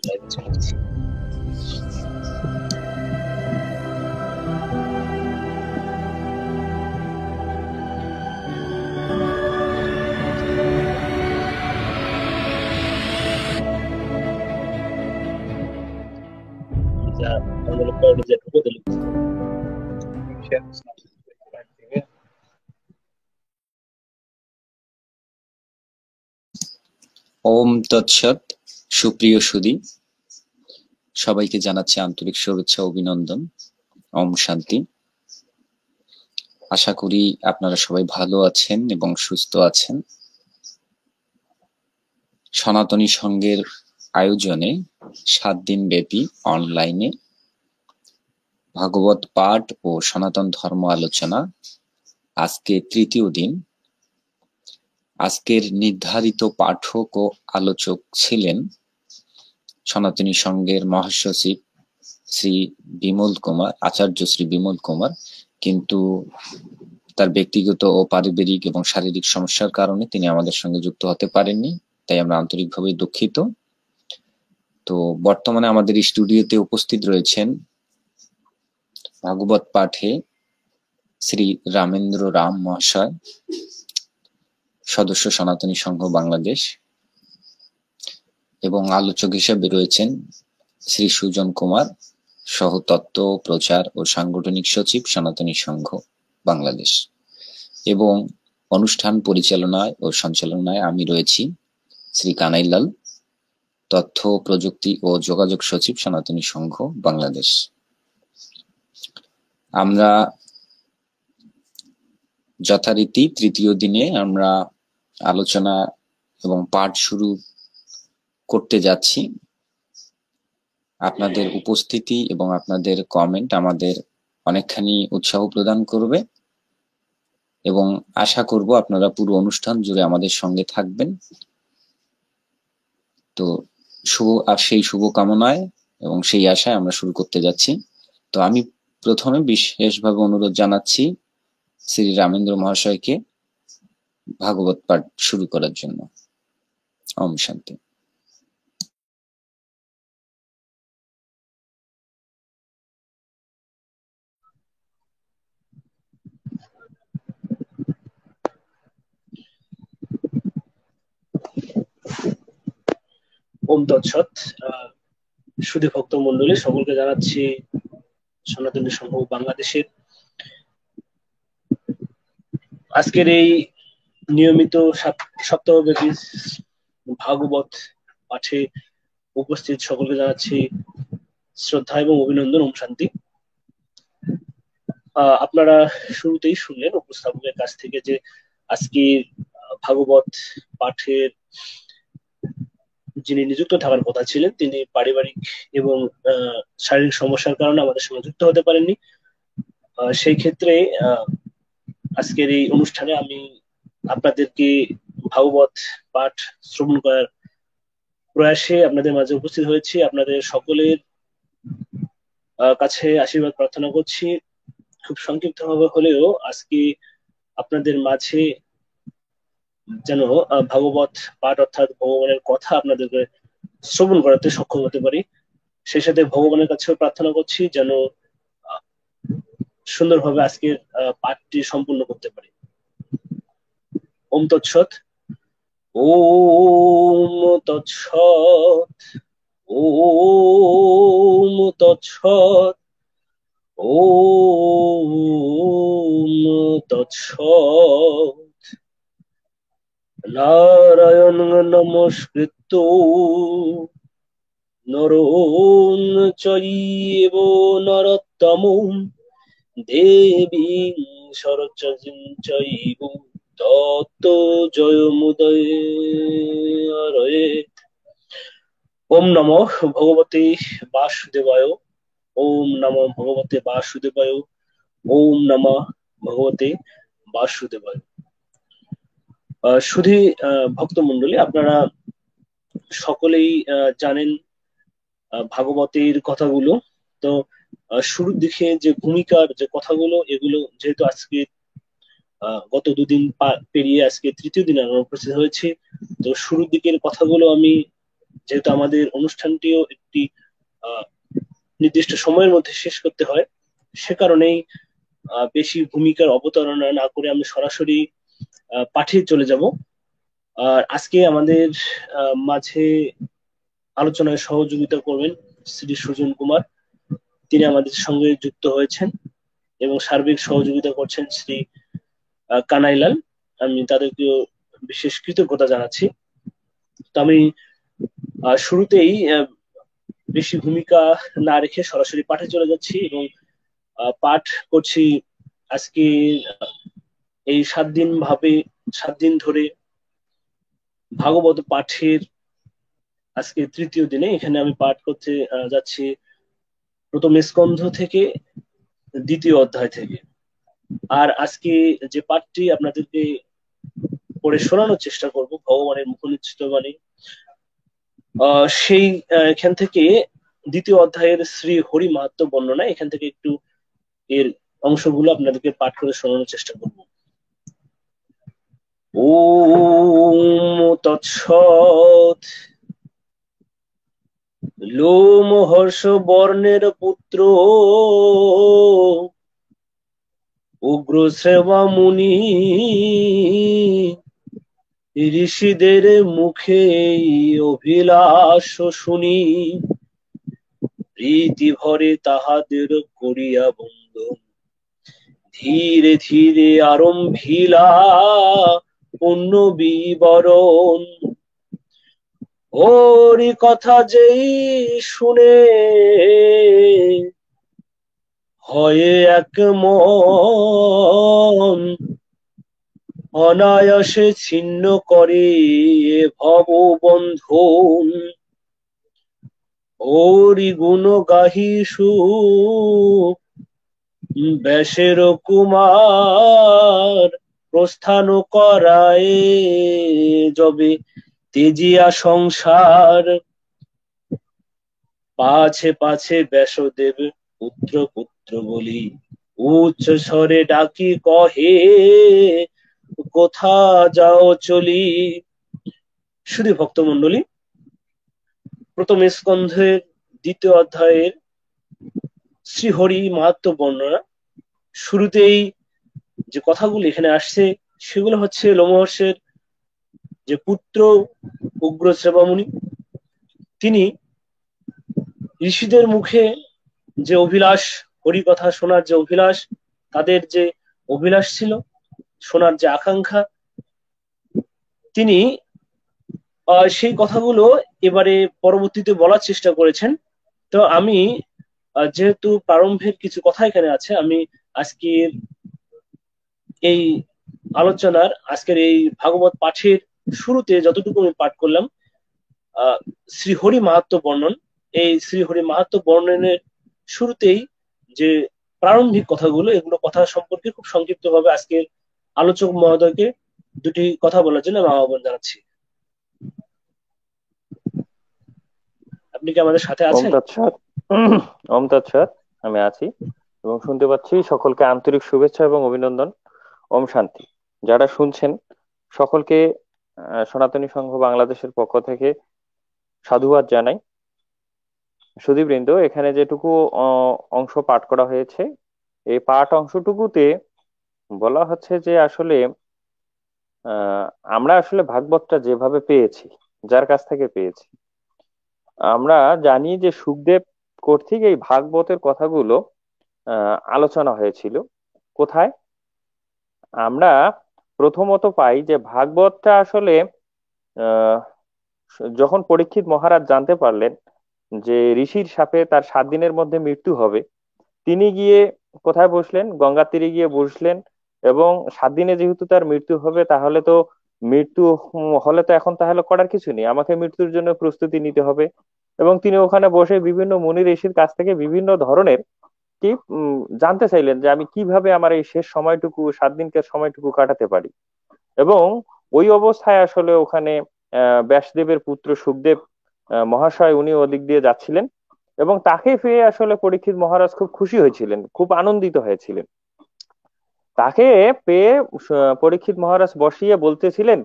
লাইভে চলে গেছি। Ya, cuando lo puedo ya tuvo de luz. ওম তৎসৎ। সুপ্রিয় সুধী, সবাইকে জানাচ্ছি আন্তরিক শুভেচ্ছা অভিনন্দন। ওম শান্তি। আশা করি আপনারা সবাই ভালো আছেন এবং সুস্থ আছেন। সনাতনী সংঘের আয়োজনে 7 দিন ব্যাপী অনলাইনে ভাগবত পাঠ ও সনাতন ধর্ম আলোচনা আজকে তৃতীয় দিন। আজকের নির্ধারিত পাঠক ও আলোচক ছিলেন সনাতনী সংঘের মহাসচিব শ্রী বিমল কুমার, আচার্য শ্রী বিমল কুমার, কিন্তু তার ব্যক্তিগত ও পারিবারিক এবং শারীরিক সমস্যার কারণে তিনি আমাদের সঙ্গে যুক্ত হতে পারেননি, তাই আমরা আন্তরিকভাবে দুঃখিত। তো বর্তমানে আমাদের স্টুডিওতে উপস্থিত রয়েছেন ভাগবত পাঠে শ্রী রামেন্দ্র রাম মহাশয়, সদস্য সনাতনী সংঘ বাংলাদেশ, এবং আলোচক হিসেবে রয়েছেন শ্রী সুজন কুমার, সহ তত্ত্ব প্রচার ও সাংগঠনিক সচিব সনাতনী সংঘ বাংলাদেশ, এবং অনুষ্ঠান পরিচালনায় ও সঞ্চালনায় আমি রয়েছি শ্রী কানাইলাল, তথ্য প্রযুক্তি ও যোগাযোগ সচিব সনাতনী সংঘ বাংলাদেশ। আমরা যথারীতি তৃতীয় দিনে আমরা আলোচনা এবং পাঠ শুরু করতে যাচ্ছি। আপনাদের উপস্থিতি এবং আপনাদের কমেন্ট আমাদের অনেকখানি উৎসাহ প্রদান করবে এবং আশা করব আপনারা পুরো অনুষ্ঠান জুড়ে আমাদের সঙ্গে থাকবেন। তো সেই শুভ কামনায় এবং সেই আশায় আমরা শুরু করতে যাচ্ছি। তো আমি প্রথমে বিশেষভাবে অনুরোধ জানাচ্ছি শ্রী রামেন্দ্র মহাশয়কে ভাগবত পাঠ শুরু করার জন্য। ওম শান্তি। ওম তৎসৎ। সুধী ভক্ত মন্ডলী সকলকে জানাচ্ছি সনাতনী সংঘ বাংলাদেশের আজকের এই নিয়মিত সপ্তাহব্যাপী ভাগবত পাঠে উপস্থিত সকলকে জানাচ্ছি শ্রদ্ধা এবং অভিনন্দন। ওম শান্তি। আপনারা শুরুতেই শুনলেন উপস্থাপকের কাছ থেকে যে আজকে ভাগবত পাঠের যিনি নিযুক্ত থাকার কথা ছিলেন তিনি পারিবারিক এবং শারীরিক সমস্যার কারণে আমাদের সঙ্গে যুক্ত হতে পারেননি। সেই ক্ষেত্রে আজকের এই অনুষ্ঠানে আমি আপনাদেরকে ভাগবত পাঠ শ্রবণ করার প্রয়াসে আপনাদের মাঝে উপস্থিত হয়েছি। আপনাদের সকলের কাছে আশীর্বাদ প্রার্থনা করছি। খুব সংক্ষিপ্ত ভাবে হলেও আজকে আপনাদের মাঝে যেন ভাগবত পাঠ অর্থাৎ ভগবানের কথা আপনাদেরকে শ্রবণ করাতে সক্ষম হতে পারি। সেই সাথে ভগবানের কাছেও প্রার্থনা করছি যেন সুন্দরভাবে আজকের পাঠটি সম্পূর্ণ করতে পারি। ওম তৎসৎ। ওম তৎসৎ। ওম তৎসৎ। ওম তৎসৎ। নারায়ণ নমস্কৃত্য নরং চৈব নরোত্তমং দেবীং সরস্বতীং চৈব ততো জয়মুদয়ে। ওম নমঃ ভগবতে বাসুদেবায়। ওম নমঃ ভগবতে বাসুদেবায়। ওম নমঃ ভগবতে বাসুদেবায়। শুধু ভক্ত মন্ডলী, আপনারা সকলেই জানেন ভাগবতের কথাগুলো। তো শুরুর দিকে যে ভূমিকার যে কথাগুলো, এগুলো যেহেতু আজকে গত দুদিন পেরিয়ে আজকে তৃতীয় দিনে আমরা উপস্থিত হয়েছি, তো শুরুর দিকের কথাগুলো আমি যেহেতু আমাদের অনুষ্ঠানটিও একটি আহ, নির্দিষ্ট সময়ের মধ্যে শেষ করতে হয়, সে কারণেই বেশি ভূমিকার অবতারণা না করে আমি সরাসরি পাঠে চলে যাব। আর আজকে আমাদের মাঝে আলোচনায় সহযোগিতা করবেন শ্রী সুজন কুমার, তিনি আমাদের সঙ্গে যুক্ত হয়েছেন এবং সার্বিক সহযোগিতা করছেন শ্রী কানাইলাল। আমি তাদেরকেও বিশেষ কৃতজ্ঞতা জানাচ্ছি। তো আমি শুরুতেই বেশি ভূমিকা না রেখে সরাসরি পাঠে চলে যাচ্ছি এবং পাঠ করছি আজকে এই 7 দিন ধরে ভাগবত পাঠের আজকে তৃতীয় দিনে। এখানে আমি পাঠ করতে যাচ্ছি প্রথম স্কন্ধ থেকে দ্বিতীয় অধ্যায় থেকে। আর আজকে যে পাঠটি আপনাদেরকে পড়ে শোনানোর চেষ্টা করব ভগবানের মুখনিসৃত বাণী, সেই এখান থেকে দ্বিতীয় অধ্যায়ের শ্রী হরি মাহাত্ম্য বর্ণনা, এখান থেকে একটু এর অংশগুলো আপনাদেরকে পাঠ করে শোনানোর চেষ্টা করব। ওম তৎসৎ। লোমহর্ষ বর্ণের পুত্র উগ্রশ্রেবা মুনি ঋষিদের মুখে অভিলাষ শুনি, প্রীতি ভরে তাহাদের করিয়া বন্দন, ধীরে ধীরে আরম্ভিলা অন্য বিবরণ। হরি কথা যেই শুনে হয়ে এক মন, অনায়াসে ছিন্ন করে ভব বন্ধন। হরি গুণ গাহিসু ব্যাসের কুমার, প্রস্থান করায় যবে তেজিয়া সংসার। পাছে পাছে ব্যাসদেব পুত্র পুত্র বলি, উচ্চ স্বরে ডাকি কহে কোথা যাও চলি। শুধু ভক্তমণ্ডলী, প্রথম স্কন্ধের দ্বিতীয় অধ্যায়ের শ্রীহরি মাহাত্ম্য বর্ণনা। শুরুতেই যে কথাগুলো এখানে আসছে সেগুলো হচ্ছে লোমহর্ষের যে পুত্র উগ্রশ্রেবা তিনি ঋষিদের মুখে যে অভিলাষ, হরি কথা শোনার যে অভিলাষ, তাদের যে অভিলাষ ছিল, শোনার যে আকাঙ্ক্ষা, তিনি সেই কথাগুলো এবারে পরবর্তীতে বলার চেষ্টা করেছেন। তো আমি যেহেতু প্রারম্ভের কিছু কথা এখানে আছে, আমি আজকের এই আলোচনার, আজকের এই ভাগবত পাঠের শুরুতে যতটুকু আমি পাঠ করলাম শ্রীহরি মাহাত্ম্য বর্ণন, এই শ্রীহরি মাহাত্ম্য বর্ণনের শুরুতেই যে প্রারম্ভিক কথাগুলো, এগুলো কথা সম্পর্কে খুব সংক্ষিপ্ত ভাবে আজকের আলোচক মহোদয়কে দুটি কথা বলার জন্য আমি আহ্বান জানাচ্ছি। আপনি কি আমাদের সাথে ওম আছেন? তৎসৎ। ওম তৎসৎ, আমি আছি এবং শুনতে পাচ্ছি। সকলকে আন্তরিক শুভেচ্ছা এবং অভিনন্দন। ওম শান্তি। যারা শুনছেন সকলকে সনাতনী সংঘ বাংলাদেশের পক্ষ থেকে সাধুবাদ জানাই। সুধীবৃন্দ, এখানে যেটুকু অংশ পাঠ করা হয়েছে, এই পাঠ অংশটুকুতে বলা হচ্ছে যে আসলে আমরা আসলে ভাগবতটা যেভাবে পেয়েছি, যার কাছ থেকে পেয়েছি, আমরা জানি যে সুখদেব কর্তৃক এই ভাগবতের কথাগুলো আলোচনা হয়েছিল। কোথায়? আমরা প্রথমত পাই যে ভাগবতটা আসলে আহ, যখন পরীক্ষিত মহারাজ জানতে পারলেন যে ঋষির শাপে তার 7 দিনের মধ্যে মৃত্যু হবে, তিনি গিয়ে কোথায় বসলেন? গঙ্গার তীরে গিয়ে বসলেন। এবং 7 দিনে যেহেতু তার মৃত্যু হবে, তাহলে তো মৃত্যু হলে তো এখন তাহলে করার কিছু নেই, আমাকে মৃত্যুর জন্য প্রস্তুতি নিতে হবে। এবং তিনি ওখানে বসে বিভিন্ন মুনি ঋষির কাছ থেকে বিভিন্ন ধরনের কি জানতে চাইলেন যে আমি কিভাবে আমার এই শেষ সময়টুকু, 7 দিনকার সময়টুকু কাটাতে পারি। এবং ওই অবস্থায় আসলে ওখানে ব্যাসদেবের পুত্র সুখদেব মহাশয়, উনি ওদিক দিয়ে যাচ্ছিলেন এবং তাকে পেয়ে আসলে পরীক্ষিত মহারাজ খুব খুশি হয়েছিলেন, খুব আনন্দিত হয়েছিলেন। তাকে পেয়ে পরীক্ষিত মহারাজ বসিয়ে বলতেছিলেন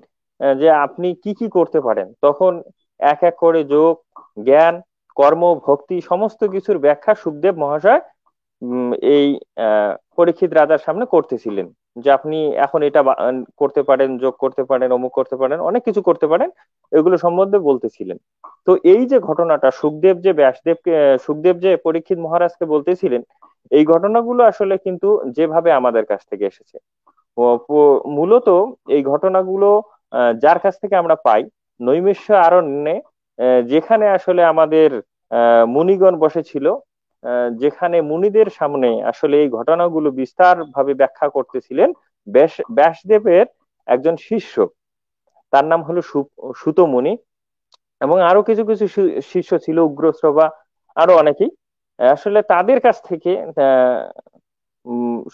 যে আপনি কি কি করতে পারেন। তখন এক এক করে যোগ, জ্ঞান, কর্ম, ভক্তি সমস্ত কিছুর ব্যাখ্যা সুখদেব মহাশয় এই পরীক্ষিত রাজার সামনে করতেছিলেন, যে আপনি এখন এটা করতে পারেন, যোগ করতে পারেন, অমুক করতে পারেন, অনেক কিছু করতে পারেন, এগুলো সম্বন্ধে বলতেছিলেন। তো এই যে ঘটনাটা সুখদেব যে পরীক্ষিত মহারাজকে বলতেছিলেন, এই ঘটনাগুলো আসলে কিন্তু যেভাবে আমাদের কাছ থেকে এসেছে, মূলত এই ঘটনাগুলো যার কাছ থেকে আমরা পাই, নৈমিষ্য অরণ্যে, যেখানে আসলে আমাদের মুনিগণ বসেছিল, যেখানে মুনিদের সামনে আসলে এই ঘটনাগুলো বিস্তার ভাবে ব্যাখ্যা করতেছিলেন ব্যাসদেবের একজন শিষ্য, তার নাম হলো সুত মুনি, এবং আরো কিছু কিছু শিষ্য ছিল, উগ্রশ্রবা, আরো অনেকেই। আসলে তাদের কাছ থেকে আহ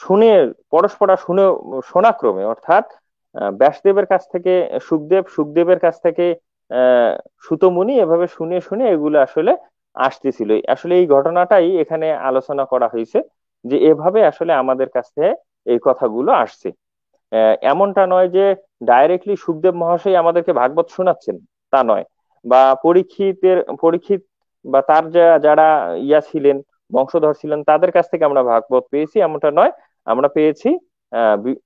শুনে, পরস্পরা শুনে, শোনাক্রমে, অর্থাৎ ব্যাসদেবের কাছ থেকে সুখদেবের কাছ থেকে সুতমুনি, এভাবে শুনে শুনে এগুলো আসলে আসতেছিল। আসলে এই ঘটনাটাই এখানে আলোচনা করা হয়েছে, যে এভাবে আসলে আমাদের কাছে এই কথাগুলো আসছে। এমনটা নয় যে ডাইরেক্টলি সুখদেব মহাশয় আমাদেরকে ভাগবত শোনাচ্ছেন, তা নয়। বা পরীক্ষিত বা তার যারা ছিলেন, বংশধর ছিলেন, তাদের কাছ থেকে আমরা ভাগবত পেয়েছি, এমনটা নয়। আমরা পেয়েছি আহ বি-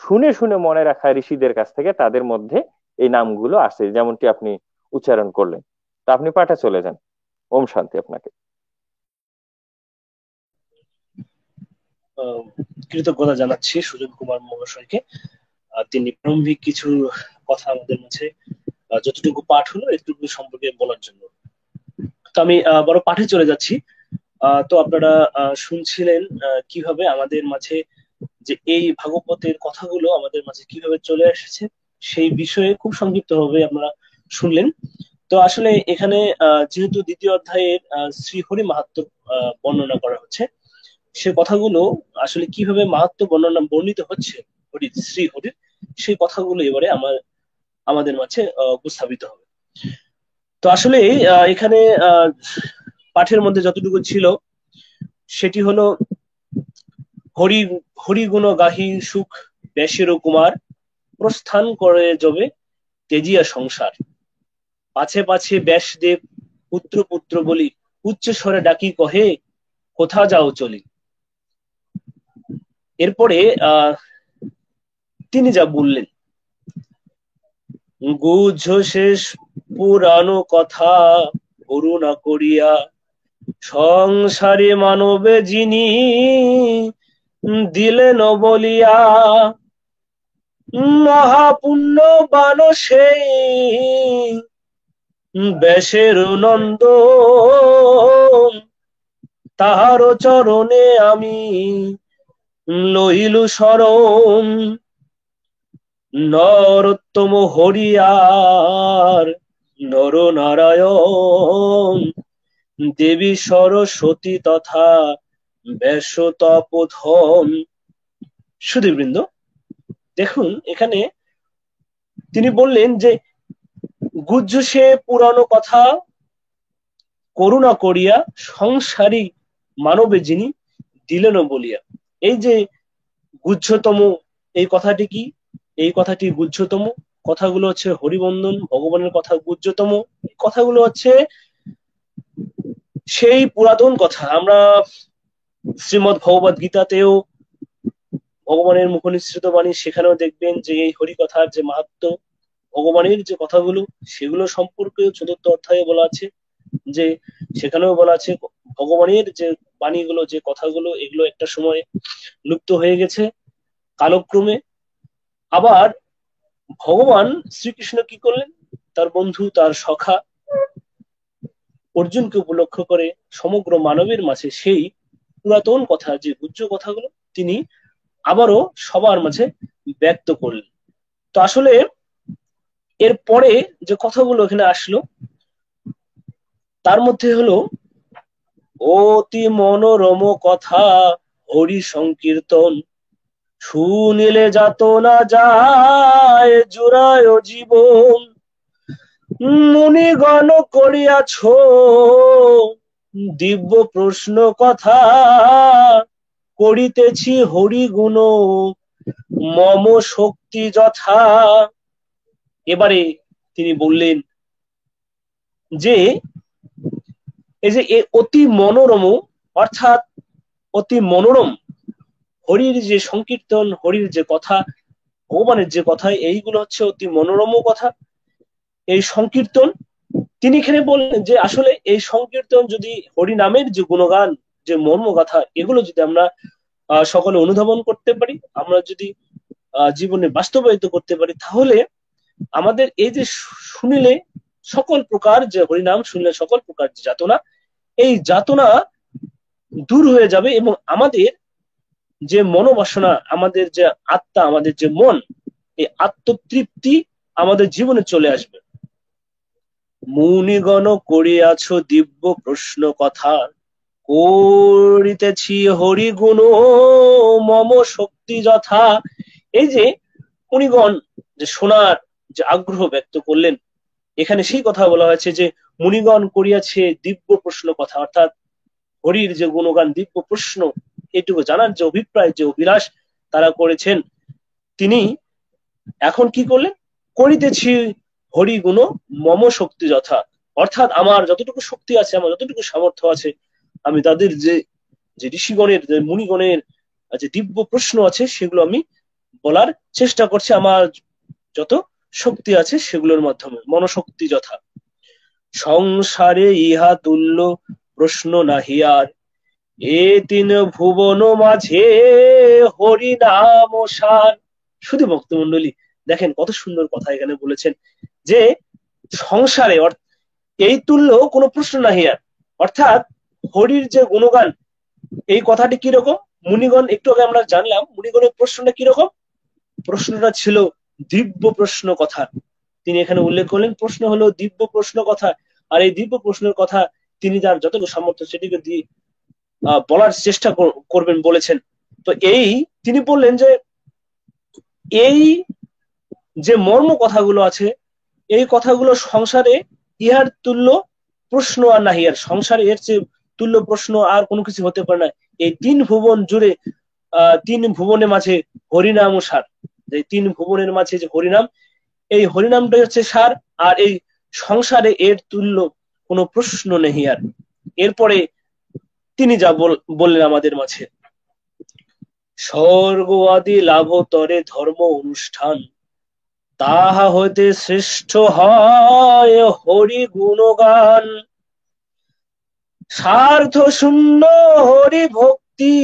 শুনে শুনে মনে রাখা ঋষিদের কাছ থেকে, তাদের মধ্যে এই নামগুলো আছে, যেমনটি আপনি উচ্চারণ করলেন। তা আপনি পাঠে চলে যান। ওম শান্তি আপনাকে। আহ, কৃতজ্ঞতা জানাচ্ছি সুজন কুমার মহাশয়কে। তিনি প্রারম্ভিক কিছু কথা আমাদের মাঝে যতটুকু পাঠ হলো এতটুকু সম্পর্কে বলার জন্য। তো আমি বড় পাঠে চলে যাচ্ছি। তো আপনারা শুনছিলেন কিভাবে আমাদের মাঝে যে এই ভাগবতের কথাগুলো আমাদের মাঝে কিভাবে চলে এসেছে, সেই বিষয়ে খুব সংক্ষিপ্ত ভাবে আপনারা শুনলেন। তো আসলে এখানে যেহেতু দ্বিতীয় অধ্যায়ের শ্রীহরি মাহাত্ম্য বর্ণনা করা হচ্ছে, সে কথাগুলো আসলে কিভাবে মাহাত্ম্য বর্ণিত হচ্ছে শ্রীহরির, সেই কথাগুলো এবারে আমাদের মাঝে উপস্থাপিত হবে। তো আসলে এখানে পাঠের মধ্যে যতটুকু ছিল সেটি হলো, হরি হরি গুণ গাহি সুখ বেশের কুমার, প্রস্থান করে যবে তেজিয়া সংসার, পাছে পাছে ব্যাসদেব পুত্র পুত্র বলি, উচ্চ স্বরে ডাকি কহে কোথা যাও চলি। এরপরে তিনি যা বললেন, গুহ্য শেষ পুরানো কথা করুণা করিয়া, সংসারে মানবে যিনি দিলেন বলিয়া, মহাপুণ্যবান সেই ব্যাসের নন্দ, তাহার চরণে আমি লইলু শরণ, নরোত্তম হরিয়ার নর নারায়ণ, দেবী সরস্বতী তথা ব্যাস তপোধন। সুধীবৃন্দ, দেখুন এখানে তিনি বললেন যে গুহ্য সে পুরানো কথা করুণা করিয়া, সংসারী মানবে যিনি দিলেন বলিয়া। এই যে গুহ্যতম, এই কথাটি কি? এই কথাটি গুহ্যতম কথাগুলো হচ্ছে হরিবন্দন, ভগবানের কথা গুহ্যতম কথাগুলো হচ্ছে সেই পুরাতন কথা। আমরা শ্রীমদ্ ভগবদ গীতাতেও ভগবানের মুখ নিঃসৃত বাণী, সেখানেও দেখবেন যে এই হরি কথার যে মাহাত্ম্য, ভগবানের যে কথাগুলো, সেগুলো সম্পর্কে চতুর্থ অধ্যায়ে বলা আছে, যে সেখানেও বলা আছে ভগবানের যে বাণীগুলো, যে কথাগুলো, এগুলো একটা সময় লুপ্ত হয়ে গেছে কালক্রমে। আবার ভগবান শ্রীকৃষ্ণ কি করলেন, তার বন্ধু, তার সখা অর্জুনকে উপলক্ষ করে সমগ্র মানবের মাঝে সেই পুরাতন কথা, যে গুহ্য কথাগুলো তিনি আবারও সবার মাঝে ব্যক্ত করলেন। তো আসলে এর পরে যে কথাগুলো এখানে আসলো, তার মধ্যে হলো অতি মনোরম কথা হরি সংকীর্তন, শুনিলে যাত না যায় জুড়ায় জীবন, মুনিগণ করিয়াছ দিব্য প্রশ্ন কথা, করিতেছি হরি গুণ মম শক্তি যথা। এবারে তিনি বললেন যে এই যে অতি মনোরম, অর্থাৎ অতি মনোরম হরির যে সংকীর্তন, হরির যে কথা, ভগবানের যে কথা, এইগুলো হচ্ছে অতি মনোরম কথা, এই সংকীর্তন। তিনি এখানে বললেন যে আসলে এই সংকীর্তন যদি হরি নামের যে গুণগান, যে মর্মগাথা, এগুলো যদি আমরা সকলে অনুধাবন করতে পারি, আমরা যদি জীবনে বাস্তবায়িত করতে পারি, তাহলে আমাদের এই যে শুনিলে সকল প্রকার যে হরিনাম শুনলে সকল প্রকার যে যাতনা, এই যাতনা দূর হয়ে যাবে এবং আমাদের যে মনোবাসনা, আমাদের যে আত্মা, আমাদের যে মন, এই আত্মতৃপ্তি আমাদের জীবনে চলে আসবে। মুনিগণ করিয়াছ দিব্য প্রশ্ন কথা, করিতেছি হরিগুণ মম শক্তি যথা। এই যে মুনিগণ যে শোনার যে আগ্রহ ব্যক্ত করলেন, এখানে সেই কথা বলা হয়েছে যে মুনিগণ করিয়াছে দিব্য প্রশ্ন কথা, অর্থাৎ হরির যে গুণগান, দিব্য প্রশ্ন, এটুকু জানার যে অভিপ্রায়, যে অভিলাষ তারা করেছেন, তিনি এখন কি করলেন? করিতেছি হরি গুণ মম শক্তি যথা, অর্থাৎ আমার যতটুকু শক্তি আছে, আমার যতটুকু সামর্থ্য আছে, আমি তাদের যে যে ঋষিগণের, যে মুনিগণের যে দিব্য প্রশ্ন আছে, সেগুলো আমি বলার চেষ্টা করছি আমার যত শক্তি আছে সেগুলোর মাধ্যমে, মনশক্তি যথা। সংসারে ইহা তুল্য প্রশ্ন নাহিয়ার, এ তিন ভুবন মাঝে হরি নাম সার। শুধু ভক্তমন্ডলী, দেখেন কত সুন্দর কথা এখানে বলেছেন যে সংসারে এই তুল্য কোনো প্রশ্ন নাহিয়ার, অর্থাৎ হরির যে গুণগান, এই কথাটি কিরকম? মুনিগণ, একটু আগে আমরা জানলাম মুনিগণের প্রশ্নটা কিরকম। প্রশ্নটা ছিল দিব্য প্রশ্ন কথা। তিনি এখানে উল্লেখ করলেন প্রশ্ন হলো দিব্য প্রশ্ন কথা, আর এই দিব্য প্রশ্নের কথা তিনি তার যতটুকু সামর্থ্য সেটিকে দিয়ে বলার চেষ্টা করবেন বলেছেন। তো এই তিনি বললেন যে এই যে মর্ম কথাগুলো আছে, এই কথাগুলো সংসারে ইহার তুল্য প্রশ্ন আর নাহিয়ার, সংসারে এর চেয়ে তুল্য প্রশ্ন আর কোনো কিছু হতে পারে না। এই তিন ভুবন জুড়ে, তিন ভুবনের মাঝে হরিনাম ও সার, যে তিন ভুবনের মাঝে যে হরিনাম, এই হরিনামটাই হচ্ছে সার, আর এই সংসারে এর তুল্য কোনো প্রশ্ন নেই আর। এরপরে তিনি যা বললেন আমাদের মাঝে, স্বর্গ আদি লাভ তরে ধর্ম অনুষ্ঠান, তাহা হইতে শ্রেষ্ঠ হয় হরি গুণগান। স্বার্থ শূন্য হরি ভক্তি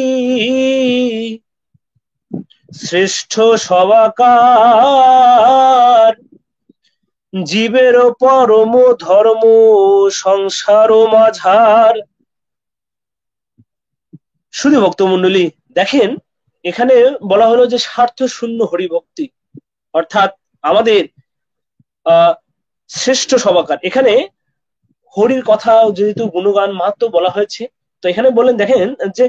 শ্রেষ্ঠ সবাকার, জীবের পরম ধর্ম সংসার মাঝার। শুধু ভক্তমন্ডলী, দেখেন এখানে বলা হলো যে স্বার্থ শূন্য হরিভক্তি, অর্থাৎ আমাদের শ্রেষ্ঠ সবাকার। এখানে হরির কথা যেহেতু গুণগান মাত্র বলা হয়েছে, তো এখানে বললেন দেখেন যে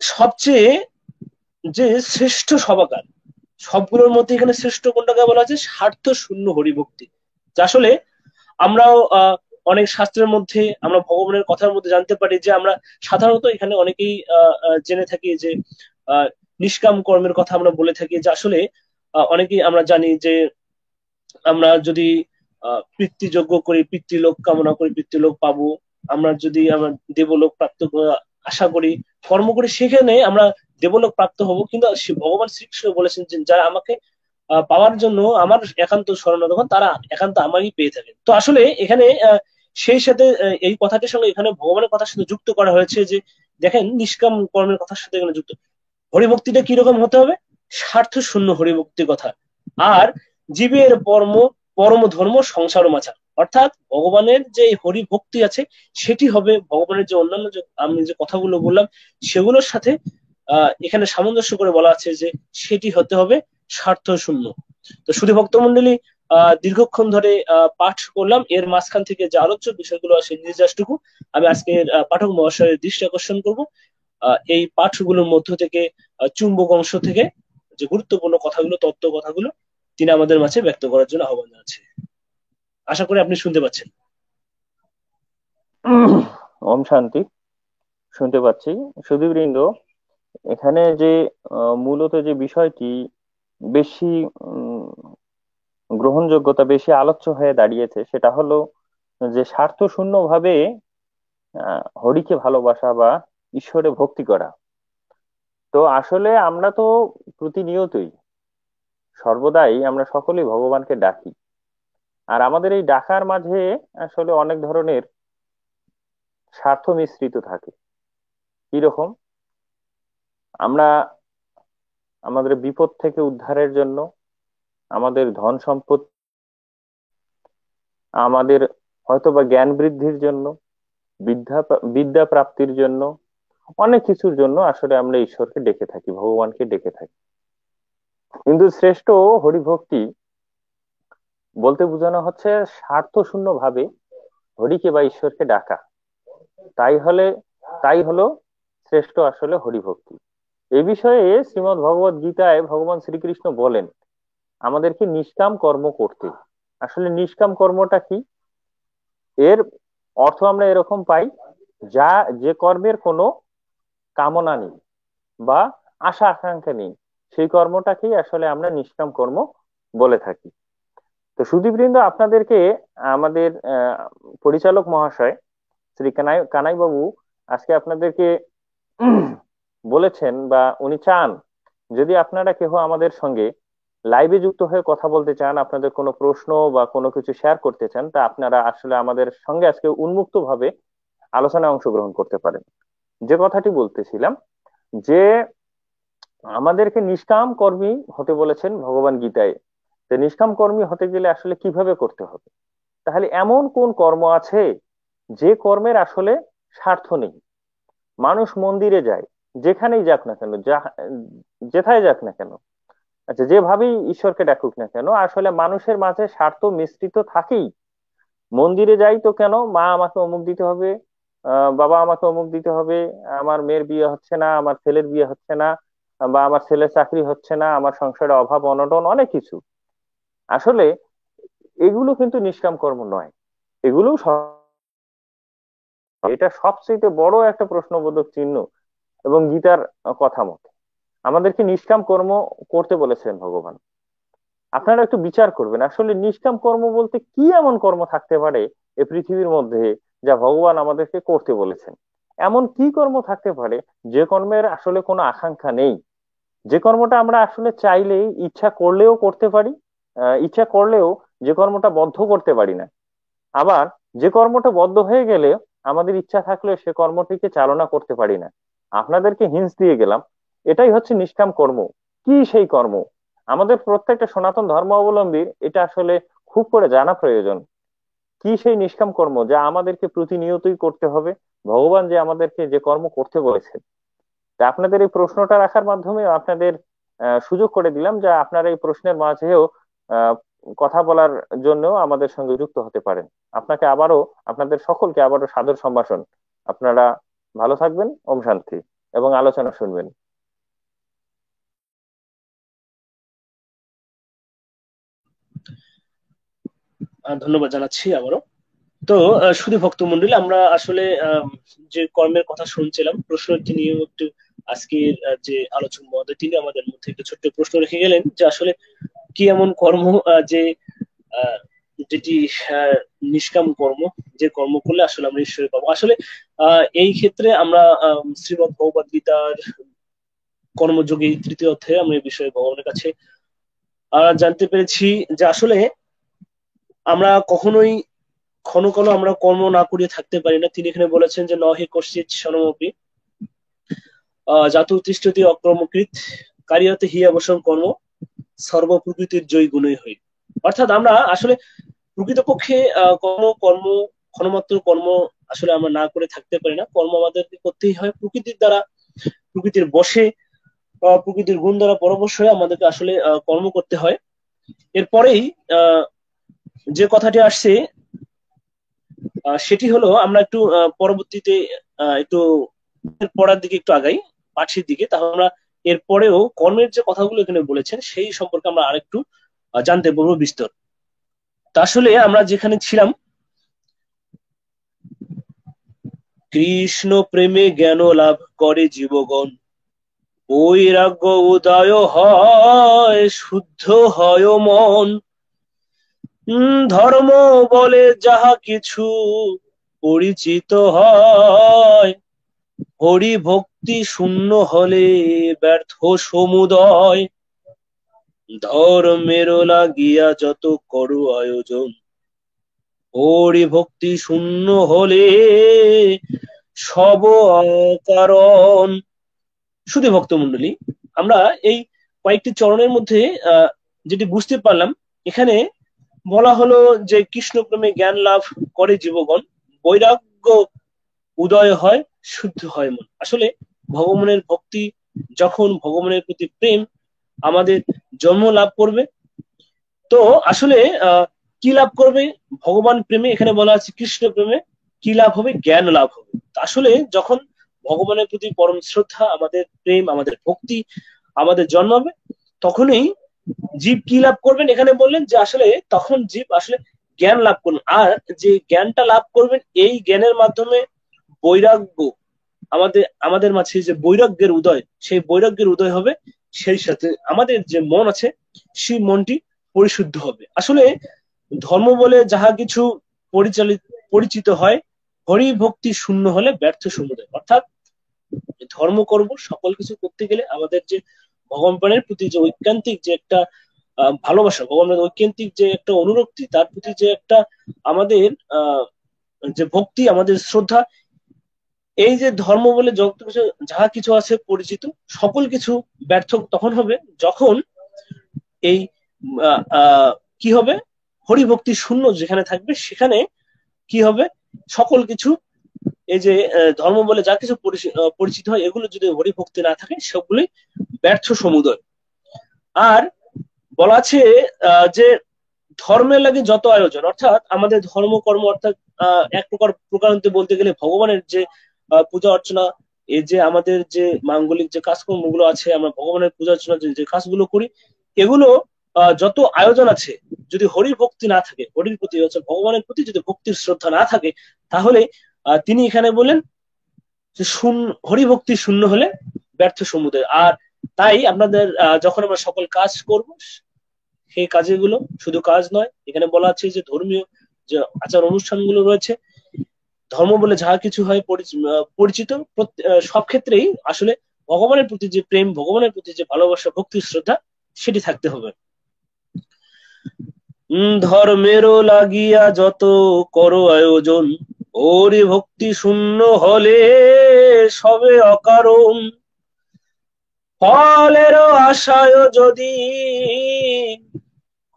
সবচেয়ে যে শ্রেষ্ঠ সবাকার, সবগুলোর মধ্যে এখানে শ্রেষ্ঠ কোনটাকে বলা হচ্ছে? স্বার্থ শূন্য হরিভক্তি। আসলে আমরাও অনেক শাস্ত্রের মধ্যে আমরা ভগবানের কথার মধ্যে জানতে পারি যে আমরা সাধারণত এখানে অনেকেই জেনে থাকি যে নিষ্কাম কর্মের কথা আমরা বলে থাকি, যে আসলে অনেকেই আমরা জানি যে আমরা যদি পিতৃযজ্ঞ করি, পিতৃলোক কামনা করি, পিতৃলোক পাবো, আমরা যদি আমরা দেবলোক প্রাপ্ত আশা করি, কর্ম করি, সেখানে আমরা দেবলোক প্রাপ্ত হব। কিন্তু ভগবান শ্রীকৃষ্ণ বলেছেন যে যারা আমাকে পাওয়ার জন্য আমার একান্ত শরণাগত হন, তারা একান্ত আমারই পেয়ে থাকেন। তো আসলে এখানে সেই সাথে এই কথাটির সঙ্গে এখানে ভগবানের কথার সাথে যুক্ত করা হয়েছে যে দেখেন নিষ্কাম কর্মের কথার সাথে এখানে যুক্ত। হরিভক্তিটা কিরকম হতে হবে? স্বার্থ শূন্য হরিভক্তির কথা। আর জীবের পরম ধর্ম সংসার মাঝার, অর্থাৎ ভগবানের যে হরিভক্তি আছে সেটি হবে ভগবানের যে অন্যান্য যে আমি যে কথাগুলো বললাম সেগুলোর সাথে এখানে সামঞ্জস্য করে বলা আছে যে সেটি হতে হবে স্বার্থ শূন্য। তো শুধু ভক্তমন্ডলী, দীর্ঘক্ষণ ধরে পাঠ করলাম, এর মাঝখান থেকে যে আলোচ্য বিষয়গুলো আছে নির্যাসটুকু আমি আজকের পাঠক মহাশয়ের দৃষ্টি আকর্ষণ করব। এই পাঠগুলোর মধ্য থেকে চুম্বক অংশ থেকে যে গুরুত্বপূর্ণ কথাগুলো, তত্ত্ব কথাগুলো তিনি আমাদের মাঝে ব্যক্ত করার জন্য আহ্বান জানাচ্ছি। আশা করি আপনি শুনতে পাচ্ছেন। ওম শান্তি, শুনতে পাচ্ছি। সুধীবৃন্দ, এখানে যে মূলত যে বিষয়টি বেশি গ্রহণযোগ্যতা, বেশি আলোচ্য হয়ে দাঁড়িয়েছে, সেটা হলো যে স্বার্থ শূন্য ভাবে হরিকে ভালোবাসা বা ঈশ্বরে ভক্তি করা। তো আসলে আমরা তো প্রতিনিয়তই, সর্বদাই আমরা সকলেই ভগবানকে ডাকি। আর আমাদের এই ডাকার মাঝে আসলে অনেক ধরনের স্বার্থ মিশ্রিত থাকে। কিরকম? আমরা আমাদের বিপদ থেকে উদ্ধারের জন্য, আমাদের ধন সম্পদ, আমাদের হয়তোবা জ্ঞান বৃদ্ধির জন্য, বিদ্যা বিদ্যা প্রাপ্তির জন্য, অনেক কিছুর জন্য আসলে আমরা ঈশ্বরকে ডেকে থাকি, ভগবানকে ডেকে থাকি। কিন্তু শ্রেষ্ঠ হরিভক্তি বলতে বোঝানো হচ্ছে স্বার্থ শূন্য ভাবে হরিকে বা ঈশ্বরকে ডাকা। তাই হলে তাই হলো শ্রেষ্ঠ আসলে হরিভক্তি। এই বিষয়ে শ্রীমদ্ ভগবত গীতায় ভগবান শ্রীকৃষ্ণ বলেন আমাদেরকে নিষ্কাম কর্ম করতে। আসলে নিষ্কাম কর্মটা কি? এর অর্থ আমরা এরকম পাই, যা যে কর্মের কোনো কামনা নেই বা আশা আকাঙ্ক্ষা নেই, সেই কর্মটাকেই আসলে আমরা নিষ্কাম কর্ম বলে থাকি। তো সুধীবৃন্দ, আপনাদেরকে আমাদের পরিচালক মহাশয় শ্রী কানাই বাবু আজকে আপনাদেরকে বলেছেন, বা উনি চান, যদি আপনারা কেহ আমাদের সঙ্গে লাইভে যুক্ত হয়ে কথা বলতে চান, আপনাদের কোনো প্রশ্ন বা কোনো কিছু শেয়ার করতে চান, তা আপনারা আসলে আমাদের সঙ্গে আজকে উন্মুক্ত ভাবে আলোচনায় অংশগ্রহণ করতে পারেন। যে কথাটি বলতেছিলাম, যে আমাদেরকে নিষ্কাম কর্মী হতে বলেছেন ভগবান গীতায়। তো নিষ্কাম কর্মী হতে গেলে আসলে কিভাবে করতে হবে? তাহলে এমন কোন কর্ম আছে যে কর্মের আসলে স্বার্থ নেই? মানুষ মন্দিরে যায়, যেখানেই যাক না কেন, যেথায় যাক না কেন, আচ্ছা যেভাবেই ঈশ্বরকে ডাকুক না কেন, আসলে মানুষের মাঝে স্বার্থ মিশ্রিত থাকেই। মন্দিরে যাই তো কেন, মা আমাকে অমুক দিতে হবে, বাবা আমাকে অমুক দিতে হবে, আমার মেয়ের বিয়ে হচ্ছে না, আমার ছেলের বিয়ে হচ্ছে না, বা আমার ছেলের চাকরি হচ্ছে না, আমার সংসারে অভাব অনটন, অনেক কিছু। আসলে এগুলো কিন্তু নিষ্কাম কর্ম নয়। এগুলো এটা সবচেয়ে বড় একটা প্রশ্নবোধক চিহ্ন। এবং গীতার কথা মতে আমাদেরকে নিষ্কাম কর্ম করতে বলেছেন ভগবান। আপনারা একটু বিচার করবেন, আসলে নিষ্কাম কর্ম বলতে কি এমন কর্ম থাকতে পারে এই পৃথিবীর মধ্যে যা ভগবান আমাদেরকে করতে বলেছেন? এমন কি কর্ম থাকতে পারে যে কর্মের আসলে কোনো আকাঙ্ক্ষা নেই, যে কর্মটা আমরা আসলে চাইলেই ইচ্ছা করলেও করতে পারি, ইচ্ছা করলেও যে কর্মটা বদ্ধ করতে পারি না, আবার যে কর্মটা বদ্ধ হয়ে গেলে আমাদের ইচ্ছা থাকলেও সে কর্মটিকে চালনা করতে পারি না? আপনাদেরকে হিন্স দিয়ে গেলাম, এটাই হচ্ছে নিষ্কাম কর্ম। কি সেই কর্ম? আমাদের প্রত্যেকটা সনাতন ধর্ম অবলম্বীর এটা আসলে খুব করে জানা প্রয়োজন। কি সেই নিষ্কাম কর্ম যা আমাদেরকে প্রতিনিয়তই করতে হবে, ভগবান যে আমাদেরকে যে কর্ম করতে বলেছেন? তা আপনাদের এই প্রশ্নটা রাখার মাধ্যমে আপনাদের সুযোগ করে দিলাম যে আপনারা এই প্রশ্নের মাঝেও আহ, কথা বলার জন্য আমাদের সঙ্গে যুক্ত হতে পারেন। আপনাকে আবারও, আপনাদের সকলকে আবারও সাদর সম্ভাষণ। আপনারা ভালো থাকবেন, ওম শান্তি, এবং আলোচনা শুনবেন। ধন্যবাদ জানাচ্ছি আবারও। তো শুধু ভক্তমন্ডলী, আমরা আসলে যে কর্মের কথা শুনছিলাম, প্রশ্নটি নিয়ে একটু আজকের যে আলোচক মহোদয় তিনি আমাদের মধ্যে একটু ছোট্ট প্রশ্ন রেখে গেলেন যে আসলে কি এমন কর্ম যে আহ, যেটি নিষ্কাম কর্ম, যে কর্ম করলে আসলে আমরা ঈশ্বর পাবো। আসলে এই ক্ষেত্রে আমরা শ্রীমদ্ ভগবদ গীতার কর্মযোগী তৃতীয় অধ্যায়ে আমরা এই বিষয়ে ভগবানের কাছে জানতে পেরেছি যে আসলে আমরা কখনোই ক্ষণ ক্ষণ আমরা কর্ম না করিয়ে থাকতে পারি না। তিনি এখানে বলেছেন যে নহে কশ্চিৎ স্বনমপি জাতু তিষ্ঠতি অকর্মকৃত কারিয়তে হি অবসর কর্ম সর্বপ্রকৃতির জয় গুণই হই। অর্থাৎ আমরা আসলে প্রকৃতপক্ষে কোনো কর্ম, ক্ষণমাত্র কর্ম আসলে আমরা না করে থাকতে পারি না। কর্ম আমাদেরকে করতেই হয় প্রকৃতির দ্বারা, প্রকৃতির বশে, প্রকৃতির গুণ দ্বারা পরবশ হয়ে আমাদেরকে আসলে কর্ম করতে হয়। এরপরেই যে কথাটি আসছে সেটি হলো, আমরা একটু পরবর্তীতে একটু পড়ার দিকে একটু আগাই, পাঠের দিকে, তাহলে আমরা এরপরেও কর্মের যে কথাগুলো এখানে বলেছেন সেই সম্পর্কে আমরা আরেকটু জানতে পারবো বিস্তর। তা আসলে আমরা যেখানে ছিলাম, কৃষ্ণ প্রেমে জ্ঞান লাভ করে জীবগণ, বৈরাগ্য উদয় হয় শুদ্ধ হয় মন, ধর্ম বলে যাহা কিছু পরিচিত হয়, হরি ভক্তি শূন্য হলে ব্যর্থ সমুদয়। ধর্মের লাগিয়া যত করো আয়োজন, হরি ভক্তি শূন্য হলে সব অকারণ। শুধু ভক্তমণ্ডলী, আমরা এই কয়েকটি চরণের মধ্যে যেটি বুঝতে পারলাম, এখানে বলা হলো যে কৃষ্ণ প্রেমে জ্ঞান লাভ করে জীবগণ, বৈরাগ্য উদয় হয়, শুদ্ধ হয় মন। আসলে ভগবানের ভক্তি, যখন ভগবানের প্রতি প্রেম আমাদের জন্ম লাভ করবে, তো আসলে কি লাভ করবে? ভগবান প্রেমে, এখানে বলা আছে কৃষ্ণ প্রেমে কি লাভ হবে? জ্ঞান লাভ হবে। আসলে যখন ভগবানের প্রতি পরম শ্রদ্ধা, আমাদের প্রেম, আমাদের ভক্তি আমাদের জন্মাবে, তখনই জীব কি লাভ করবেন? এখানে বললেন যে আসলে তখন জীব আসলে জ্ঞান লাভ করবেন। আর যে জ্ঞানটা লাভ করবেন, এই জ্ঞানের মাধ্যমে বৈরাগ্য, আমাদের আমাদের মাঝে যে বৈরাগ্যের উদয়, সেই বৈরাগ্যের উদয় হবে। সেই সাথে আমাদের যে মন আছে, সেই মনটি পরিশুদ্ধ হবে। আসলে ধর্ম বলে যাহা কিছু পরিচিত হয়, হরি ভক্তি শূন্য হলে ব্যর্থ সমুদয়। অর্থাৎ ধর্ম করব, সকল কিছু করতে গেলে আমাদের যে ভগবানের প্রতি যে ঐকান্তিক যে একটা ভালোবাসা, ভগবানের ঐকান্তিক যে একটা অনুরক্তি, তার প্রতি যে একটা আমাদের যে ভক্তি, আমাদের শ্রদ্ধা, এই যে ধর্ম বলে যত কিছু যাহা কিছু আছে পরিচিত, সকল কিছু ব্যর্থ তখন হবে যখন এই কি হবে? হরিভক্তি শূন্য যেখানে থাকবে, সেখানে কি হবে? সকল কিছু, এই যে ধর্ম বলে যা কিছু পরিচিত হয়, এগুলো যদি হরিভক্তি না থাকে, সবগুলোই ব্যর্থ সমুদয়। আর বলা আছে যে ধর্মের লাগে যত আয়োজন, অর্থাৎ আমাদের ধর্মকর্ম, অর্থাৎ এক প্রকারান্তে বলতে গেলে ভগবানের যে পূজা অর্চনা, এই যে আমাদের যে মাঙ্গলিক যে কাজকর্মগুলো আছে, আমরা ভগবানের পূজা অর্চনা যে কাজগুলো করি, এগুলো যত আয়োজন আছে, যদি হরির ভক্তি না থাকে, হরির প্রতি হচ্ছে ভগবানের প্রতি যদি ভক্তির শ্রদ্ধা না থাকে, তাহলে তিনি এখানে বলেন যে হরিভক্তি শূন্য হলে ব্যর্থ সমুদয়। আর তাই আপনাদের যখন আমরা সকল কাজ করব, সেই কাজগুলো শুধু কাজ নয়, এখানে বলা আছে যে ধর্মীয় যে আচার অনুষ্ঠানগুলো রয়েছে, ধর্ম বলে যাহা কিছু হয় পরিচিত, সব ক্ষেত্রেই আসলে ভগবানের প্রতি যে প্রেম, ভগবানের প্রতি যে ভালোবাসা, ভক্তি, শ্রদ্ধা, সেটি থাকতে হবে। ধর্মেরও লাগিয়া যত করো আয়োজন, হরি ভক্তি শূন্য হলে সবে অকারণ। ফলেরও আশায় যদি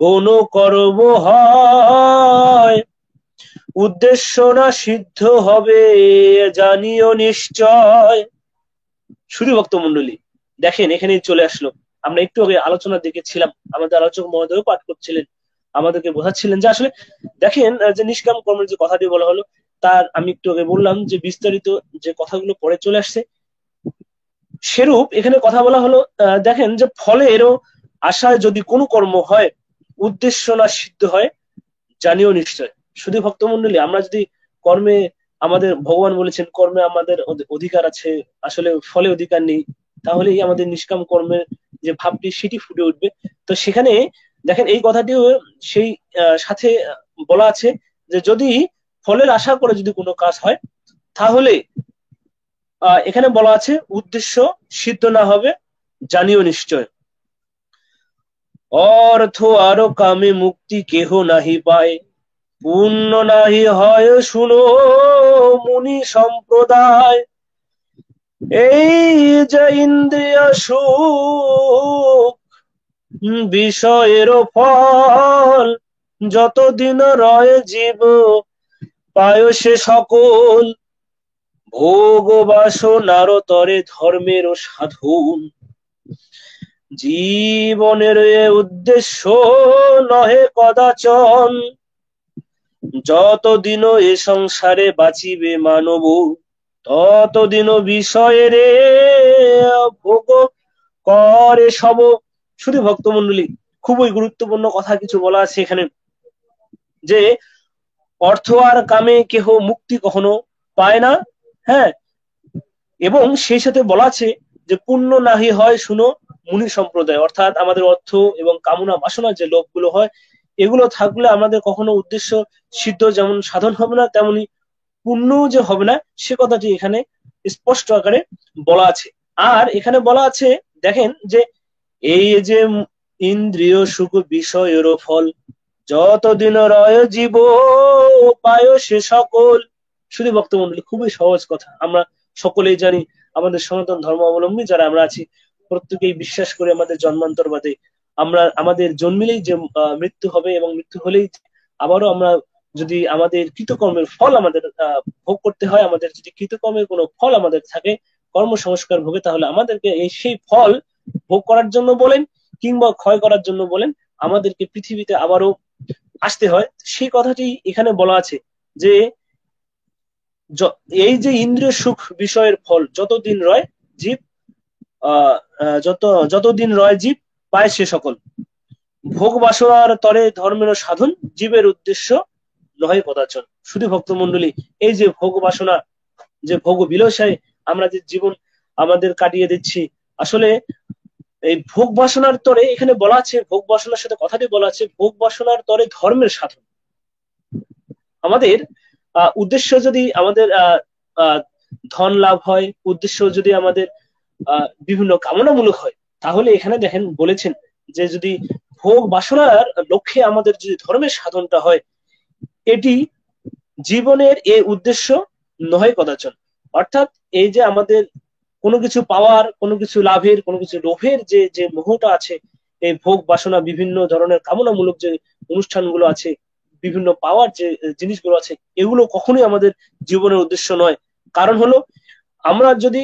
কোন কর্ম হয়, উদ্দেশ্য না সিদ্ধ হবে জানিও নিশ্চয়। শুধু ভক্তমণ্ডলী, দেখেন এখানে চলে আসলো, আমরা একটু আগে আলোচনা দেখেছিলাম, আমাদের আলোচক মহোদয় পাঠ করছিলেন, আমাদেরকে বোঝাচ্ছিলেন যে আসলে দেখেন যে নিষ্কাম কর্মের যে কথাটি বলা হলো, তার আমি একটু আগে বললাম যে বিস্তারিত যে কথাগুলো পরে চলে আসছে, সেরূপ এখানে কথা বলা হলো। দেখেন যে ফলেরও আশায় যদি কোনো কর্ম হয়, উদ্দেশ্য না সিদ্ধ হয় জানিও নিশ্চয়। শুধু ভক্তমণ্ডলী, আমরা যদি কর্মে, আমাদের ভগবান বলেছেন কর্মে আমাদের অধিকার আছে, আসলে ফলে অধিকার নেই, তাহলেই আমাদের নিষ্কাম কর্মের যে ভাবটি, সেটি ফুটে উঠবে। তো সেখানে দেখেন এই কথাটিও সেই সাথে বলা আছে যে যদি ফলের আশা করে যদি কোনো কাজ হয়, তাহলে এখানে বলা আছে উদ্দেশ্য সিদ্ধ না হবে জানিও নিশ্চয়। অর্থ আরো কামে মুক্তি কেহ নাহি পায়, পুণ্য নাহি হয় শুনো মুনি সম্প্রদায়। এই যে ইন্দ্রিয় সুখ বিষয়েরও ফল, যতদিন রয়ে জীব পায় সে সকল। ভোগ বাসনার তরে ধর্মের সাধন, জীবনের উদ্দেশ্য নহে কদাচন। যতদিন এ সংসারে বাঁচিবে মানব, ততদিন বিষয়ের ভোগ করে সব। শুধু ভক্তমণ্ডলী, খুবই গুরুত্বপূর্ণ কথা কিছু বলা আছে এখানে, যে অর্থ আর কামে কেহ মুক্তি কখনো পায় না, হ্যাঁ, এবং সেই সাথে বলা আছে যে পুণ্য নাহি হয় শুনো মুনি সম্প্রদায়, অর্থাৎ আমাদের অর্থ এবং কামনা বাসনা যে লোভগুলো হয়, এগুলো থাকলে আমাদের কখনো উদ্দেশ্য সিদ্ধ যেমন সাধন হবে না, তেমনি পূর্ণ যে হবে না সে কথাটি এখানে স্পষ্ট আকারে বলা আছে। আর এখানে বলা আছে দেখেন যে এই যে ইন্দ্রিয় সুখ বিষয়ের ফল যতদিন রয় জীব পায় সে সকল। শুধু ভক্তমন্ডলী, খুবই সহজ কথা, আমরা সকলেই জানি। আমাদের সনাতন ধর্ম অবলম্বী যারা আমরা আছি প্রত্যেকেই বিশ্বাস করি আমাদের জন্মান্তর বাদে আমরা আমাদের জন্মিলেই যে মৃত্যু হবে, এবং মৃত্যু হলেই আবারও আমরা যদি আমাদের কৃতকর্মের ফল আমাদের ভোগ করতে হয়, আমাদের যদি কৃতকর্মের কোনো ফল আমাদের থাকে কর্মসংস্কার ভোগে, তাহলে আমাদেরকে সেই ফল ভোগ করার জন্য বলেন কিংবা ক্ষয় করার জন্য বলেন আমাদেরকে পৃথিবীতে আবারও আসতে হয়। সেই কথাটি এখানে বলা আছে যে এই যে ইন্দ্রিয় সুখ বিষয়ের ফল যতদিন রয় জীব যতদিন রয় জীব পায় সে সকল। ভোগ বাসনার তরে ধর্মের সাধন জীবের উদ্দেশ্য নয় কদাচন। শুধু ভক্তমন্ডলী, এই যে ভোগ বাসনা, যে ভোগ বিলাসায় আমরা যে জীবন আমাদের কাটিয়ে দিচ্ছি, আসলে এই ভোগ বাসনার তরে এখানে বলা আছে, ভোগ বাসনার সাথে কথাটি বলা আছে ভোগ বাসনার তরে ধর্মের সাধন। আমাদের উদ্দেশ্য যদি আমাদের ধন লাভ হয়, উদ্দেশ্য যদি আমাদের বিভিন্ন কামনামূলক হয়, তাহলে এখানে দেখেন বলেছেন যে যদি ভোগ বাসনার লক্ষ্যে আমাদের যদি ধর্মের সাধনটা হয়, এটি জীবনের এই উদ্দেশ্য নয় কদাচন। অর্থাৎ এই যে আমাদের কোনো কিছু পাওয়ার, কোনো কিছু লাভের, কোনো কিছু লোভের যে যে মোহটা আছে, এই ভোগ বাসনা বিভিন্ন ধরনের কামনামূলক যে অনুষ্ঠানগুলো আছে, বিভিন্ন পাওয়ার যে জিনিসগুলো আছে, এগুলো কখনোই আমাদের জীবনের উদ্দেশ্য নয়। কারণ হলো আমরা যদি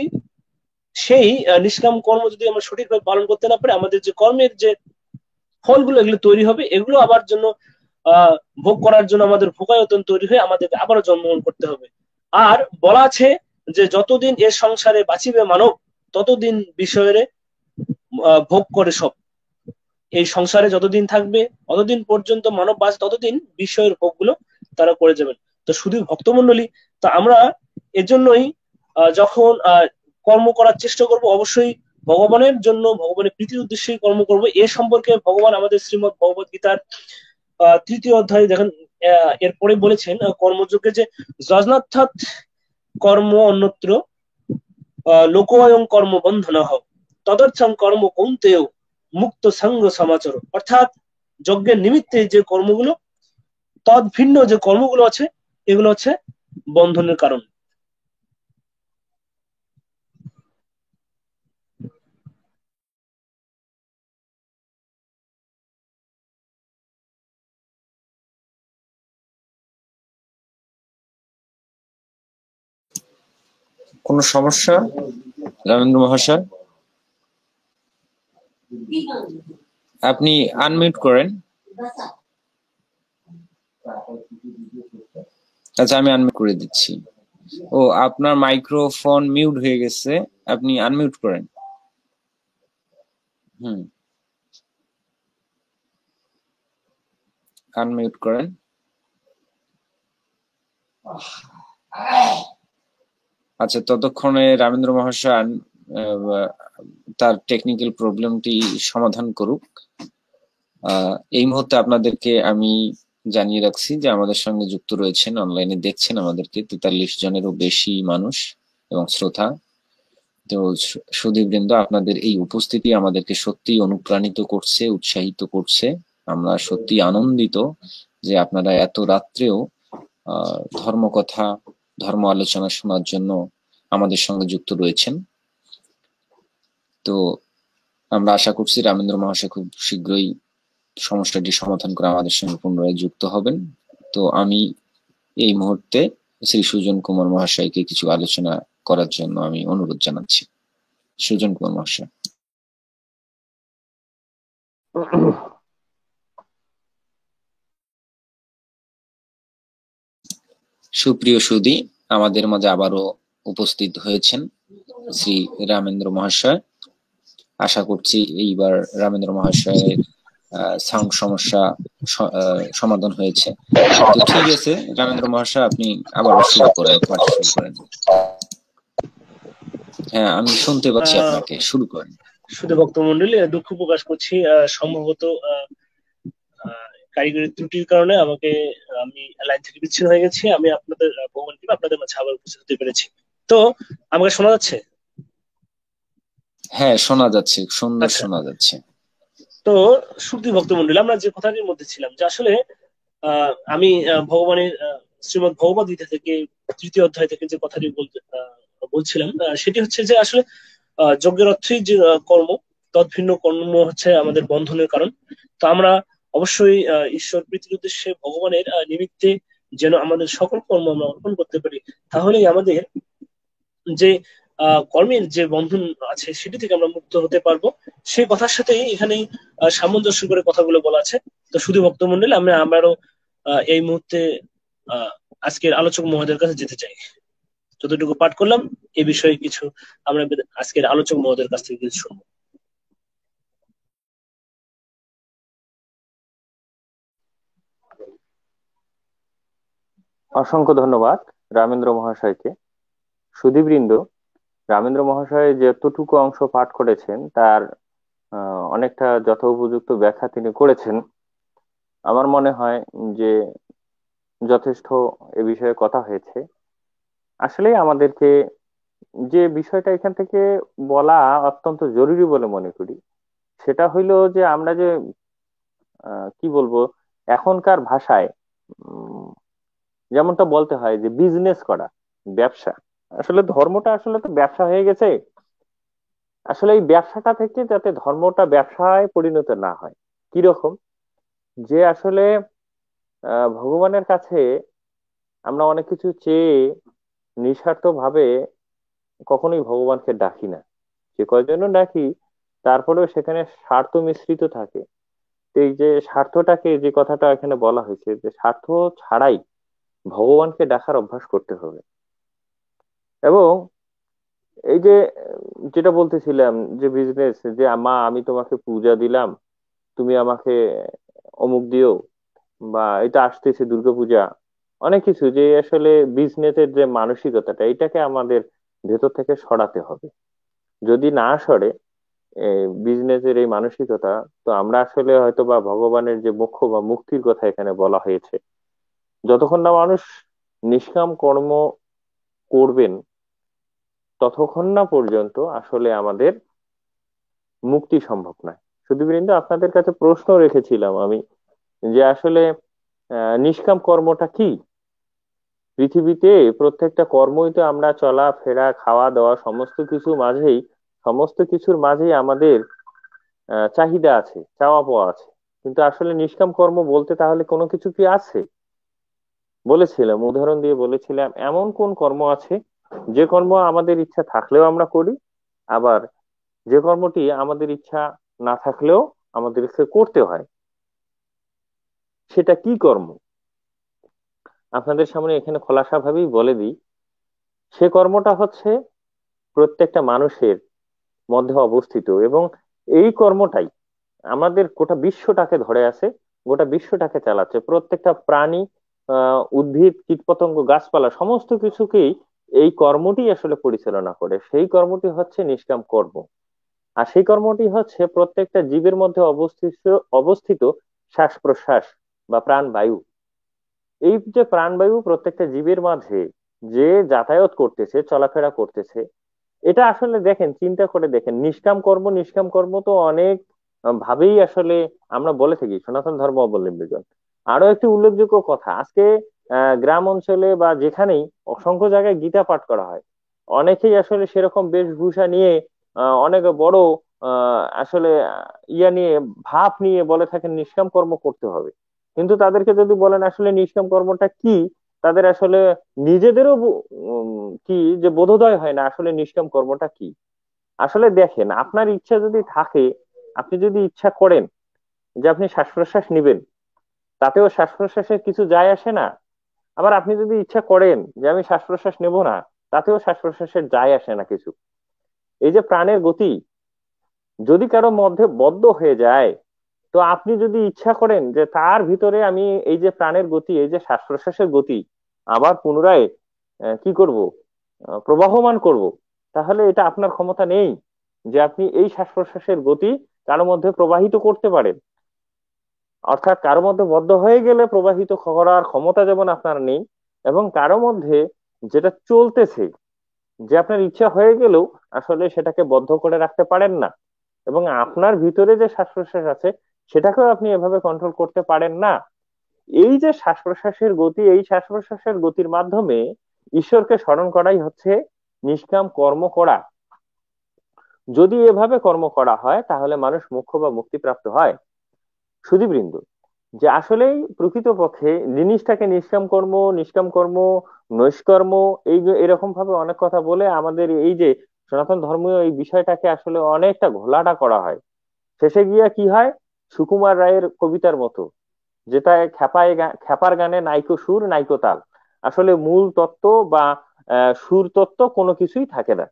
সেই নিষ্কাম কর্ম যদি আমরা সঠিকভাবে পালন করতে না পারি, আমাদের যে কর্মের যে ফলগুলো এগুলো তৈরি হবে, এগুলো আবার জন্য ভোগ করার জন্য আমাদের ভোগায়তন তৈরি হয়ে আমাদেরকে আবারও জন্মগ্রহণ করতে হবে। আর বলা আছে যে যতদিন এ সংসারে বাঁচিবে মানব ততদিন বিষয়ের ভোগ করে সব। এই সংসারে যতদিন থাকবে ততদিন পর্যন্ত মানব বাঁচে, ততদিন বিষয়ের ভোগগুলো তারা করে যাবেন। তো শুধু ভক্তমন্ডলী, তো আমরা এজন্যই যখন কর্ম করার চেষ্টা করব, অবশ্যই ভগবানের জন্য, ভগবানের প্রীতির উদ্দেশ্যেই কর্ম করব। এ সম্পর্কে ভগবান আমাদের শ্রীমদ ভগবত গীতার 3য় অধ্যায়ে দেখেন এরপরে বলেছেন কর্মযোগে যে যজনার্থাৎ কর্ম অন্যত্র লোকয়ং কর্ম বন্ধন হও তদর্থং কর্ম কৌন্তেয় মুক্ত সঙ্গ সমাচার। অর্থাৎ যজ্ঞের নিমিত্তে যে কর্মগুলো, তদ ভিন্ন যে কর্মগুলো আছে, এগুলো হচ্ছে বন্ধনের কারণ। কোন সমস্যা রামেন্দ্র মহাশয়? আপনি আনমিউট করেন। আচ্ছা, আমি আনমিউট করে দিচ্ছি। ও, আপনার মাইক্রোফোন মিউট হয়ে গেছে, আপনি আনমিউট করেন। আনমিউট করেন। আচ্ছা, ততক্ষণে রামেন্দ্র মহাশয় তার টেকনিক্যাল প্রবলেমটি সমাধান করুক। এই মুহূর্তে আপনাদেরকে আমি জানিয়ে রাখছি যে আমাদের সঙ্গে যুক্ত রয়েছেন, অনলাইনে দেখছেন আমাদেরকে 43 জনেরও বেশি মানুষ এবং শ্রোতা। তো সুধীবৃন্দ, আপনাদের এই উপস্থিতি আমাদেরকে সত্যি অনুপ্রাণিত করছে, উৎসাহিত করছে। আমরা সত্যি আনন্দিত যে আপনারা এত রাত্রেও ধর্মকথা, ধর্ম আলোচনা শোনার জন্য আমাদের সঙ্গে যুক্ত রয়েছেন। তো আমরা আশা করছি রামেন্দ্র মহাশয় খুব শীঘ্রই সমস্যাটি সমাধান করে আমাদের সঙ্গে পুনরায় যুক্ত হবেন। তো আমি এই মুহূর্তে শ্রী সুজন কুমার মহাশয়কে কিছু আলোচনা করার জন্য আমি অনুরোধ জানাচ্ছি। সুজন কুমার মহাশয়। সুপ্রিয় সুধী, আমাদের মাঝে আবারও উপস্থিত হয়েছেন শ্রী রামেন্দ্র মহাশয়। আশা করছি এইবার রামেন্দ্র মহাশয়ের সাউন্ড সমস্যা সমাধান হয়েছে। তো ঠিক আছে রামেন্দ্র মহাশয়, আপনি আবার শুরু করেন, পাঠ শুরু করেন। হ্যাঁ, আমি শুনতে পাচ্ছি আপনাকে, শুরু করেন। শুধু ভক্তমন্ডলী, দুঃখ প্রকাশ করছি, সম্ভবত কারিগরি ত্রুটির কারণে আমি লাইন থেকে বিচ্ছিন্ন হয়ে গেছি। আমি আপনাদের ভগবান কৃপা আপনাদের মাঝে আবার উপস্থিত হতে পেরেছি। তো আমাকে শোনা যাচ্ছে? হ্যাঁ, শোনা যাচ্ছে, সুন্দর আচ্ছা, শোনা যাচ্ছে। তো সুধী ভক্তমন্ডলী, আমরা যে কথাটির মধ্যে ছিলাম যে আসলে আমি ভগবানের শ্রীমদ্ ভগবদ গীতা থেকে 3য় অধ্যায় থেকে যে কথাটি বলছিলাম, সেটি হচ্ছে যে আসলে যজ্ঞের অর্থই যে কর্ম, তৎভিন্ন কর্ম হচ্ছে আমাদের বন্ধনের কারণ। তো আমরা অবশ্যই ঈশ্বর প্রীতির উদ্দেশ্যে ভগবানের নিমিত্তে যেন আমাদের সকল কর্ম আমরা অর্পণ করতে পারি, তাহলেই আমাদের যে কর্মের যে বন্ধন আছে সেটি থেকে আমরা মুক্ত হতে পারবো। সেই কথার সাথে এখানে সামঞ্জস্য করে কথাগুলো বলা আছে। তো শুধু ভক্তমন্ডলী, আমি আবারও এই মুহূর্তে আহ আজকের আলোচক মহোদয়ের কাছে যেতে চাই। যতটুকু পাঠ করলাম এই বিষয়ে কিছু আমরা আজকের আলোচক মহোদয়ের কাছ থেকে কিছু শুনবো। অসংখ্য ধন্যবাদ রামেন্দ্র মহাশয়কে। সুধীবৃন্দ, রামেন্দ্র মহাশয় যতটুকু অংশ পাঠ করেছেন তার অনেকটা যথোপযুক্ত ব্যাখ্যা তিনি করেছেন। আমার মনে হয় যে যথেষ্ট এ বিষয়ে কথা হয়েছে। আসলে আমাদেরকে যে বিষয়টা এখান থেকে বলা অত্যন্ত জরুরি বলে মনে করি, সেটা হইলো যে আমরা যে কি বলবো, এখনকার ভাষায় উম, যেমনটা বলতে হয় যে বিজনেস করা, ব্যবসা। আসলে ধর্মটা আসলে তো ব্যবসা হয়ে গেছে। আসলে এই ব্যবসাটা থেকে যাতে ধর্মটা ব্যবসায় পরিণত না হয়। কিরকম? যে আসলে ভগবানের কাছে আমরা অনেক কিছু চেয়ে নিঃস্বার্থ ভাবে কখনোই ভগবানকে ডাকি না। যে কয়জনও ডাকি, তারপরেও সেখানে স্বার্থ মিশ্রিত থাকে। তো এই যে স্বার্থটাকে, যে কথাটা এখানে বলা হয়েছে, যে স্বার্থ ছাড়াই ভগবানকে ডাকার অভ্যাস করতে হবে। এবং এই যে যেটা বলতেছিলাম যে বিজনেস, যে মা আমি তোমাকে পূজা দিলাম, তুমি আমাকে অমুক দিও, বা এটা আসতেছে দুর্গাপূজা, অনেক কিছু যে আসলে বিজনেসের যে মানসিকতাটা, এটাকে আমাদের ভেতর থেকে সরাতে হবে। যদি না সরে বিজনেসের এই মানসিকতা, তো আমরা আসলে হয়তো বা ভগবানের যে মোক্ষ বা মুক্তির কথা এখানে বলা হয়েছে, যতক্ষণ না মানুষ নিষ্কাম কর্ম করবেন, ততক্ষণ না পর্যন্ত আসলে আমাদের মুক্তি সম্ভব নয়। শুধুবৃন্দ, আপনাদের কাছে প্রশ্ন রেখেছিলাম আমি যে আসলে নিষ্কাম কর্মটা কি? পৃথিবীতে প্রত্যেকটা কর্মই তো আমরা চলা ফেরা খাওয়া দাওয়া সমস্ত কিছুর মাঝেই আমাদের চাহিদা আছে, চাওয়া পাওয়া আছে। কিন্তু আসলে নিষ্কাম কর্ম বলতে তাহলে কোনো কিছু কি আছে? বলেছিলাম, উদাহরণ দিয়ে বলেছিলাম, এমন কোন কর্ম আছে যে কর্ম আমাদের ইচ্ছা থাকলেও আমরা করি, আবার যে কর্মটি আমাদের ইচ্ছা না থাকলেও আমাদেরকে করতে হয়। সেটা কি কর্ম? আপনাদের সামনে এখানে খোলাসা ভাবেই বলে দিই, সে কর্মটা হচ্ছে প্রত্যেকটা মানুষের মধ্যে অবস্থিত, এবং এই কর্মটাই আমাদের গোটা বিশ্বটাকে ধরে আছে, গোটা বিশ্বটাকে চালাচ্ছে। প্রত্যেকটা প্রাণী, উদ্ভিদ, কীটপতঙ্গ, গাছপালা, সমস্ত কিছুকেই এই কর্মটি আসলে পরিচালনা করে। সেই কর্মটি হচ্ছে নিষ্কাম কর্ম। আর সেই কর্মটি হচ্ছে প্রত্যেকটা জীবের মধ্যে অবস্থিত অবস্থিত শ্বাস প্রশ্বাস বা প্রাণবায়ু। এই যে প্রাণবায়ু প্রত্যেকটা জীবের মাঝে যে যাতায়াত করতেছে, চলাফেরা করতেছে, এটা আসলে দেখেন, চিন্তা করে দেখেন, নিষ্কাম কর্ম, নিষ্কাম কর্ম তো অনেক ভাবেই আসলে আমরা বলে থাকি সনাতন ধর্ম অবলম্বীগণ। আরো একটি উল্লেখযোগ্য কথা, আজকে গ্রাম অঞ্চলে বা যেখানেই অসংখ্য জায়গায় গীতা পাঠ করা হয়, অনেকেই আসলে সেরকম বেশভূষা নিয়ে অনেক বড় আসলে ইয়া নিয়ে, ভাব নিয়ে বলে থাকেন নিষ্কাম কর্ম করতে হবে। কিন্তু তাদেরকে যদি বলেন আসলে নিষ্কাম কর্মটা কি, তাদের আসলে নিজেদেরও কি যে বোধোদয় হয় না আসলে নিষ্কাম কর্মটা কি। আসলে দেখেন, আপনার ইচ্ছা যদি থাকে, আপনি যদি ইচ্ছা করেন যে আপনি শ্বাস প্রশ্বাস নিবেন, তাতেও শ্বাস প্রশ্বাসের কিছু যায় আসে না। আবার আপনি যদি ইচ্ছা করেন যে আমি শ্বাস প্রশ্বাস নেব না, তাতেও শ্বাস প্রশ্বাসের যায় আসে না কিছু। এই যে প্রাণের গতি যদি কারো মধ্যে বদ্ধ হয়ে যায়, তো আপনি যদি ইচ্ছা করেন যে তার ভিতরে আমি এই যে প্রাণের গতি, এই যে শ্বাস প্রশ্বাসের গতি আবার পুনরায় কি করব, প্রবাহমান করব, তাহলে এটা আপনার ক্ষমতা নেই যে আপনি এই শ্বাস প্রশ্বাসের গতি কারোর মধ্যে প্রবাহিত করতে পারেন। অর্থাৎ কারো মধ্যে বদ্ধ হয়ে গেলে প্রবাহিত করার ক্ষমতা যেমন আপনার নেই, এবং কারো মধ্যে যেটা চলতেছে, যে আপনার ইচ্ছা হয়ে গেলেও আসলে সেটাকে বদ্ধ করে রাখতে পারেন না, এবং আপনার ভিতরে যে শ্বাস প্রশ্বাস আছে সেটাকেও আপনি এভাবে কন্ট্রোল করতে পারেন না। এই যে শ্বাস প্রশ্বাসের গতি, এই শ্বাস প্রশ্বাসের গতির মাধ্যমে ঈশ্বরকে স্মরণ করাই হচ্ছে নিষ্কাম কর্ম করা। যদি এভাবে কর্ম করা হয় তাহলে মানুষ মোক্ষ বা মুক্তিপ্রাপ্ত হয়। সুধীবৃন্দ, যে আসলেই প্রকৃতপক্ষে জিনিসটাকে নিষ্কাম কর্ম, নিষ্কাম কর্ম, নৈষ্কর্ম, এই যে এরকম ভাবে অনেক কথা বলে আমাদের এই যে সনাতন ধর্মীয় এই বিষয়টাকে আসলে অনেকটা ঘোলাটা করা হয়। শেষে গিয়া কি হয়, সুকুমার রায়ের কবিতার মতো, যেটা খ্যাপার গানে নাইকো সুর নাইকো তাল, আসলে মূল তত্ত্ব বা সুর তত্ত্ব কোনো কিছুই থাকে না।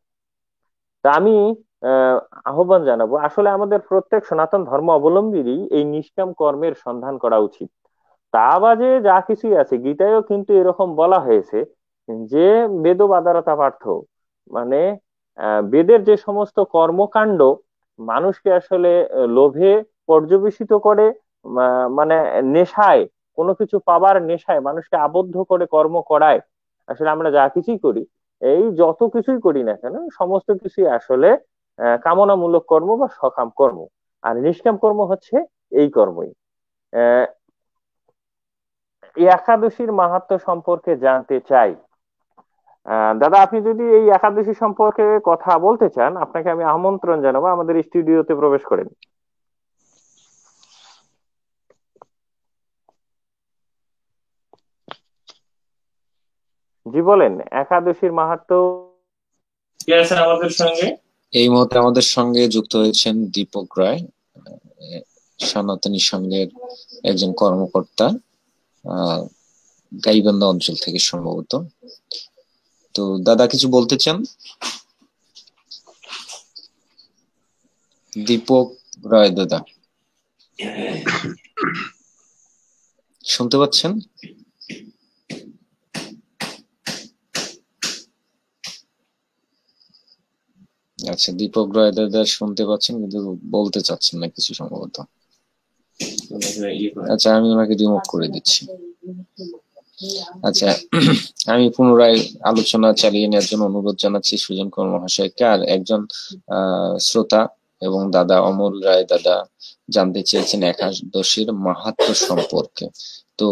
তা আমি আহ, আহ্বান জানাবো, আসলে আমাদের প্রত্যেক সনাতন ধর্ম অবলম্বীরই এই নিষ্কাম কর্মের সন্ধান করা উচিত। তা বাজে যা কিছুই আছে, গীতায়ও কিন্তু এরকম বলা হয়েছে যে বেদ বাদারতা পার্থ, মানে বেদের যে সমস্ত কর্মকাণ্ড মানুষকে আসলে লোভে পর্যবেসিত করে, মানে নেশায়, কোনো কিছু পাবার নেশায় মানুষকে আবদ্ধ করে কর্ম করায়। আসলে আমরা যা কিছুই করি, এই যত কিছুই করি না কেন, সমস্ত কিছুই আসলে কামনামূলক কর্ম বা সকাম কর্ম। আর নিষ্কাম কর্ম হচ্ছে এই কর্মই। আহ এই একাদশীর মাহাত্ম্য সম্পর্কে জানতে চাই। দাদা, আপনি যদি এই একাদশী সম্পর্কে কথা বলতে চান, আপনাকে আমি আমন্ত্রণ জানাবো আমাদের স্টুডিওতে প্রবেশ করেন। জি বলেন, একাদশীর মাহাত্ম্য। কে আছেন আমাদের সঙ্গে? এই মুহূর্তে আমাদের সঙ্গে যুক্ত হয়েছেন দীপক রায়, সনাতনী সংঘের একজন কর্মকর্তা, গাইবান্ধা অঞ্চল থেকে সম্ভবত। তো দাদা কিছু বলতে চান? দীপক রায় দাদা শুনতে পাচ্ছেন? আচ্ছা, দীপক রায় দাদা শুনতে পাচ্ছেন কিন্তু বলতে চাচ্ছেন না কিছু সম্ভবত। আচ্ছা, আমি ওনাকে রিমুভ করে দিচ্ছি। আচ্ছা, আমি পুনরায় আলোচনা চালিয়ে নেওয়ার জন্য অনুরোধ জানাচ্ছি সুজন কুমার মহাশয়কে। আর একজন শ্রোতা এবং দাদা অমল রায় দাদা জানতে চেয়েছেন একাদশীর মাহাত্ম্য সম্পর্কে। তো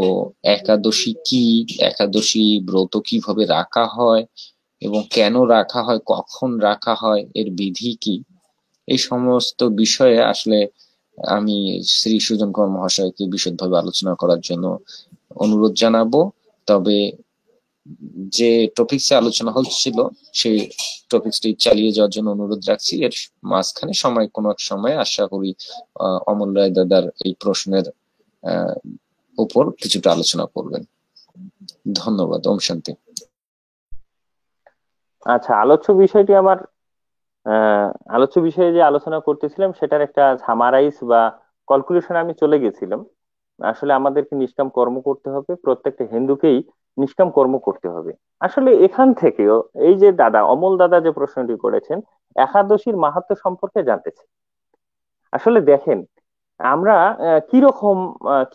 একাদশী কি, একাদশী ব্রত কিভাবে রাখা হয় এবং কেন রাখা হয়, কখন রাখা হয়, এর বিধি কি, এই সমস্ত বিষয়ে আসলে আমি শ্রী সুজন কুমার মহাশয়কে বিশদভাবে আলোচনা করার জন্য অনুরোধ জানাবো। তবে যে টপিকসে আলোচনা হচ্ছিল সেই টপিকসটি চালিয়ে যাওয়ার জন্য অনুরোধ রাখছি। এর মাঝখানে কোনো এক সময় আশা করি অমল রায় দাদার এই প্রশ্নের উপর কিছুটা আলোচনা করবেন। ধন্যবাদ। ওম শান্তি। আচ্ছা, আলোচ্য বিষয়ে যে আলোচনা করতেছিলাম সেটার একটা সামারাইজ বা কনক্লুশন আমি চলে গেছিলাম। আসলে আমাদেরকে নিষ্কাম কর্ম করতে হবে, প্রত্যেকটা হিন্দুকেই নিষ্কাম কর্ম করতে হবে। আসলে এখান থেকেও এই যে দাদা অমল দাদা যে প্রশ্নটি করেছেন একাদশীর মাহাত্ম্য সম্পর্কে জানতে চাই। আসলে দেখেন, আমরা কিরকম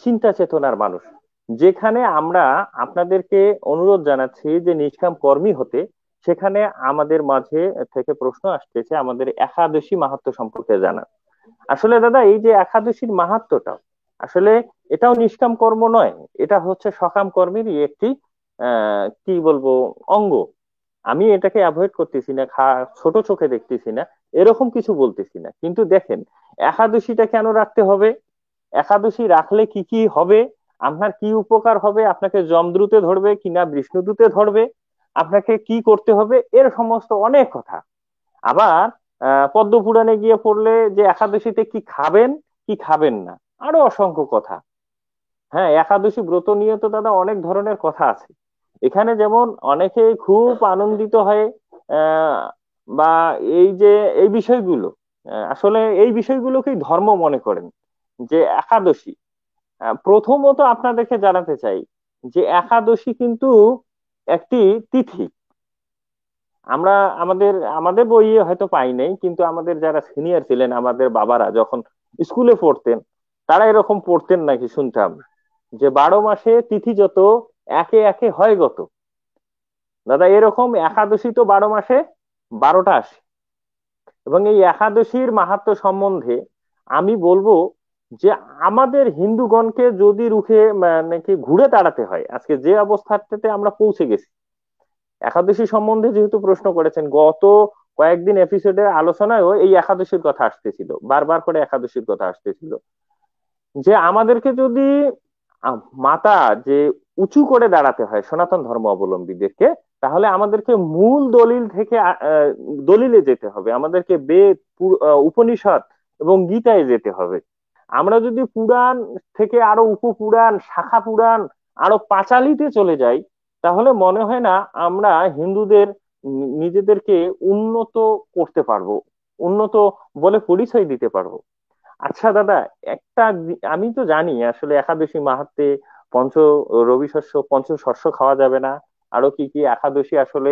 চিন্তা চেতনার মানুষ, যেখানে আমরা আপনাদেরকে অনুরোধ জানাচ্ছি যে নিষ্কাম কর্মী হতে, সেখানে আমাদের মাঝে থেকে প্রশ্ন আসতেছে আমাদের একাদশী মাহাত্ম্য সম্পর্কে জানা। আসলে দাদা, এই যে একাদশীর মাহাত্ম্যটা, আসলে এটাও নিষ্কাম কর্ম নয়, এটা হচ্ছে সকাম কর্মেরই একটি কি বলবো, অঙ্গ। আমি এটাকে অ্যাভয়েড করতেছি না, ছোট চোখে দেখতেছি না, এরকম কিছু বলতেছি না, কিন্তু দেখেন একাদশীটা কেন রাখতে হবে, একাদশী রাখলে কি কি হবে, আপনার কি উপকার হবে, আপনাকে যমদূতে ধরবে কিনা বিষ্ণুদূতে ধরবে, আপনাকে কি করতে হবে, এর সমস্ত অনেক কথা। আবার পদ্ম পুরাণে গিয়ে পড়লে যে একাদশীতে কি খাবেন কি খাবেন না, আরো অসংখ্য কথা। হ্যাঁ, একাদশী ব্রত নিয়ে তো দাদা অনেক ধরনের কথা আছে। এখানে যেমন অনেকে খুব আনন্দিত হয় আহ, বা এই যে এই বিষয়গুলো, আসলে এই বিষয়গুলোকেই ধর্ম মনে করেন। যে একাদশী, প্রথমত আপনাদেরকে জানাতে চাই যে একাদশী কিন্তু একটি তিথি। আমরা আমাদের আমাদের বইয়ে হয়তো পাই নাই, কিন্তু আমাদের যারা সিনিয়র ছিলেন, আমাদের বাবারা যখন স্কুলে পড়তেন, তারা এরকম পড়তেন নাকি শুনতাম যে 12 মাসে তিথি যত একে একে হয় গত। দাদা এরকম একাদশী তো 12 মাসে 12টা আসে। এবং এই একাদশীর মাহাত্ম্য সম্বন্ধে আমি বলবো যে আমাদের হিন্দুগণকে যদি রুখে নাকি ঘুরে দাঁড়াতে হয়, আজকে যে অবস্থাতে আমরা পৌঁছে গেছি। একাদশী সম্বন্ধে যেহেতু প্রশ্ন করেছেন, গত কয়েকদিন এপিসোডে আলোচনায়ও এই একাদশীর কথা আসতেছিল, বারবার করে একাদশীর কথা আসতেছিল, যে আমাদেরকে যদি মাথা যে উঁচু করে দাঁড়াতে হয় সনাতন ধর্ম অবলম্বীদেরকে, তাহলে আমাদেরকে মূল দলিল থেকে দলিলে যেতে হবে, আমাদেরকে বেদ, উপনিষদ এবং গীতায় যেতে হবে। আমরা যদি পুরাণ থেকে আরো উপপুরাণ, শাখা পুরাণ, আরো পাঁচালীতে চলে যাই, তাহলে মনে হয় না আমরা হিন্দুদের নিজেদেরকে উন্নত করতে পারবো, উন্নত বলে পরিচয় দিতে পারবো। আচ্ছা দাদা, আমি তো জানি আসলে একাদশী মাহাত্মে পঞ্চ রবি শস্য, পঞ্চ শস্য খাওয়া যাবে না, আরো কি কি একাদশী আসলে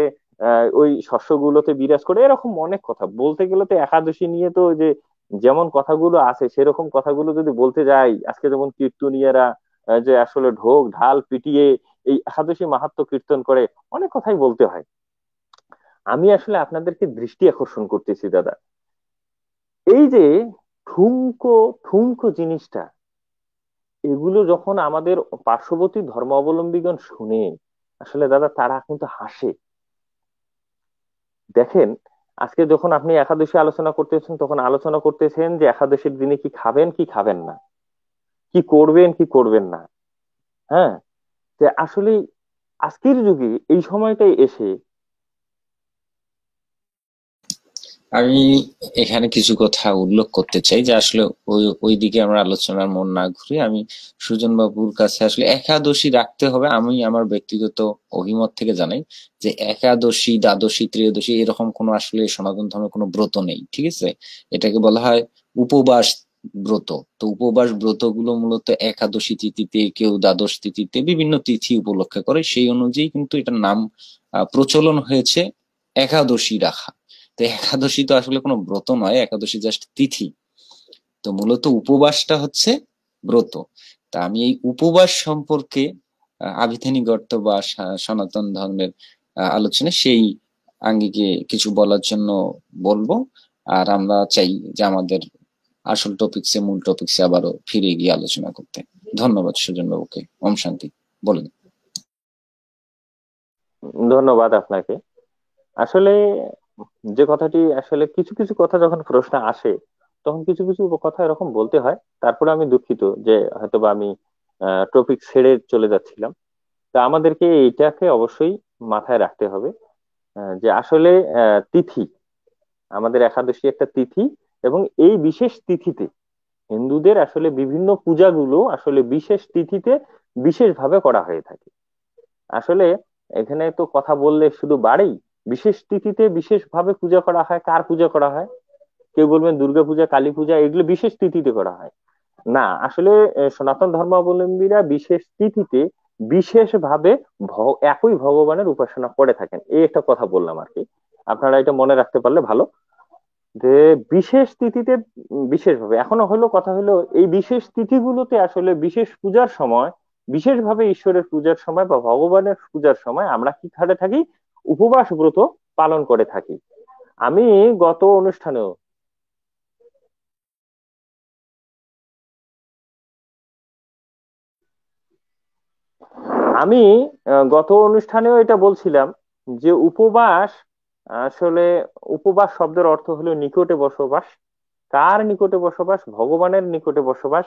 ওই শস্যগুলোতে বিরাজ করে, এরকম অনেক কথা বলতে গেলে তো একাদশী নিয়ে তো যে যেমন কথাগুলো আছে সেরকম কথাগুলো যদি বলতে যাই, আজকে যেমন কীর্তনীয়রা যে আসলে ঢোক ঢাল পিটিয়ে এই একাদশী মাহাত্ম্য কীর্তন করে, অনেক কথাই বলতে হয়। আমি আসলে আপনাদেরকে দৃষ্টি আকর্ষণ করতেছি দাদা, এই যে ঠুমকো ঠুমকো জিনিসটা, এগুলো যখন আমাদের পার্শ্ববর্তী ধর্মাবলম্বীগণ শুনে, আসলে দাদা তারা কিন্তু হাসে। দেখেন, আজকে যখন আপনি একাদশী আলোচনা করতেছেন, তখন আলোচনা করতেছেন যে একাদশীর দিনে কি খাবেন কি খাবেন না, কি করবেন কি করবেন না। হ্যাঁ, যে আসলে আজকের যুগে এই সময়টাই এসে আমি এখানে কিছু কথা উল্লেখ করতে চাই যে আসলে ওই দিকে আমরা আলোচনার মন না ঘুরে আমি সুজন বাবুর কাছে আসলে একাদশী রাখতে হবে আমি আমার ব্যক্তিগত অভিমত থেকে জানাই যে একাদশী, দ্বাদশী, ত্রয়োদশী এরকম কোনো আসলে সনাতন ধর্মের কোনো ব্রত নেই, ঠিক আছে। এটাকে বলা হয় উপবাস ব্রত। তো উপবাস ব্রত গুলো মূলত একাদশী তিথিতে, কেউ দ্বাদশ তিথিতে, বিভিন্ন তিথি উপলক্ষে করে, সেই অনুযায়ী কিন্তু এটার নাম প্রচলন হয়েছে একাদশী রাখা। তো একাদশী তো আসলে কোনো ব্রত নয়, একাদশী জাস্ট তিথি। তো মূলত উপবাসটা হচ্ছে ব্রত। তা আমি এই উপবাস সম্পর্কে আবিধানিক অর্থ বা সনাতন ধর্মের আলোচনা সেই আঙ্গিকে কিছু বলার জন্য বলবো। আর আমরা চাই যে আমাদের আসল টপিকসে, মূল টপিকসে আবারও ফিরে গিয়ে আলোচনা করতে। ধন্যবাদ সুজন বাবুকে। ওম শান্তি। বলেন। ধন্যবাদ আপনাকে। আসলে যে কথাটি, আসলে কিছু কিছু কথা যখন প্রশ্ন আসে, তখন কিছু কিছু কথা এরকম বলতে হয়। তারপরে আমি দুঃখিত যে হয়তোবা আমি টপিক ছেড়ে চলে যাচ্ছিলাম। তা আমাদেরকে এইটাকে অবশ্যই মাথায় রাখতে হবে, যে আসলে তিথি, আমাদের একাদশী একটা তিথি, এবং এই বিশেষ তিথিতে হিন্দুদের আসলে বিভিন্ন পূজাগুলো আসলে বিশেষ তিথিতে বিশেষভাবে করা হয়ে থাকে। আসলে এখানে তো কথা বললে শুধু বাড়েই, বিশেষ তিথিতে বিশেষ ভাবে পূজা করা হয়। কার পূজা করা হয়? কেউ বলবেন দুর্গা পূজা, কালী পূজা, এগুলো বিশেষ তিথিতে করা হয়। না, আসলে সনাতন ধর্মাবলম্বীরা বিশেষ তিথিতে বিশেষ ভাবে একই ভগবানের উপাসনা করে থাকেন, এই একটা কথা বললাম আর কি। আপনারা এটা মনে রাখতে পারলে ভালো, যে বিশেষ তিথিতে বিশেষ ভাবে। এখনো হলো কথা হলো, এই বিশেষ তিথিগুলোতে আসলে বিশেষ পূজার সময়, বিশেষভাবে ঈশ্বরের পূজার সময় বা ভগবানের পূজার সময় আমরা কি করে থাকি? উপবাস ব্রত পালন করে থাকি। আমি গত অনুষ্ঠানেও আমি গত অনুষ্ঠানেও এটা বলছিলাম যে উপবাস, আসলে উপবাস শব্দের অর্থ হলো নিকটে বসবাস। কার নিকটে বসবাস? ভগবানের নিকটে বসবাস।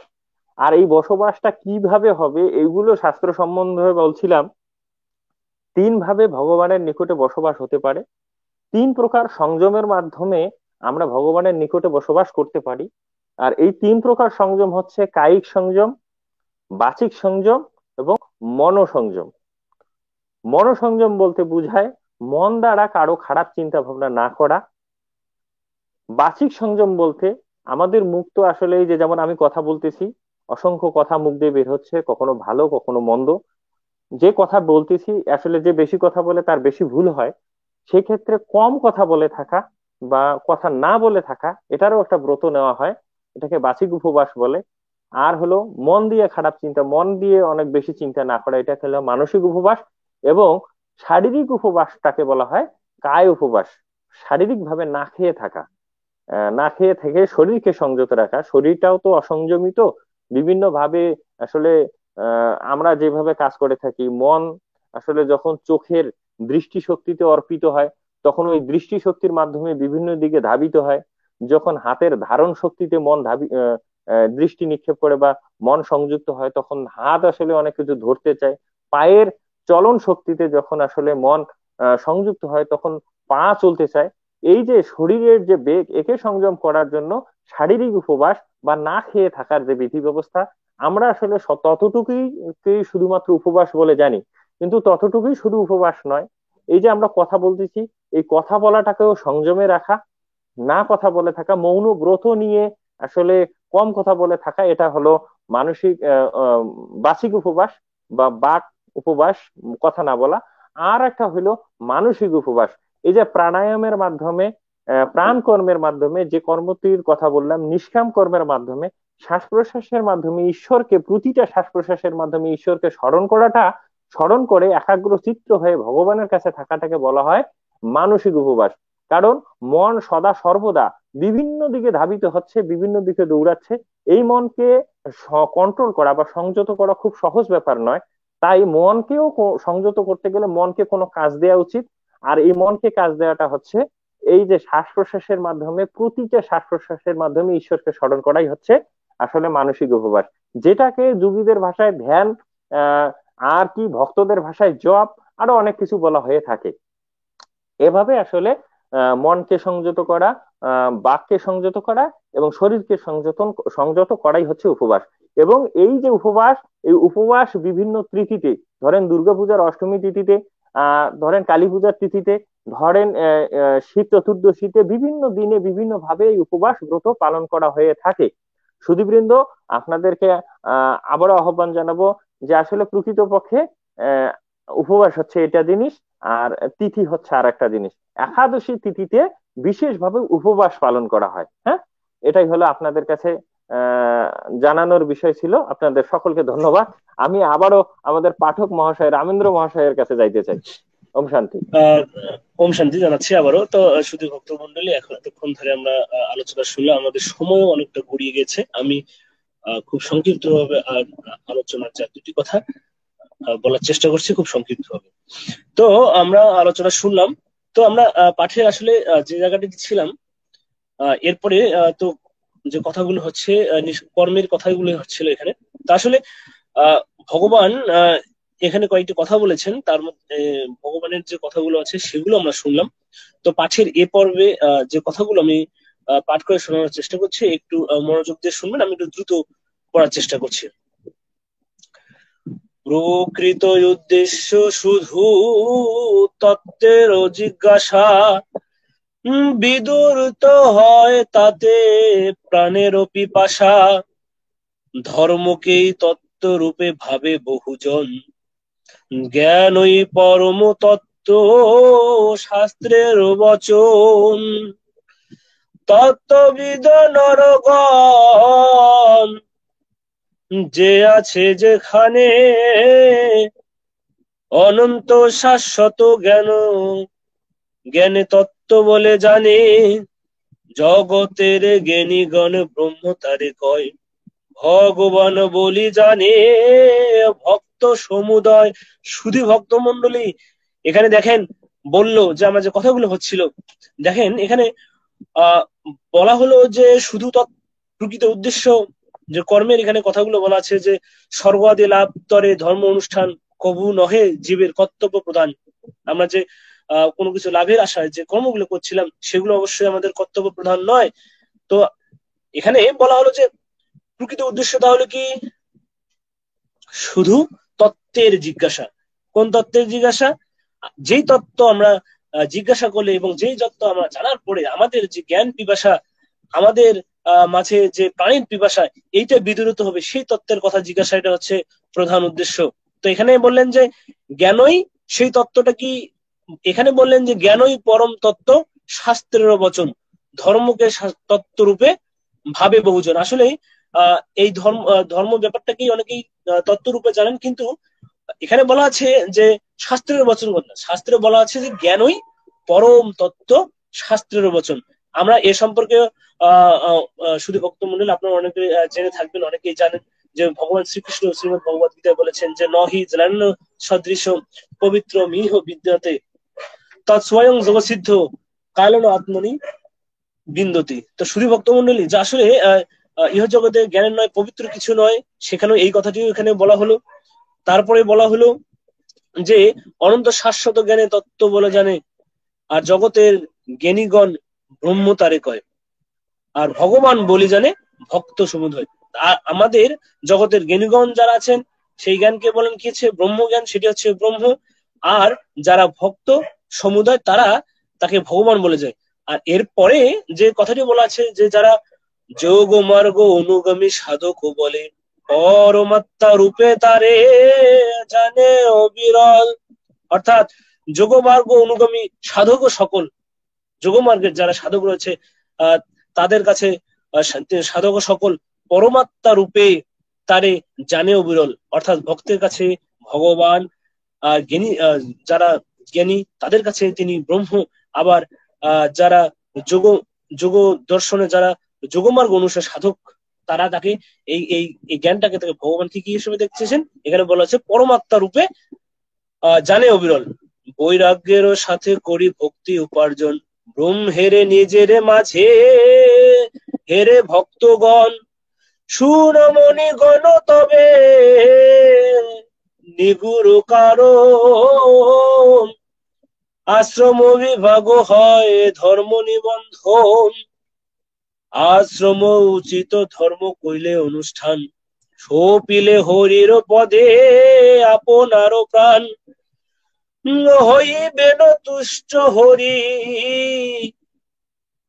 আর এই বসবাসটা কিভাবে হবে, এগুলো শাস্ত্র সম্বন্ধে বলছিলাম। তিন ভাবে ভগবানের নিকটে বসবাস হতে পারে, তিন প্রকার সংযমের মাধ্যমে আমরা ভগবানের নিকটে বসবাস করতে পারি। আর এই তিন প্রকার সংযম হচ্ছে কায়িক সংযম, বাচিক সংযম এবং মনোসংযম। মনোসংযম বলতে বোঝায় মন দ্বারা কারো খারাপ চিন্তা ভাবনা না করা। বাচিক সংযম বলতে আমাদের মুখ তো আসলে এই যে যেমন আমি কথা বলতেছি, অসংখ্য কথা মুখ দিয়ে বের হচ্ছে, কখনো ভালো কখনো মন্দ। যে কথা বলতেছি, আসলে যে বেশি কথা বলে তার বেশি ভুল হয়। সেক্ষেত্রে কম কথা বলে থাকা বা কথা না বলে থাকা, এটারও একটা ব্রত নেওয়া হয়, এটাকে বাচিক উপবাস বলে। আর হলো মন দিয়ে খারাপ চিন্তা, মন দিয়ে অনেক বেশি চিন্তা না করা, এটা হলো মানসিক উপবাস। এবং শারীরিক উপবাসটাকে বলা হয় কায় উপবাস, শারীরিক ভাবে না খেয়ে থাকা। না খেয়ে থেকে শরীরকে সংযত রাখা, শরীরটাও তো অসংযমিত বিভিন্ন ভাবে। আসলে আমরা যেভাবে কাজ করে থাকি, মন আসলে যখন চোখের দৃষ্টিশক্তিতে অর্পিত হয় তখন ওই দৃষ্টিশক্তির মাধ্যমে বিভিন্ন দিকে ধাবিত হয়। যখন হাতের ধারণ শক্তিতে মন দৃষ্টি নিক্ষেপ করে বা মন সংযুক্ত হয় তখন হাত আসলে অনেক কিছু ধরতে চায়। পায়ের চলন শক্তিতে যখন আসলে মন সংযুক্ত হয় তখন পা চলতে চায়। এই যে শরীরের যে বেগ, একে সংযম করার জন্য শারীরিক উপবাস বা না খেয়ে থাকার যে বিধি ব্যবস্থা, আমরা আসলে ততটুকুই শুধুমাত্র উপবাস বলে জানি। কিন্তু ততটুকুই শুধু উপবাস নয়, এই যে আমরা কথা বলতেছি, এই কথা বলাটাকেও সংযমে রাখা, না কথা বলে থাকা, মৌন ব্রত নিয়ে আসলে কম কথা বলে থাকা, এটা হলো মানসিক বাচিক উপবাস বা বাক উপবাস, কথা না বলা। আর একটা হলো মানসিক উপবাস, এই যে প্রাণায়ামের মাধ্যমে প্রাণ কর্মের মাধ্যমে যে কর্মটির কথা বললাম, নিষ্কাম কর্মের মাধ্যমে শ্বাস প্রশ্বাসের মাধ্যমে ঈশ্বরকে, প্রতিটা শ্বাস প্রশ্বাসের মাধ্যমে ঈশ্বরকে স্মরণ করাটা, স্মরণ করে একাগ্র চিত্ত হয়ে ভগবানের কাছে থাকাটাকে বলা হয় মানসিক উপবাস। কারণ মন সদা সর্বদা বিভিন্ন দিকে ধাবিত হচ্ছে, বিভিন্ন দিকে দৌড়াচ্ছে। এই মনকে কন্ট্রোল করা বা সংযত করা খুব সহজ ব্যাপার নয়। তাই মনকেও সংযত করতে গেলে মনকে কোনো কাজ দেওয়া উচিত। আর এই মনকে কাজ দেওয়াটা হচ্ছে এই যে শ্বাস প্রশ্বাসের মাধ্যমে, প্রতিটা শ্বাস প্রশ্বাসের মাধ্যমে ঈশ্বরকে স্মরণ করাই হচ্ছে আসলে মানসিক উপবাস, যেটাকে যোগীদের ভাষায় ধ্যান, আহ আর কি ভক্তদের ভাষায় জপ, আরো অনেক কিছু বলা হয়ে থাকে। এভাবে আসলে মনকে সংযত করা, বাককে সংযত করা এবং শরীরকে সংযত করাই হচ্ছে উপবাস। এবং এই যে উপবাস, এই উপবাস বিভিন্ন তিথিতে, ধরেন দুর্গাপূজার অষ্টমী তিথিতে, ধরেন কালী পূজার তিথিতে, ধরেন শিব চতুর্দশীতে, বিভিন্ন দিনে বিভিন্ন ভাবে এই উপবাস ব্রত পালন করা হয়ে থাকে। সুধীবৃন্দ, আপনাদেরকে আবারও আহ্বান জানাবো যে আসলে প্রকৃতপক্ষে আহ উপবাস হচ্ছে এটা জিনিস, আর তিথি হচ্ছে আর একটা জিনিস। একাদশী তিথিতে বিশেষভাবে উপবাস পালন করা হয়। হ্যাঁ, এটাই হলো আপনাদের কাছে আহ জানানোর বিষয় ছিল। আপনাদের সকলকে ধন্যবাদ। আমি আবারও আমাদের পাঠক মহাশয় রামেন্দ্র মহাশয়ের কাছে যাইতে চাই। ওম শান্তি। আহ ওম শান্তি জানাচ্ছি আবারও। তো শুধু ভক্তমন্ডলী, এখন এতক্ষণ ধরে আমরা আলোচনা শুনলাম, আমাদের সময়ও অনেকটা গড়িয়ে গেছে। আমি খুব সংক্ষিপ্ত ভাবে আলোচনার চার দুটি কথা বলার চেষ্টা করছি, খুব সংক্ষিপ্ত ভাবে। তো আমরা আলোচনা শুনলাম, তো আমরা পাঠের আসলে যে জায়গাটিতে ছিলাম, এরপরে তো যে কথাগুলো হচ্ছে কর্মের কথাগুলো হচ্ছিল এখানে। তো আসলে ভগবান এখানে কয়েকটি কথা বলেছেন, তার মধ্যে ভগবানের যে কথাগুলো আছে সেগুলো আমরা শুনলাম। তো পাঠের এ পর্বে যে কথাগুলো আমি পাঠ করে শোনানোর চেষ্টা করছি, একটু মনোযোগ দিয়ে শুনবেন, আমি একটু দ্রুত পড়ার চেষ্টা করছি। প্রকৃত উদ্দেশ্য শুধু তত্ত্বের জিজ্ঞাসা, বিদুর তো হয় তাতে প্রাণের পিপাসা। ধর্মকেই তত্ত্ব রূপে ভাবে বহুজন, জ্ঞানই পরম তত্ত্ব শাস্ত্রের বচন। তত্ত্ববিদ নরগণ যে আছে যেখানে, অনন্ত শাশ্বত জ্ঞান জ্ঞানে তত্ত্ব বলে জানে। জগতের জ্ঞানীগণ ব্রহ্ম তারে কয়, ভগবান বলি জানে ভক্ত সমুদয়। শুধু ভক্ত মন্ডলী, এখানে দেখেন বললো যে আমার যে কথাগুলো হচ্ছিল, দেখেন এখানে বলা হলো যে শুধু প্রকৃত উদ্দেশ্য যে কর্মের, এখানে কথাগুলো বলা আছে যে স্বর্গাদি লাভ তরে ধর্ম অনুষ্ঠান কবু নহে জীবের কর্তব্য প্রধান। আমরা যে কোনো কিছু লাভের আশায় যে কর্মগুলো করছিলাম সেগুলো অবশ্যই আমাদের কর্তব্য প্রধান নয়। তো এখানে বলা হলো যে প্রকৃত উদ্দেশ্য তাহলে কি, শুধু তত্ত্বের জিজ্ঞাসা। কোন তত্ত্বের জিজ্ঞাসা? যেই তত্ত্ব আমরা জিজ্ঞাসা করলে এবং যেই তত্ত্ব আমরা জানার পরে আমাদের যে জ্ঞান পিপাসা, আমাদের মাঝে যে প্রাণীর পিপাসা, এইটা বিদূরিত হবে, সেই তত্ত্বের কথা জিজ্ঞাসা, এটা হচ্ছে প্রধান উদ্দেশ্য। তো এখানে বললেন যে জ্ঞানই সেই তত্ত্বটা কি, এখানে বললেন যে জ্ঞানই পরম তত্ত্ব শাস্ত্রের বচন, ধর্মকে তত্ত্ব রূপে ভাবে বহুজন। আসলে এই ধর্ম ব্যাপারটাকেই অনেকেই তত্ত্বরূপে জানেন, কিন্তু এখানে বলা আছে যে শাস্ত্রের বচন কথা, শাস্ত্রে বলা আছে যে জ্ঞানই পরম তত্ত্ব, শাস্ত্রের বচন। আমরা এ সম্পর্কে শুধু ভক্ত মন্ডলী আপনারা অনেকে জেনে থাকবেন, অনেকেই জানেন যে ভগবান শ্রীকৃষ্ণ শ্রীমদ ভগবত গীতায় বলেছেন যে নহি জ্ঞান সদৃশ পবিত্র মিহ বিদ্যাতে তৎস্বয়ং জগসিদ্ধ কালন আত্মনি বিন্দতি। তো শুধু ভক্ত মন্ডলী, যা আসলে ইহ জগতে জ্ঞানের নয়, পবিত্র কিছু নয়, সেখানেও এই কথাটিও এখানে বলা হলো। তারপরে বলা হলো যে অনন্ত শাশ্বত জ্ঞানে তত্ত্ব বলে জানে, আর জগতের জ্ঞানীগণ ব্রহ্ম তারে কয়, আর ভগবান বলি জানে ভক্ত সমুদয়। আর আমাদের জগতের জ্ঞানীগণ যারা আছেন সেই জ্ঞানকে বলেন কি হচ্ছে ব্রহ্মজ্ঞান, সেটি হচ্ছে ব্রহ্ম। আর যারা ভক্ত সমুদয় তারা তাকে ভগবান বলে যায়। আর এরপরে যে কথাটি বলা আছে যে যারা যোগ মার্গ অনুগামী সাধক বলে, পরমাত্মা রূপে তারে জানে অবিরল। অর্থাৎ যোগমার্গ অনুগামী সাধক সকল, যোগমার্গের যারা সাধক রয়েছে তাদের কাছে সাধক সকল পরমাত্মা রূপে তারে জানে অবিরল। অর্থাৎ ভক্তের কাছে ভগবান, জ্ঞানী যারা জ্ঞানী তাদের কাছে তিনি ব্রহ্ম। আবার যারা যোগ যোগ দর্শনে যারা যোগমার্গ অনুসারে সাধক, তারা তাকে এই এই এই জ্ঞানটাকে তাকে ভগবান কি হিসেবে দেখতেছেন, এখানে বলা হচ্ছে পরমাত্মা রূপে জানে অবিরল। বৈরাগ্যের সাথে করি ভক্তি উপার্জন, ব্রহ্মেরে নিজের মাঝে হেরে ভক্তগণ, সুরমণি গণ তবে নিগুড় কারণ, আশ্রম বিভাগ হয় ধর্ম নিবন্ধন, আশ্রম উচিত ধর্ম কইলে অনুষ্ঠান, সপিলে হরির পদে আপনার প্রাণ, হইবেন তুষ্ট হরি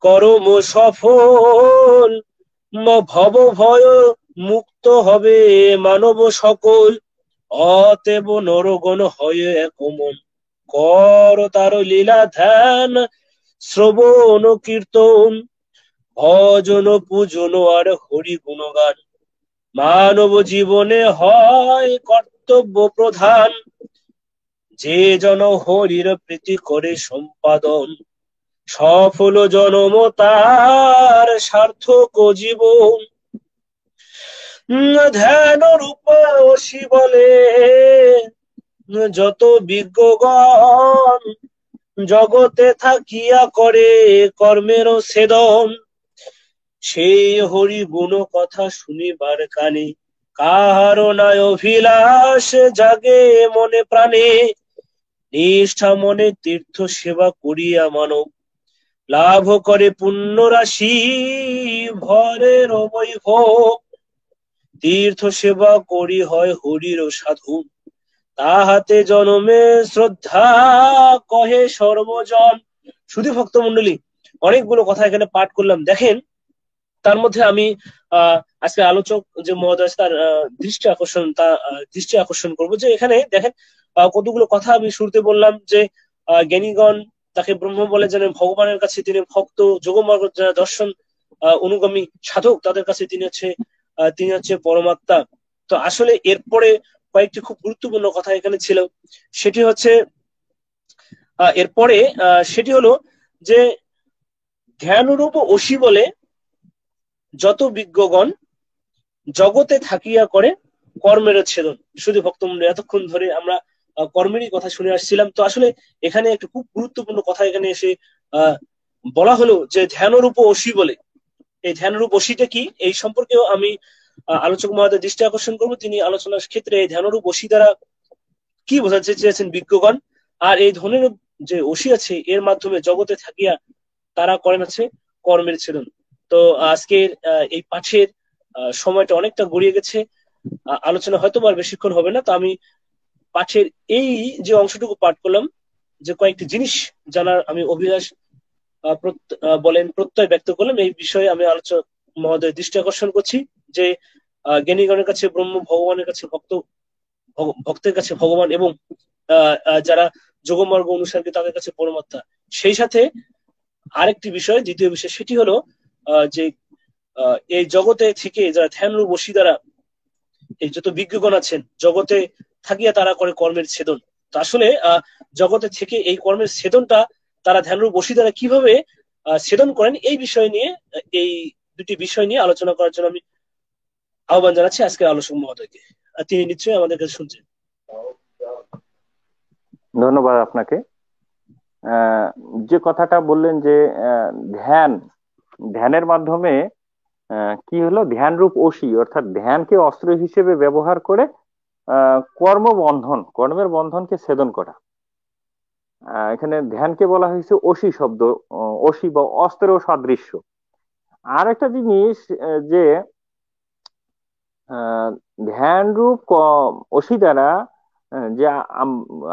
করম সফল, ভব ভয় মুক্ত হবে মানব সকল, অতএব নরগণ হয় একমন, কর তার লীলা ধ্যান শ্রবণ কীর্তন, ভজন পূজন আর হরি গুণগান, মানব জীবনে হয় কর্তব্য প্রধান, যে জন হরির প্রীতি করে সম্পাদন, সফল জনম তার সার্থক জীবন। ধ্যান রূপ শিবলে যত বিজ্ঞগণ, জগতে থাকিয়া করে কর্মের ছেদন, সেই হরি গুণ কথা শুনিবার কানে, কাহার নাই অভিলাষ জাগে মনে প্রাণে, নিষ্ঠা মনে তীর্থ সেবা করিয়া মানব, লাভ করে পুণ্য রাশি ভরের বৈভব, তীর্থ সেবা করি হয় হরির সাধু, তাহাতে জনমে শ্রদ্ধা কহে সর্বজন। শুধু ভক্ত মন্ডলী, অনেকগুলো কথা এখানে পাঠ করলাম। দেখেন তার মধ্যে আমি আজকে আলোচক যে মহোদয় তার দৃষ্টি আকর্ষণ করবো যে এখানে দেখেন কতগুলো কথা আমি শুরুতে বললাম যে জ্ঞানীগণ তাকে ব্রহ্ম বলে জানেন, ভগবানের কাছে তিনি ভক্ত, যোগমার্গ যারা দর্শন অনুগামী সাধক তাদের কাছে তিনি হচ্ছে পরমাত্মা। তো আসলে এরপরে কয়েকটি খুব গুরুত্বপূর্ণ কথা এখানে ছিল, সেটি হচ্ছে সেটি হলো যে ধ্যানরূপ অসি বলে যত বিজ্ঞগণ, জগতে থাকিয়া করে কর্মের ছেদন। শুধু ভক্তমন্ডলী, এতক্ষণ ধরে আমরা কর্মেরই কথা শুনে আসছিলাম। তো আসলে এখানে একটা খুব গুরুত্বপূর্ণ কথা এখানে এসে বলা হলো যে ধ্যানরূপ অসি বলে। এই ধ্যানরূপ অসিটা কি, এই সম্পর্কেও আমি আলোচক মহোদয় দৃষ্টি আকর্ষণ করবো। তিনি আলোচনার ক্ষেত্রে এই ধ্যানরূপ অসি দ্বারা কি বোঝাতে চেয়েছেন বিজ্ঞগণ, আর এই ধনের যে অসি আছে এর মাধ্যমে জগতে থাকিয়া তারা করেন আছে কর্মের ছেদন। তো আজকের এই পাঠের সময়টা অনেকটা গড়িয়ে গেছে, আলোচনা হয়তো আর বেশিক্ষণ হবে না। তো আমি পাঠের এই যে অংশটুকু পাঠ করলাম, যে কয়েকটি জিনিস জানার আমি অভিলাষ প্রত্যয় ব্যক্ত করলাম, এই বিষয়ে আমি আলোচক মহোদয় দৃষ্টি আকর্ষণ করছি যে জ্ঞানীগণের কাছে ব্রহ্ম, ভগবানের কাছে ভক্ত, ভক্তের কাছে ভগবান, এবং যারা যোগমার্গ অনুসারী তাদের কাছে পরমাত্মা। সেই সাথে আরেকটি বিষয়, দ্বিতীয় বিষয়, সেটি হলো যে এই জগতে থেকে যারা ধ্যানরূপ বশী দ্বারা এই যত বিজ্ঞগণ আছেন জগতে থাকিয়া তারা করে কর্মের ছেদন। তো আসলে জগতে থেকে এই কর্মের ছেদনটা তারা ধ্যানরূপ বশী দ্বারা কিভাবে ছেদন করেন এই বিষয় নিয়ে, এই দুটি বিষয় নিয়ে আলোচনা করার জন্য আমি আহ্বান জানাচ্ছি আজকের আলোচক মহোদয়কে। তিনি নিশ্চয়ই আমাদের কাছে শুনছেন। ধন্যবাদ আপনাকে। যে কথাটা বললেন যে ধ্যানের মাধ্যমে কি হলো, ধ্যানরূপ অসি অর্থাৎ ধ্যানকে অস্ত্র হিসেবে ব্যবহার করে কর্মের বন্ধনকে ছেদন করা। এখানে ধ্যানকে বলা হয়েছে অসি শব্দ, অসি বা অস্ত্র সাদৃশ্য। আর একটা জিনিস যে ধ্যানরূপ অসি দ্বারা যে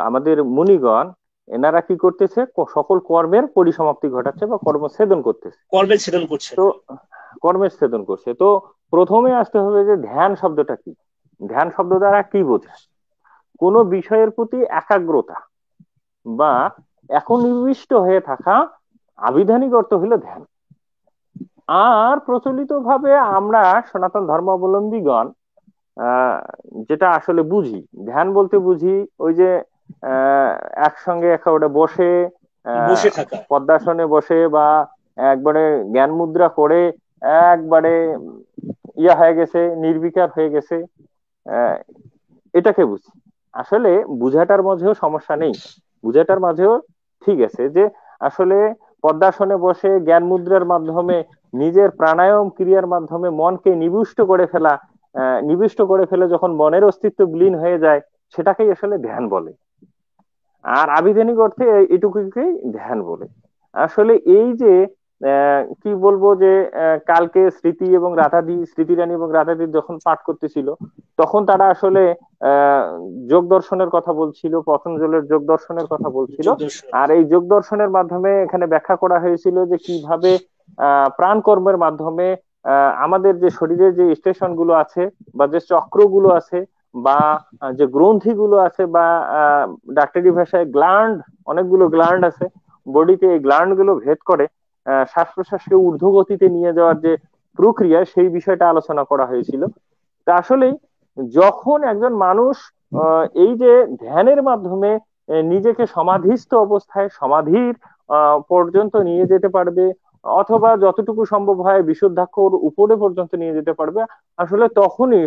আমাদের মুনিগণ এনারা কি করতেছে, সকল কর্মের পরিসমাপ্তি ঘটাচ্ছে বা কর্মচ্ছেদন করতেছে, কর্মের ছেদন করছে। তো কর্মের ছেদন করছে। তো প্রথমে আসতে হবে যে ধ্যান শব্দটা কি, ধ্যান শব্দ দ্বারা কি বোঝায়? কোন বিষয়ের প্রতি একাগ্রতা বা একনিবিষ্ট হয়ে থাকা, আবিধানিক অর্থ হলো ধ্যান। আর প্রচলিত ভাবে আমরা সনাতন ধর্মাবলম্বীগণ যেটা আসলে বুঝি, ধ্যান বলতে বুঝি ওই যে একসঙ্গে একেবারে বসে থাকা, পদ্মাসনে বসে বা একবারে জ্ঞান মুদ্রা করে একবারে হয়ে গেছে, নির্বিকার হয়ে গেছে, এটাকে বুঝি। আসলে বুঝাটার মাঝেও সমস্যা নেই, বুঝাটার মাঝেও ঠিক আছে যে আসলে পদ্মাসনে বসে জ্ঞান মুদ্রার মাধ্যমে নিজের প্রাণায়াম ক্রিয়ার মাধ্যমে মনকে নিবিষ্ট করে ফেলে যখন মনের অস্তিত্ব বিলীন হয়ে যায়, সেটাকেই আসলে ধ্যান বলে। আর আবিধানিক অর্থে এটুকুকেই ধ্যান বলে। আসলে এই যে কি বলবো যে কালকে স্মৃতি রানী এবং রাধাদি যখন পাঠ করতেছিল, তখন তারা আসলে যোগ দর্শনের কথা বলছিল, পতঞ্জলের যোগ দর্শনের কথা বলছিল। আর এই যোগ দর্শনের মাধ্যমে এখানে ব্যাখ্যা করা হয়েছিল যে কিভাবে প্রাণ কর্মের মাধ্যমে আমাদের যে শরীরের যে স্টেশন গুলো আছে বা যে চক্রগুলো আছে বা যে গ্রন্থিগুলো আছে বা ডাক্তারি ভাষায় অনেকগুলো গ্ল্যান্ড আছে বডিতে, এই গ্ল্যান্ড গুলো ভেদ করে শ্বাস প্রশ্বাসকে ঊর্ধ্ব গতিতে নিয়ে যাওয়ার যে প্রক্রিয়া, সেই বিষয়টা আলোচনা করা হয়েছিল। তা আসলেই যখন একজন মানুষ এই যে ধ্যানের মাধ্যমে নিজেকে সমাধিস্থ অবস্থায় সমাধির পর্যন্ত নিয়ে যেতে পারবে, অথবা যতটুকু সম্ভব হয় বিশুদ্ধাক্ষর উপরে পর্যন্ত নিয়ে যেতে পারবে, আসলে তখনই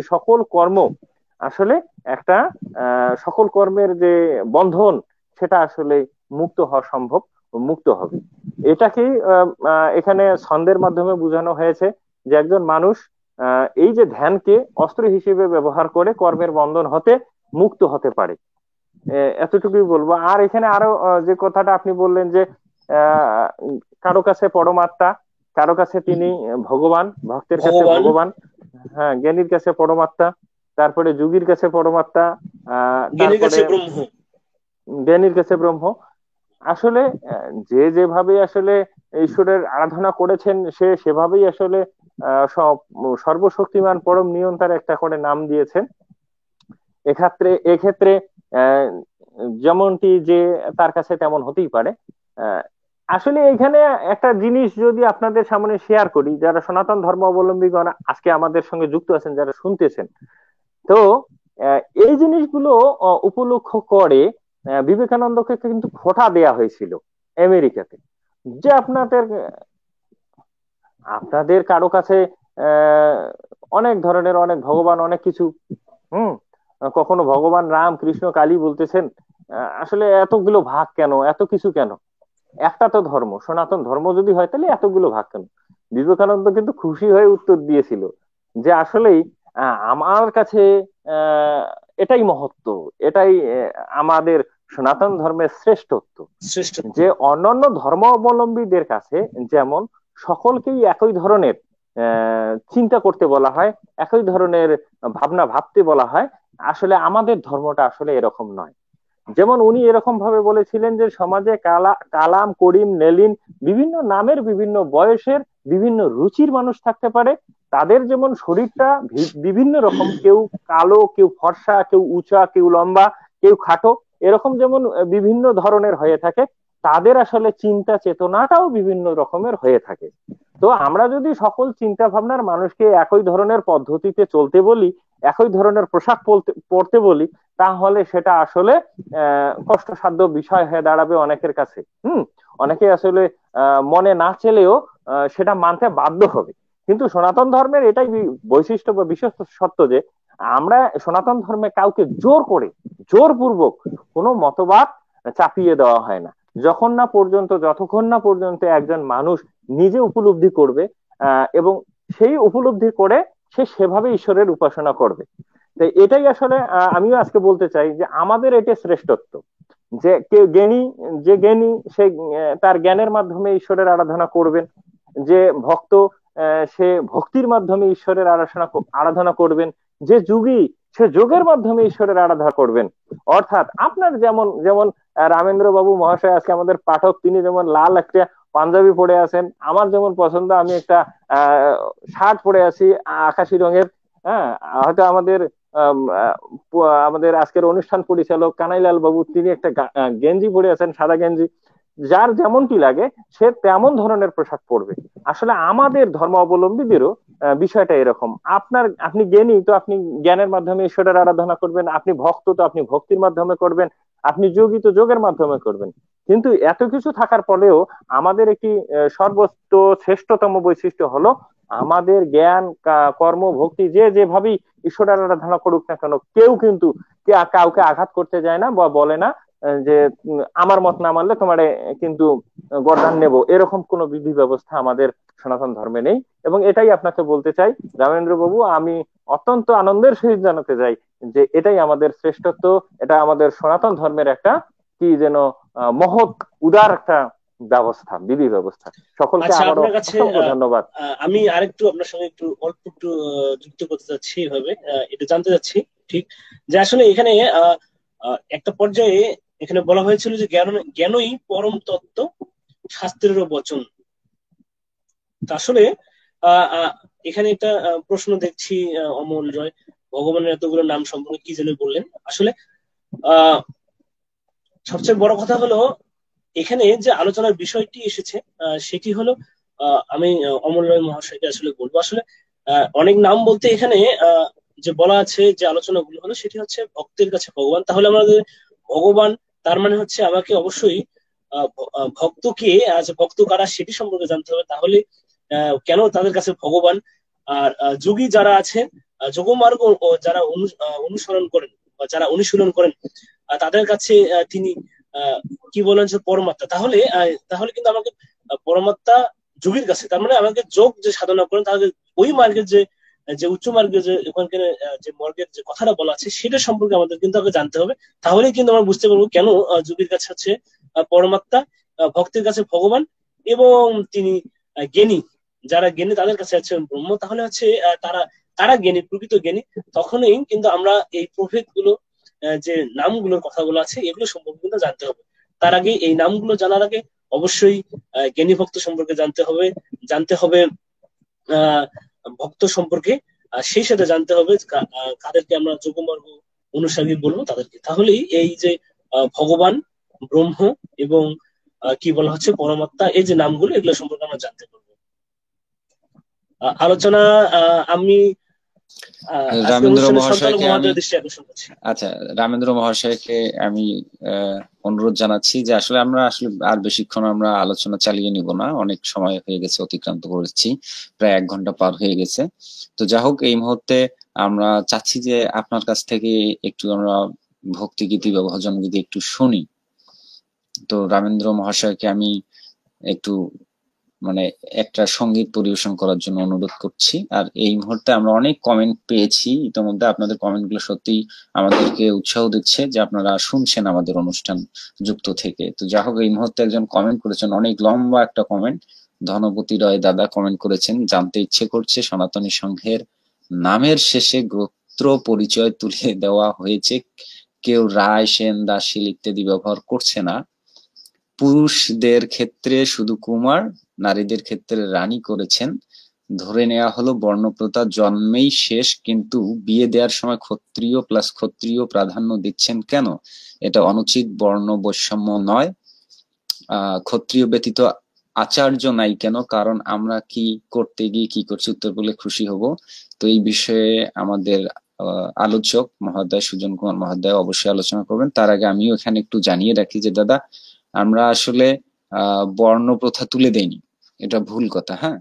সকল কর্মের যে বন্ধন সেটা আসলে মুক্ত হওয়া সম্ভব, মুক্ত হবে। এটাকেই এখানে ছন্দের মাধ্যমে বোঝানো হয়েছে যে একজন মানুষ এই যে ধ্যানকে অস্ত্র হিসেবে ব্যবহার করে কর্মের বন্ধন হতে মুক্ত হতে পারে। এতটুকুই বলবো। আর এখানে আরো যে কথাটা আপনি বললেন যে কারো কাছে পরমাত্মা, কারো কাছে তিনি ভগবান, ভক্তের কাছে ভগবান, হ্যাঁ, জ্ঞানীর কাছে পরমাত্মা, তারপরে যোগীর কাছে পরমাত্মা, তারপরে জ্ঞানীর কাছে ব্রহ্ম। আসলে যে যেভাবে আসলে ঈশ্বরের আরাধনা করেছেন সে সেভাবেই আসলে সর্বশক্তিমান পরম নিয়ন্তার একটা করে নাম দিয়েছেন। এক্ষেত্রে যেমনটি যে তার কাছে তেমন হতেই পারে। আসলে এখানে একটা জিনিস যদি আপনাদের সামনে শেয়ার করি, যারা সনাতন ধর্ম অবলম্বীগণ আজকে আমাদের সঙ্গে যুক্ত আছেন, যারা শুনতেছেন, তো এই জিনিসগুলো উপলক্ষ করে বিবেকানন্দকে কিন্তু খোঁটা দেয়া হয়েছিল আমেরিকাতে, যে আপনাদের কারো কাছে অনেক ধরনের অনেক ভগবান, অনেক কিছু, কখনো ভগবান রাম কৃষ্ণ কালী বলতেছেন, আসলে এতগুলো ভাগ কেন, এত কিছু কেন? একটা তো ধর্ম, সনাতন ধর্ম যদি হয় তাহলে এতগুলো ভাগ কেন? বিবেকানন্দ কিন্তু খুশি হয়ে উত্তর দিয়েছিল যে আসলেই আমার কাছে এটাই মহত্ব, এটাই আমাদের সনাতন ধর্মের শ্রেষ্ঠত্ব, যে অন্যান্য ধর্মাবলম্বীদের কাছে যেমন সকলকেই একই ধরনের চিন্তা করতে বলা হয়, একই ধরনের ভাবনা ভাবতে বলা হয়, আসলে আমাদের ধর্মটা আসলে এরকম নয়। যেমন উনি এরকম ভাবে বলেছিলেন যে সমাজে কালাম, করিম, নেলিন, বিভিন্ন নামের, বিভিন্ন বয়সের, বিভিন্ন রুচির মানুষ থাকতে পারে। তাদের যেমন শরীরটা বিভিন্ন রকম, কেউ কালো, কেউ ফর্সা, কেউ উঁচা, কেউ লম্বা, কেউ খাটো, এরকম যেমন বিভিন্ন ধরনের হয়ে থাকে, তাদের আসলে চিন্তা চেতনাটাও বিভিন্ন রকমের হয়ে থাকে। তো আমরা যদি সকল চিন্তা ভাবনার মানুষকে একই ধরনের পদ্ধতিতে চলতে বলি, একই ধরনের পোশাক পরতে বলি, তাহলে সেটা আসলে কষ্টসাধ্য বিষয় হয়ে দাঁড়াবে অনেকের কাছে। অনেকে আসলে মনে না চেলেও সেটা মানতে বাধ্য হবে। কিন্তু সনাতন ধর্মের এটাই বৈশিষ্ট্য বা বিশেষ সত্য যে আমরা সনাতন ধর্মে কাউকে জোর করে, জোরপূর্বক কোনো মতবাদ চাপিয়ে দেওয়া হয় না। যতক্ষণ না পর্যন্ত একজন মানুষ নিজে উপলব্ধি করবে এবং সেই উপলব্ধি করে সে সেভাবে ঈশ্বরের উপাসনা করবে। তো এটাই আসলে আমিও আজকে বলতে চাই যে আমাদের এটা শ্রেষ্ঠত্ব, যে কেউ জ্ঞানী, যে জ্ঞানী সে তার জ্ঞানের মাধ্যমে ঈশ্বরের আরাধনা করবেন, যে ভক্ত সে ভক্তির মাধ্যমে ঈশ্বরের আরাধনা করবেন, যে যোগী সে যোগের মাধ্যমে ঈশ্বরের আরাধনা করবেন। অর্থাৎ আপনার যেমন যেমন রামেন্দ্র বাবু মহাশয় আজকে আমাদের পাঠক, তিনি যেমন লাল একটা পাঞ্জাবি পরে আছেন, আমার যেমন পছন্দ আমি একটা শার্ট পরে আছি আকাশি রঙের। হ্যাঁ, হয়তো আমাদের আজকের অনুষ্ঠান পরিচালক কানাইলাল বাবু তিনি একটা গেঞ্জি পরে আছেন, সাদা গেঞ্জি। যার যেমনটি লাগে সে তেমন ধরনের পোশাক পরবে। আসলে আমাদের ধর্ম অবলম্বীদেরও বিষয়টা এরকম। আপনি জ্ঞানী তো আপনি জ্ঞানের মাধ্যমে ঈশ্বরের আরাধনা করবেন, আপনি ভক্ত তো আপনি ভক্তির মাধ্যমে করবেন, আপনি যোগী তো যোগের মাধ্যমে করবেন। কিন্তু এত কিছু থাকার পরেও আমাদের একটি সর্বোচ্চ শ্রেষ্ঠতম বৈশিষ্ট্য হলো আমাদের জ্ঞান, কর্ম, ভক্তি, যে যেভাবেই ঈশ্বরের আরাধনা করুক না কেন, কেউ কিন্তু কাউকে আঘাত করতে যায় না বা বলে না যে আমার মত না মানলে তোমার কিন্তু গর্দান নেব, এরকম কোন বিধি ব্যবস্থা আমাদের সনাতন ধর্মে নেই। এবং এটাই আপনাকে বলতে চাই রামেন্দ্র বাবু, আমি অত্যন্ত আনন্দের সহিত জানাতে চাই যে এটাই আমাদের শ্রেষ্ঠত্ব, এটা আমাদের সনাতন ধর্মের একটা কি যেন মহৎ উদার একটা ব্যবস্থা, বিধি ব্যবস্থা। সকলকে আচ্ছা, আবারও আপনার কাছে অসংখ্য ধন্যবাদ। আমি আরেকটু আপনার সঙ্গে একটু অল্প একটু যুক্ত করতে চাচ্ছি, এইভাবে এটা জানতে চাচ্ছি, ঠিক যে আসলে এখানে একটা পর্যায়ে এখানে বলা হয়েছিল যে জ্ঞানই পরম তত্ত্ব, শাস্ত্রেরও বচন। তা আসলে আহ আহ, এখানে একটা প্রশ্ন দেখছি, অমল রয় ভগবানের এতগুলো নাম সম্পর্কে কি যেন বললেন। আসলে আহ সবচেয়ে বড় কথা হলো এখানে যে আলোচনার বিষয়টি এসেছে, সেটি হলো আমি অমল রয় মহাশয়কে আসলে বলবো, আসলে অনেক নাম বলতে এখানে যে বলা আছে যে আলোচনাগুলো হলো সেটি হচ্ছে ভক্তের কাছে ভগবান। তাহলে আমাদের ভগবান তার মানে হচ্ছে আমাকে অবশ্যই ভক্তকে, যে ভক্ত কারা সেটি সম্পর্কে জানতে হবে। তাহলে কেন তাদের কাছে ভগবান? আর যোগী যারা আছেন, যোগমার্গ যারা অনুসরণ করেন বা যারা অনুশীলন করেন, তাদের কাছে তিনি কি বলেন যে পরমাত্মা। তাহলে তাহলে কিন্তু আমাকে পরমাত্মা যোগীর কাছে, তার মানে আমাকে যোগ যে সাধনা করেন তাহলে ওই মার্গের যে যে উচ্চ মার্গের যে ওখানকার যে মার্গের যে কথাটা বলা আছে সেটা সম্পর্কে আমাদের কিন্তু আগে জানতে হবে। তাহলেই কিন্তু আমরা বুঝতে পারবো কেন যোগীর কাছে হচ্ছে পরমাত্মা, ভক্তের কাছে ভগবান, এবং তিনি জ্ঞানী, যারা জ্ঞানী তাদের কাছে আছে ব্রহ্ম। তাহলে হচ্ছে তারা তারা জ্ঞানী, প্রকৃত জ্ঞানী। তখনই কিন্তু আমরা এই প্রভেদ গুলো, যে নামগুলোর কথাগুলো আছে এগুলো সম্পর্কে কিন্তু জানতে হবে। তার আগে, এই নামগুলো জানার আগে অবশ্যই জ্ঞানী ভক্ত সম্পর্কে জানতে হবে, জানতে হবে আহ ভক্ত সম্পর্কে, সেই সাথে জানতে হবে কাদেরকে আমরা যোগমার্গ অনুসারী বলবো তাদেরকে। তাহলেই এই যে ভগবান, ব্রহ্ম এবং কি বলা হচ্ছে পরমাত্মা, এই যে নামগুলো এগুলো সম্পর্কে আমরা জানতে পারবো। আলোচনা আমি আজকের রামেন্দ্র অনুষ্ঠানে সঞ্চালক মহাশয়কে আমি মহোদয়ের দৃষ্টি আকর্ষণ করছি। আচ্ছা, রামেন্দ্র মহাশয়কে আমি অনুরোধ জানাচ্ছি যে আসলে আমরা আসলে আর বেশিক্ষণ আমরা আলোচনা চালিয়ে নিব না, অনেক সময় হয়ে গেছে, অতিক্রান্ত করেছি, প্রায় 1 ঘন্টা পার হয়ে গেছে। তো যা হোক, এই মুহূর্তে আমরা চাচ্ছি যে আপনার কাছ থেকে একটু আমরা ভক্তি গীতি বা ভজন গীতি একটু শুনি। তো রামেন্দ্র মহাশয়কে আমি একটু মানে একটা সঙ্গীত পরিবেশন করার জন্য অনুরোধ করছি। আর এই মুহূর্তে আমরা অনেক কমেন্ট পেয়েছি ইতিমধ্যে, আপনাদের কমেন্টগুলো সত্যি আমাদেরকে উৎসাহ দিচ্ছে যে আপনারা শুনছেন আমাদের অনুষ্ঠান যুক্ত থেকে। তো যা হোক, এই মুহূর্তে একজন কমেন্ট করেছেন, অনেক লম্বা একটা কমেন্ট, ধনপতি রয় দাদা কমেন্ট করেছেন, জানতে ইচ্ছে করছে সনাতনী সংঘের নামের শেষে গোত্র পরিচয় তুলে দেওয়া হয়েছে, কেউ রায়, সেন, দাসী ইত্যাদি ব্যবহার করছে না। পুরুষদের ক্ষেত্রে শুধু কুমার, নারীদের ক্ষেত্রে রানী করেছেন। ধরে নেওয়া হলো বর্ণপ্রথা জন্মেই শেষ, কিন্তু বিয়ে দেওয়ার সময় ক্ষত্রিয় প্লাস ক্ষত্রিয় প্রাধান্য দিচ্ছেন কেন? এটা অনুচিত বর্ণ বৈষম্য নয়? ক্ষত্রিয় ব্যতীত আচার্য নাই কেন, কারণ আমরা কি করতে গিয়ে কি করছি, উত্তর বলে খুশি হব। তো এই বিষয়ে আমাদের আলোচক মহোদয় সুজন কুমার মহোদয় অবশ্যই আলোচনা করবেন। তার আগে আমিও এখানে একটু জানিয়ে রাখি যে দাদা, আমরা আসলে বর্ণ প্রথা তুলে দেইনি, এটা ভুল কথা। হ্যাঁ,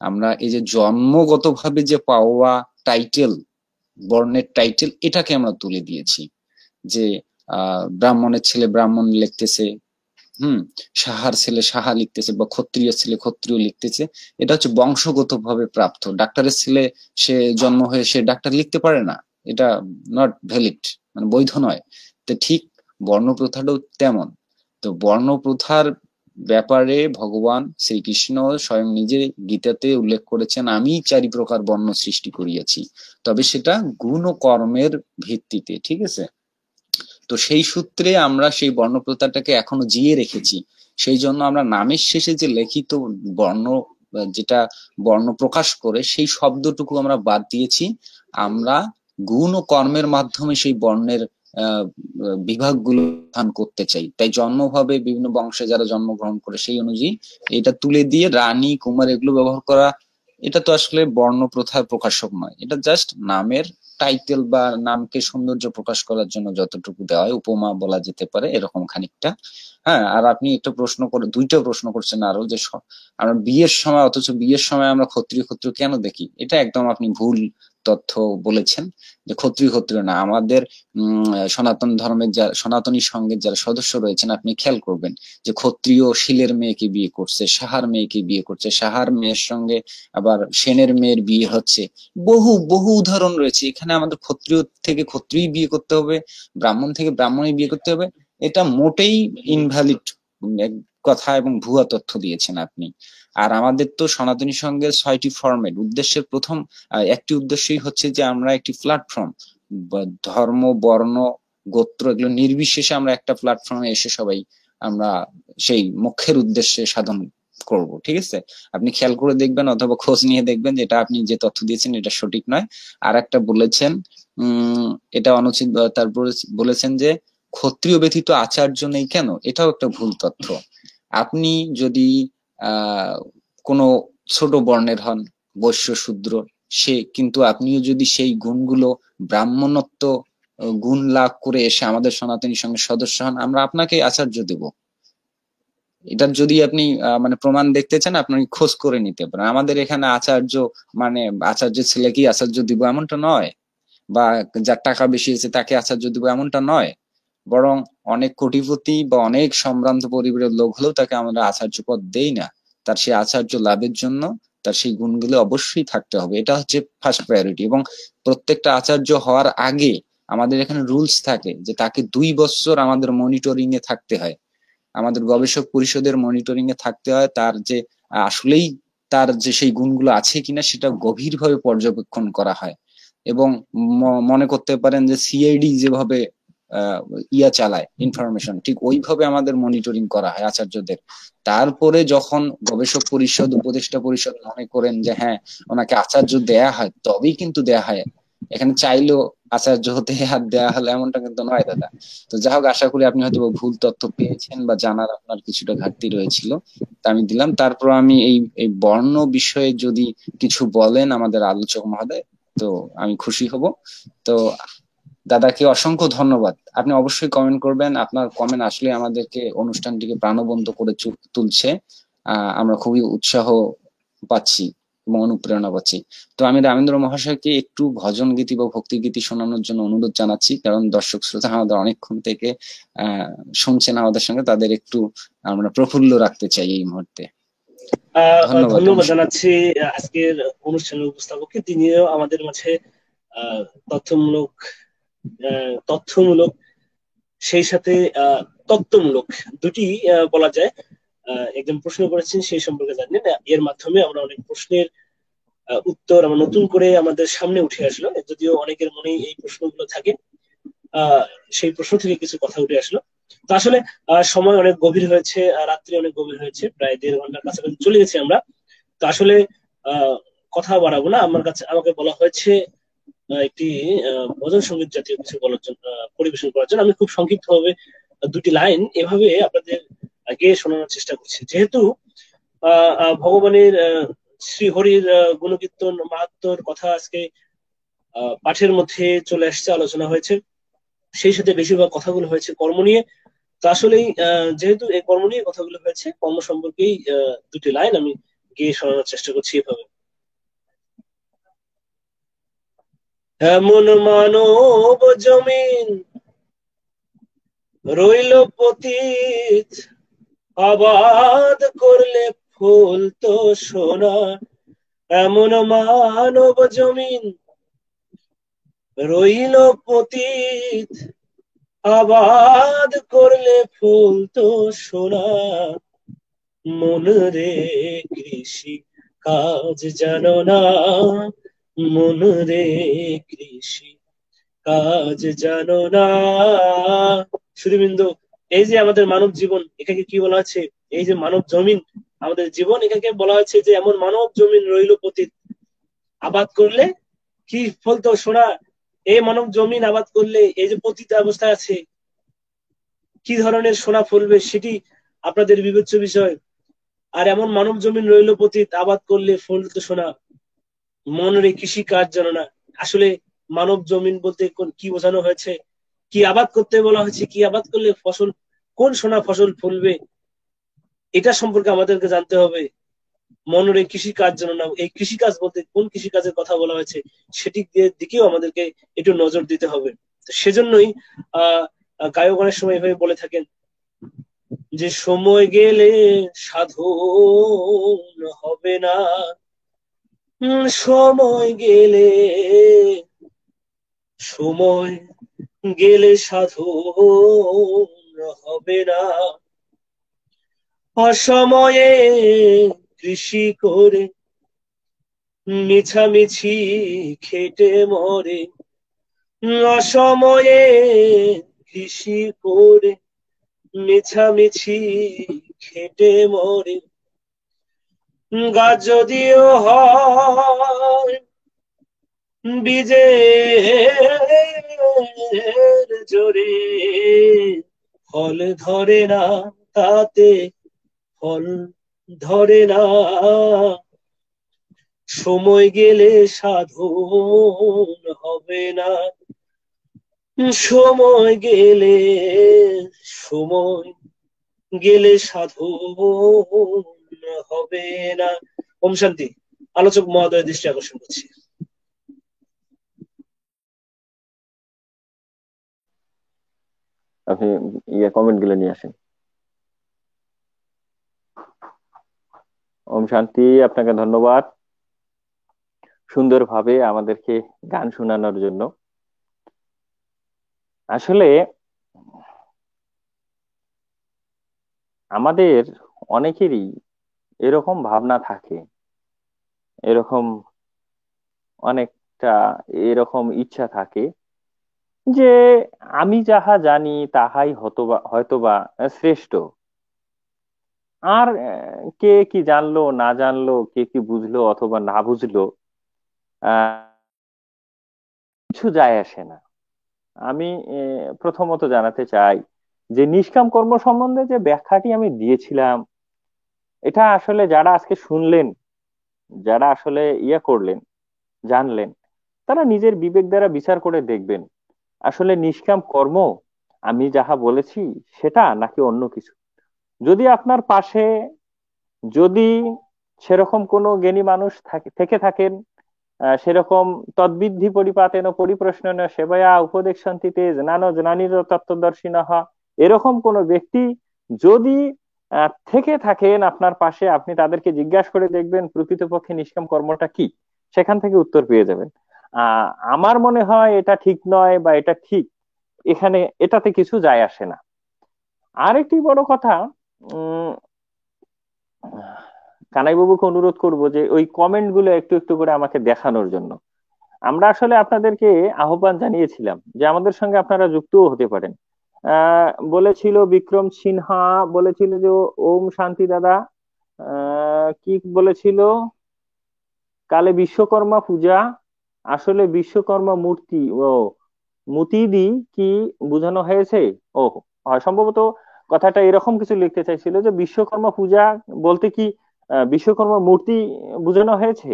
আমরা এই যে জন্মগতভাবে যে পাওয়া টাইটেল, বর্ণের টাইটেল, এটাকে আমরা তুলে দিয়েছি। যে ব্রাহ্মণের ছেলে ব্রাহ্মণ লিখতেছে, সাহার ছেলে সাহা লিখতেছে, বা ক্ষত্রিয় ছেলে ক্ষত্রিয় লিখতেছে, এটা হচ্ছে বংশগতভাবে প্রাপ্ত। ডাক্তারের ছেলে সে জন্ম হয়ে সে ডাক্তার লিখতে পারে না, এটা নট ভ্যালিড, মানে বৈধ নয়। তো ঠিক বর্ণপ্রথাটাও তেমন। তো বর্ণপ্রথার ব্যাপারে ভগবান শ্রীকৃষ্ণ স্বয়ং নিজে গীতাতে উল্লেখ করেছেন, আমি 4 প্রকার বর্ণ সৃষ্টি করিয়াছি, তবে সেটা গুণ ও কর্মের ভিত্তিতে। ঠিক আছে, তো সেই সূত্রে আমরা সেই বর্ণপ্রথাটাকে এখনো জিয়ে রেখেছি। সেই জন্য আমরা নামের শেষে যে লিখিত বর্ণ, যেটা বর্ণ প্রকাশ করে, সেই শব্দটুকু আমরা বাদ দিয়েছি। আমরা গুণ ও কর্মের মাধ্যমে সেই বর্ণের বিভাগগুলো স্থান করতে চাই। তাই জন্মভাবে বিভিন্ন বংশে যারা জন্মগ্রহণ করে সেই অনুযায়ী এটা তুলে দিয়ে রানী কুমার এগুলো ব্যবহার করা, এটা তো আসলে বর্ণ প্রথার প্রকাশক নয়, এটা জাস্ট নামের টাইটেল বা নামকে সৌন্দর্য প্রকাশ করার জন্য যতটুকু দেওয়া হয়, উপমা বলা যেতে পারে এরকম খানিকটা। হ্যাঁ, আর আপনি একটা প্রশ্ন করে, দুইটা প্রশ্ন করছেন আরো, যে আমরা বিয়ের সময়, অথচ বিয়ের সময় আমরা ক্ষত্রিয় ক্ষত্রিয় কেন দেখি, এটা একদম আপনি ভুল তথ্য বলেছেন। যে ক্ষত্রিয় ক্ষত্রিয় না, আমাদের সনাতন ধর্মের সনাতনী সঙ্গের যারা সদস্য রয়েছেন, আপনি খেয়াল করবেন যে ক্ষত্রিয় শিলের মেয়েকে বিয়ে করছে, সাহার মেয়েকে বিয়ে করছে, সাহার মেয়ের সঙ্গে আবার সেনের মেয়ের বিয়ে হচ্ছে। বহু বহু উদাহরণ রয়েছে। এখানে আমাদের ক্ষত্রিয় থেকে ক্ষত্রিয় বিয়ে করতে হবে, ব্রাহ্মণ থেকে ব্রাহ্মণই বিয়ে করতে হবে, এটা মোটেই ইনভ্যালিড কথা এবং ভুয়া তথ্য দিয়েছেন আপনি। আর আমাদের তো সনাতনী সঙ্গের 6টি ফরম্যাট, উদ্দেশ্যের প্রথম একটি উদ্দেশ্যই হচ্ছে যে আমরা একটি প্ল্যাটফর্ম, ধর্ম বর্ণ গোত্র এগুলো নির্বিশেষে আমরা একটা প্ল্যাটফর্মে এসে সবাই আমরা সেই মুখ্যের উদ্দেশ্যে সাধন করব। ঠিক আছে, আপনি খেয়াল করে দেখবেন অথবা খোঁজ নিয়ে দেখবেন যেটা আপনি যে তথ্য দিয়েছেন এটা সঠিক নয়। আর একটা বলেছেন এটা অনুচিত, তারপরে বলেছেন যে ক্ষত্রিয় ব্যতীত আচার্য নেই কেন, এটাও একটা ভুল তথ্য। আপনি যদি কোনো ছোট বর্ণের হন, বৈশ্য শূদ্র, সে কিন্তু আপনিও যদি সেই গুণগুলো ব্রাহ্মণত্ব গুণ লাভ করে এসে আমাদের সনাতনী সঙ্গে সদস্য হন, আমরা আপনাকে আচার্য দেব। এটার যদি আপনি মানে প্রমাণ দেখতে চান, আপনি খোঁজ করে নিতে পারেন। আমাদের এখানে আচার্য মানে আচার্য ছেলেকে আচার্য দিব এমনটা নয়, বা যার টাকা বেশি আছে তাকে আচার্য দিব এমনটা নয়, বরং অনেক কোটিপতি বা অনেক সম্ভ্রান্ত পরিবারের লোক হলেও তাকে আমরা আচার্য পদ দেই না। তার সেই আচার্য লাভের জন্য তার সেই গুণগুলো অবশ্যই থাকতে হবে, এটা হচ্ছে ফার্স্ট প্রায়োরিটি। এবং প্রত্যেকটা আচার্য হওয়ার আগে আমাদের এখানে রুলস থাকে যে তাকে 2 বছর আমাদের মনিটরিং এ থাকতে হয়, আমাদের গবেষক পরিষদের মনিটরিং এ থাকতে হয়। তার যে আসলেই তার যে সেই গুণগুলো আছে কিনা সেটা গভীরভাবে পর্যবেক্ষণ করা হয়। এবং মনে করতে পারেন যে সিআইডি যেভাবে ইয়া চালায় ইনফরমেশন, ঠিক ওইভাবে আমাদের মনিটরিং করা হয় আচার্যদের। তারপরে যখন গবেষক পরিষদ উপদেষ্টা পরিষদ মনে করেন যে হ্যাঁ ওনাকে আচার্য দেয়া হয়, তবেই কিন্তু দেয়া হয়। এখানে চাইলেও আচার্য হতে হাত দেওয়া হলে এমনটা কিন্তু নয় দাদা। তো যাই হোক, আশা করি আপনি হয়তো ভুল তথ্য পেয়েছেন বা জানার আপনার কিছুটা ঘাটতি রয়েছিল, তা আমি দিলাম। তারপর আমি এই বর্ণ বিষয়ে যদি কিছু বলেন আমাদের আলোচক মহোদয়, তো আমি খুশি হব। তো দাদাকে অসংখ্য ধন্যবাদ। আপনি অবশ্যই কমেন্ট করবেন, আপনার কমেন্ট আসলে আমাদেরকে অনুষ্ঠানটিকে প্রাণবন্ত করে তুলছে। আমরা খুবই উৎসাহ পাচ্ছি এবং অনুপ্রেরণা পাচ্ছি। তো আমি রামেন্দ্র মহাশয়কে একটু ভজন গীতি বা ভক্তি গীতি শোনানোর জন্য অনুরোধ জানাচ্ছি, কারণ দর্শক শ্রোতা আমাদের অনেকক্ষণ থেকে শুনছেন আমাদের সঙ্গে, তাদের একটু আমরা প্রফুল্ল রাখতে চাই এই মুহূর্তে। ধন্যবাদ জানাচ্ছি আজকের অনুষ্ঠানের উপস্থাপককে, তিনিও আমাদের মাঝে তথ্যমূলক সেই সাথে তত্ত্বমূলক দুটি বলা যায় একজন প্রশ্ন করেছেন, সেই সম্পর্কে জানেন। এর মাধ্যমে আমরা অনেক প্রশ্নের উত্তর আমরা নতুন করে আমাদের সামনে উঠে আসলো, যদিও অনেকের মনে এই প্রশ্নগুলো থাকে, সেই প্রশ্ন থেকে কিছু কথা উঠে আসলো। তো আসলে সময় অনেক গভীর হয়েছে, রাত্রি অনেক গভীর হয়েছে, প্রায় 1.5 ঘন্টার কাছাকাছি চলে গেছি আমরা। তো আসলে কথা বাড়াবো না, আমাকে বলা হয়েছে একটি ভজন সঙ্গীত জাতীয় কিছু বলার জন্য, পরিবেশন করার জন্য। আমি খুব সংক্ষিপ্ত ভাবে 2টি লাইন এভাবে আপনাদের গেয়ে শোনানোর চেষ্টা করছি। যেহেতু ভগবানের শ্রীহরির গুণকীর্তন মাহাত্ম্যর কথা আজকে পাঠের মধ্যে চলে আসছে, আলোচনা হয়েছে, সেই সাথে বেশিরভাগ কথাগুলো হয়েছে কর্ম নিয়ে। তো আসলেই যেহেতু এই কর্ম নিয়ে কথাগুলো হয়েছে, কর্ম সম্পর্কেই দুটি লাইন আমি গিয়ে শোনানোর চেষ্টা করছি এভাবে। এমন মানব জমিন রইল পতিত, আবাদ করলে ফুল তো সোনা। এমন মানব জমিন রইল পতিত, আবাদ করলে ফুল তো সোনা। মন রে কৃষি কাজ জানো না, মন রে কৃষি কাজ জানো না। সুধীবৃন্দ, এই যে আমাদের মানব জীবন, এটাকে কি বলা হচ্ছে? এই যে মানব জমিন, আমাদের জীবন, এটাকে বলা হচ্ছে যে এমন মানব জমিন রইল পতিত, আবাদ করলে কি ফলতো সোনা। এই মানব জমিন আবাদ করলে, এই যে পতিত অবস্থায় আছে, কি ধরনের সোনা ফলবে সেটি আপনাদের বিবেচ্য বিষয়। আর এমন মানব জমিন রইল পতিত, আবাদ করলে ফলতো সোনা, মনের কৃষি কাজ জানো না। আসলে মানব জমিন বলতে কি বোঝানো হয়েছে, কি আবাদ করতে বলা হয়েছে, কি আবাদ করলে ফসল, কোন সোনা ফসল ফলবে, এটা সম্পর্কে আমাদেরকে জানতে হবে। মনের কৃষি কাজ জানো না, এই কৃষি কাজ বলতে কোন কৃষি কাজের কথা বলা হয়েছে সেটি দিকেও আমাদেরকে একটু নজর দিতে হবে। তো সেজন্যই আহ গায়ক অনেক সময় এভাবে বলে থাকেন যে সময় গেলে সাধন হবে না, সময় গেলে, সময় গেলে সাধন হবে না। অসময়ে কৃষি করে মিছামিছি খেটে মরে, অসময়ে কৃষি করে মিছামিছি খেটে মরে। গাছ যদিও হয় বীজের জোরে, ফল ধরে না তাতে, ফল ধরে না। সময় গেলে সাধন হবে না, সময় গেলে, সময় গেলে সাধন হবে না। ওম শান্তি। আলোচক মহোদয়ের দৃষ্টি আকর্ষণ করছি। আপনি কমেন্ট গুলো নিয়ে আসেন। ওম শান্তি, আপনাকে ধন্যবাদ সুন্দরভাবে আমাদেরকে গান শোনানোর জন্য। আসলে আমাদের অনেকেরই এরকম ভাবনা থাকে, এরকম অনেকটা এরকম ইচ্ছা থাকে যে আমি যাহা জানি তাহাই হয়তোবা শ্রেষ্ঠ। আর কে কি জানলো না জানলো, কে কি বুঝলো অথবা না বুঝলো, কিছু যায় আসে না। আমি প্রথমত জানাতে চাই যে নিষ্কাম কর্ম সম্বন্ধে যে ব্যাখ্যাটি আমি দিয়েছিলাম, এটা আসলে যারা আজকে শুনলেন, যারা আসলে করলেন, জানলেন, তারা নিজের বিবেক দ্বারা বিচার করে দেখবেন আসলে নিষ্কাম কর্ম আমি যাহা বলেছি সেটা নাকি অন্য কিছু। যদি আপনার পাশে যদি সেরকম কোনো জ্ঞানী মানুষ থেকে থাকেন, সেরকম তদ্বিদ্ধি পরিপাতেন পরিপ্রশ্নেন সেবয়া উপদেক্ষন্তিতে জ্ঞানো জ্ঞানীর তত্ত্বদর্শিনঃ, এরকম কোন ব্যক্তি যদি থেকে থাকেন আপনার পাশে, আপনি তাদেরকে জিজ্ঞাসা করে দেখবেন প্রকৃতপক্ষে নিষ্কাম কর্মটা কি, সেখান থেকে উত্তর পেয়ে যাবেন। আমার মনে হয় এটা ঠিক নয় বা এটা ঠিক, এখানে এটাতে কিছু যায় আসে না। আরেকটি বড় কথা, উম কানাইবাবুকে অনুরোধ করব যে ওই কমেন্ট গুলো একটু একটু করে আমাকে দেখানোর জন্য। আমরা আসলে আপনাদেরকে আহ্বান জানিয়েছিলাম যে আমাদের সঙ্গে আপনারা যুক্তও হতে পারেন। বলেছিল বিক্রম সিনহা, বলেছিল যে ওম শান্তি দাদা, কি বলেছিল, কালে বিশ্বকর্মা পূজা, আসলে বিশ্বকর্মা মূর্তি ও মুতিদি কি বোঝানো হয়েছে? ও হয় সম্ভবত কথাটা এরকম কিছু লিখতে চাইছিল যে বিশ্বকর্মা পূজা বলতে কি বিশ্বকর্মা মূর্তি বোঝানো হয়েছে।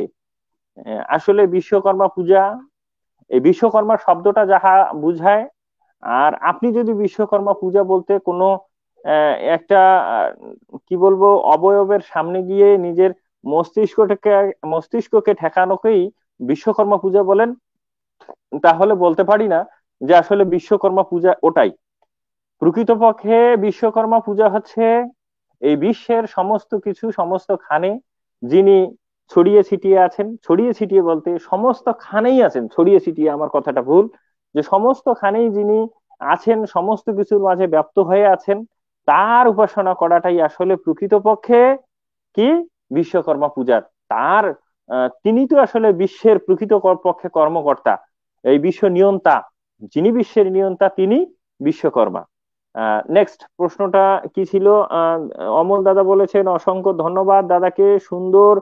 আসলে বিশ্বকর্মা পূজা, এই বিশ্বকর্মা শব্দটা যাহা বুঝায়, আর আপনি যদি বিশ্বকর্মা পূজা বলতে কোনো একটা কি বলবো অবয়বের সামনে গিয়ে নিজের মস্তিষ্কটাকে মস্তিষ্ককে ঠেকানোকেই বিশ্বকর্মা পূজা বলেন, তাহলে বলতে পারি না যে আসলে বিশ্বকর্মা পূজা ওটাই। প্রকৃতপক্ষে বিশ্বকর্মা পূজা হচ্ছে এই বিশ্বের সমস্ত কিছু সমস্ত খানে যিনি ছড়িয়ে ছিটিয়ে আছেন, ছড়িয়ে ছিটিয়ে বলতে সমস্ত খানেই আছেন, ছড়িয়ে ছিটিয়ে আমার কথাটা ভুল, যে সমস্ত খানেই যিনি আছেন, সমস্ত কিছুর মাঝে ব্যাপ্ত হয়ে আছেন, তার উপাসনা করাটাই আসলে প্রকৃতপক্ষে কি বিশ্বকর্মা পূজার। তার তিনি তো আসলে বিশ্বের প্রকৃত পক্ষে কর্মকর্তা, এই বিশ্ব নিয়ন্তা, যিনি বিশ্বের নিয়ন্তা তিনি বিশ্বকর্মা। নেক্সট প্রশ্নটা কি ছিল? অমল দাদা বলেছেন অসংখ্য ধন্যবাদ দাদাকে সুন্দর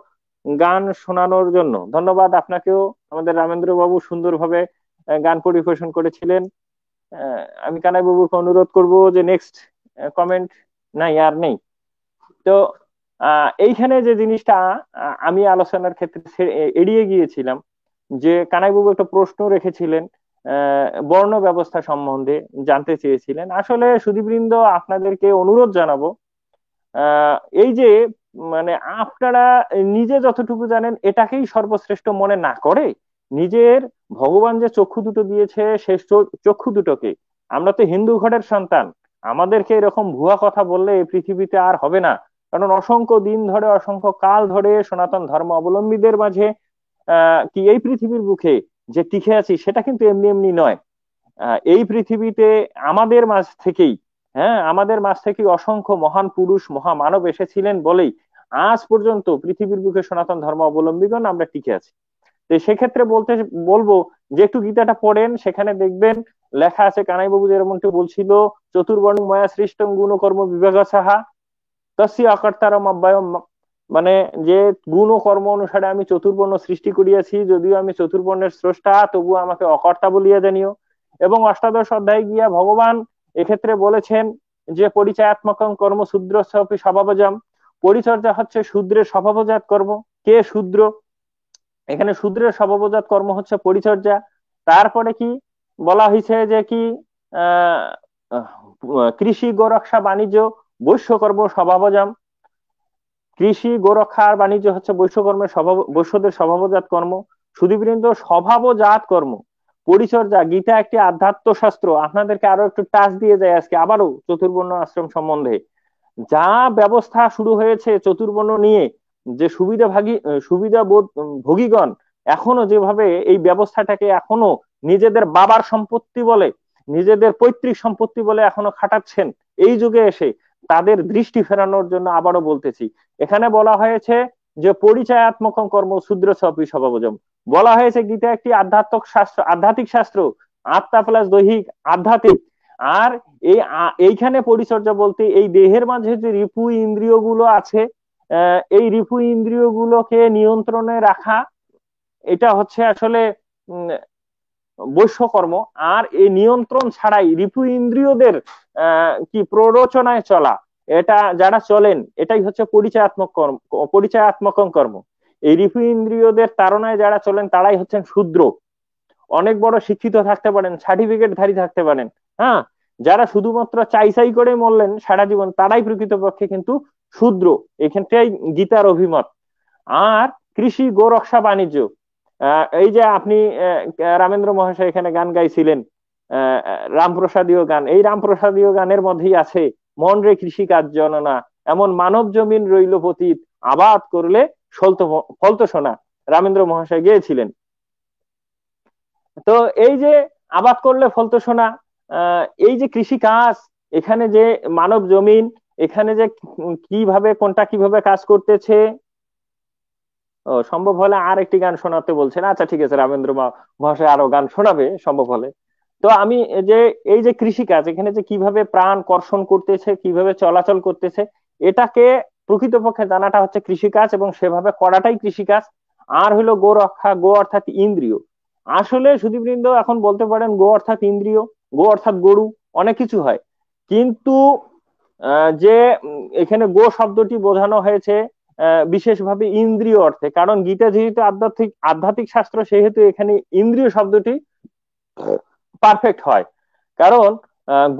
গান শোনানোর জন্য। ধন্যবাদ আপনাকেও, আমাদের রামেন্দ্র বাবু সুন্দরভাবে গান পরিবেশন করেছিলেন। আমি কানাই বাবুকে অনুরোধ করব যে নেক্সট কমেন্ট। নাই, আর নেই। তো এইখানে যে জিনিসটা আমি আলোচনার ক্ষেত্রে এড়িয়ে গিয়েছিলাম, যে কানাইবাবু একটা প্রশ্ন রেখেছিলেন বর্ণ ব্যবস্থা সম্বন্ধে জানতে চেয়েছিলেন। আসলে সুধীবৃন্দ আপনাদেরকে অনুরোধ জানাবো, এই যে মানে আপনারা নিজে যতটুকু জানেন এটাকেই সর্বশ্রেষ্ঠ মনে না করে নিজের ভগবান যে চক্ষু দুটো দিয়েছে সেই চক্ষু দুটোকে, আমরা তো হিন্দু ঘরের সন্তান, আমাদেরকে এরকম ভুয়া কথা বললে এই পৃথিবীতে আর হবে না। কারণ অসংখ্য দিন ধরে অসংখ্য কাল ধরে সনাতন ধর্ম অবলম্বীদের মাঝে কি এই পৃথিবীর বুকে যে টিকে আছি সেটা কিন্তু এমনি এমনি নয়। এই পৃথিবীতে আমাদের মাঝ থেকেই, হ্যাঁ আমাদের মাঝ থেকে অসংখ্য মহান পুরুষ মহামানব এসেছিলেন বলেই আজ পর্যন্ত পৃথিবীর বুকে সনাতন ধর্ম অবলম্বীগণ আমরা টিকে আছি। তো সেক্ষেত্রে বলবো যে একটু গীতাটা পড়েন, সেখানে দেখবেন লেখা আছে কানাইবাবু যেমনটি বলছিল, চতুর্বর্ণ ময়া সৃষ্টং গুণ কর্ম বিভাগ সাহা তস্য অকর্তারম অব্যয়ম, মানে যে গুণ ও কর্ম অনুসারে আমি চতুর্বর্ণ সৃষ্টি করিয়াছি, যদিও আমি চতুর্বর্ণের স্রষ্টা তবু আমাকে অকর্তা বলিয়া জানিও। এবং অষ্টাদশ অধ্যায় গিয়া ভগবান এক্ষেত্রে বলেছেন যে পরিচয়াত্মকং কর্ম শূদ্রস্য অপি স্বভাবজাম, পরিচর্যা হচ্ছে শূদ্রের স্বভাবজাত কর্ম। কে শূদ্র? এখানে শূদ্রের স্বভাবজাত কর্ম হচ্ছে পরিচর্যা। তারপরে কি বলা হয়েছে যে কি আহ কৃষি গোরক্ষা বাণিজ্য বৈশ্যকর্ম স্বভাবজাম, কৃষি গোরক্ষা আর বাণিজ্য হচ্ছে বৈশ্যকর্মের বৈশ্যদের স্বভাবজাত কর্ম। সুধীবৃন্দ স্বভাবজাত কর্ম পরিচর্যা, গীতা একটি আধ্যাত্ম শাস্ত্র। আপনাদেরকে আরো একটু টাচ দিয়ে যায় আজকে আবারও চতুর্বর্ণ আশ্রম সম্বন্ধে। যা ব্যবস্থা শুরু হয়েছে চতুর্বর্ণ নিয়ে, যে সুবিধা ভোগীগণ এখনো যেভাবে এই ব্যবস্থাটাকে এখনো নিজেদের বাবার সম্পত্তি বলে, নিজেদের পৈতৃক সম্পত্তি বলে এখনো খাটাচ্ছেন, এই যুগে এসে তাদের দৃষ্টি ফেরানোর জন্য আবারও বলতেছি, এখানে বলা হয়েছে যে পরিচয়াত্মক কর্ম শূদ্র সপি স্বভাবজম। বলা হয়েছে গীতা একটি আধ্যাত্মিক শাস্ত্র, আত্মা প্লাস দৈহিক আধ্যাত্মিক। আর এইখানে পরিচর্যা বলতে এই দেহের মাঝে যে রিপু ইন্দ্রিয় গুলো আছে, এই রিপু ইন্দ্রিয় গুলোকে নিয়ন্ত্রণে রাখা, এটা হচ্ছে আসলে বৈশ্যকর্ম। আর এই নিয়ন্ত্রণ ছাড়াই রিপু ইন্দ্রিয়দের কি প্ররোচনায় চলা, এটা যারা চলেন এটাই হচ্ছে পরিচয়াত্মক কর্ম। এই রিপু ইন্দ্রিয়দের তাড়নায় যারা চলেন তারাই হচ্ছেন শূদ্র। অনেক বড় শিক্ষিত থাকতে পারেন, সার্টিফিকেট ধারী থাকতে পারেন, হ্যাঁ, যারা শুধুমাত্র চাই চাই করে মরলেন সারা জীবন তারাই প্রকৃতপক্ষে কিন্তু শূদ্র। এখানটাই গীতার অভিমত। আর কৃষি গোরক্ষা বাণিজ্য, এই যে আপনি রামেন্দ্র মহাশয় এখানে গান গাইছিলেন, রামপ্রসাদীয় গান, এই রামপ্রসাদীয় গানের মধ্যেই আছে মন রে কৃষি কাজ জননা, এমন মানব জমিন রইল পতিত, আবাদ করলে ফলতো সোনা, রামেন্দ্র মহাশয় গেয়েছিলেন। তো এই যে আবাদ করলে ফলতো সোনা, এই যে কৃষি কাজ, এখানে যে মানব জমিন, এখানে যে কিভাবে কোনটা কিভাবে কাজ করতেছে, সম্ভব হলে আর একটি গান শোনাতে বলছেন। আচ্ছা ঠিক আছে, রামেন্দ্র মহাশয় আরো গান শোনাবে সম্ভব হলে। তো আমি যে এই যে কৃষিকাজ এখানে যে কিভাবে প্রাণ কর্ষণ করতেছে, কিভাবে চলাচল করতেছে, এটাকে প্রকৃতপক্ষে জানাটা হচ্ছে কৃষিকাজ এবং সেভাবে করাটাই কৃষিকাজ। আর হলো গো রক্ষা, গো অর্থাৎ ইন্দ্রিয়। আসলে সুধীবৃন্দ এখন বলতে পারেন গো অর্থাৎ ইন্দ্রিয়, গো অর্থাৎ গরু, অনেক কিছু হয়, কিন্তু যে এখানে গো শব্দটি বোঝানো হয়েছে বিশেষভাবে ইন্দ্রিয় অর্থে, কারণ গীতা যেহেতু আধ্যাত্মিক আধ্যাত্মিক শাস্ত্র, সেহেতু এখানে ইন্দ্রিয় শব্দটি পারফেক্ট হয়। কারণ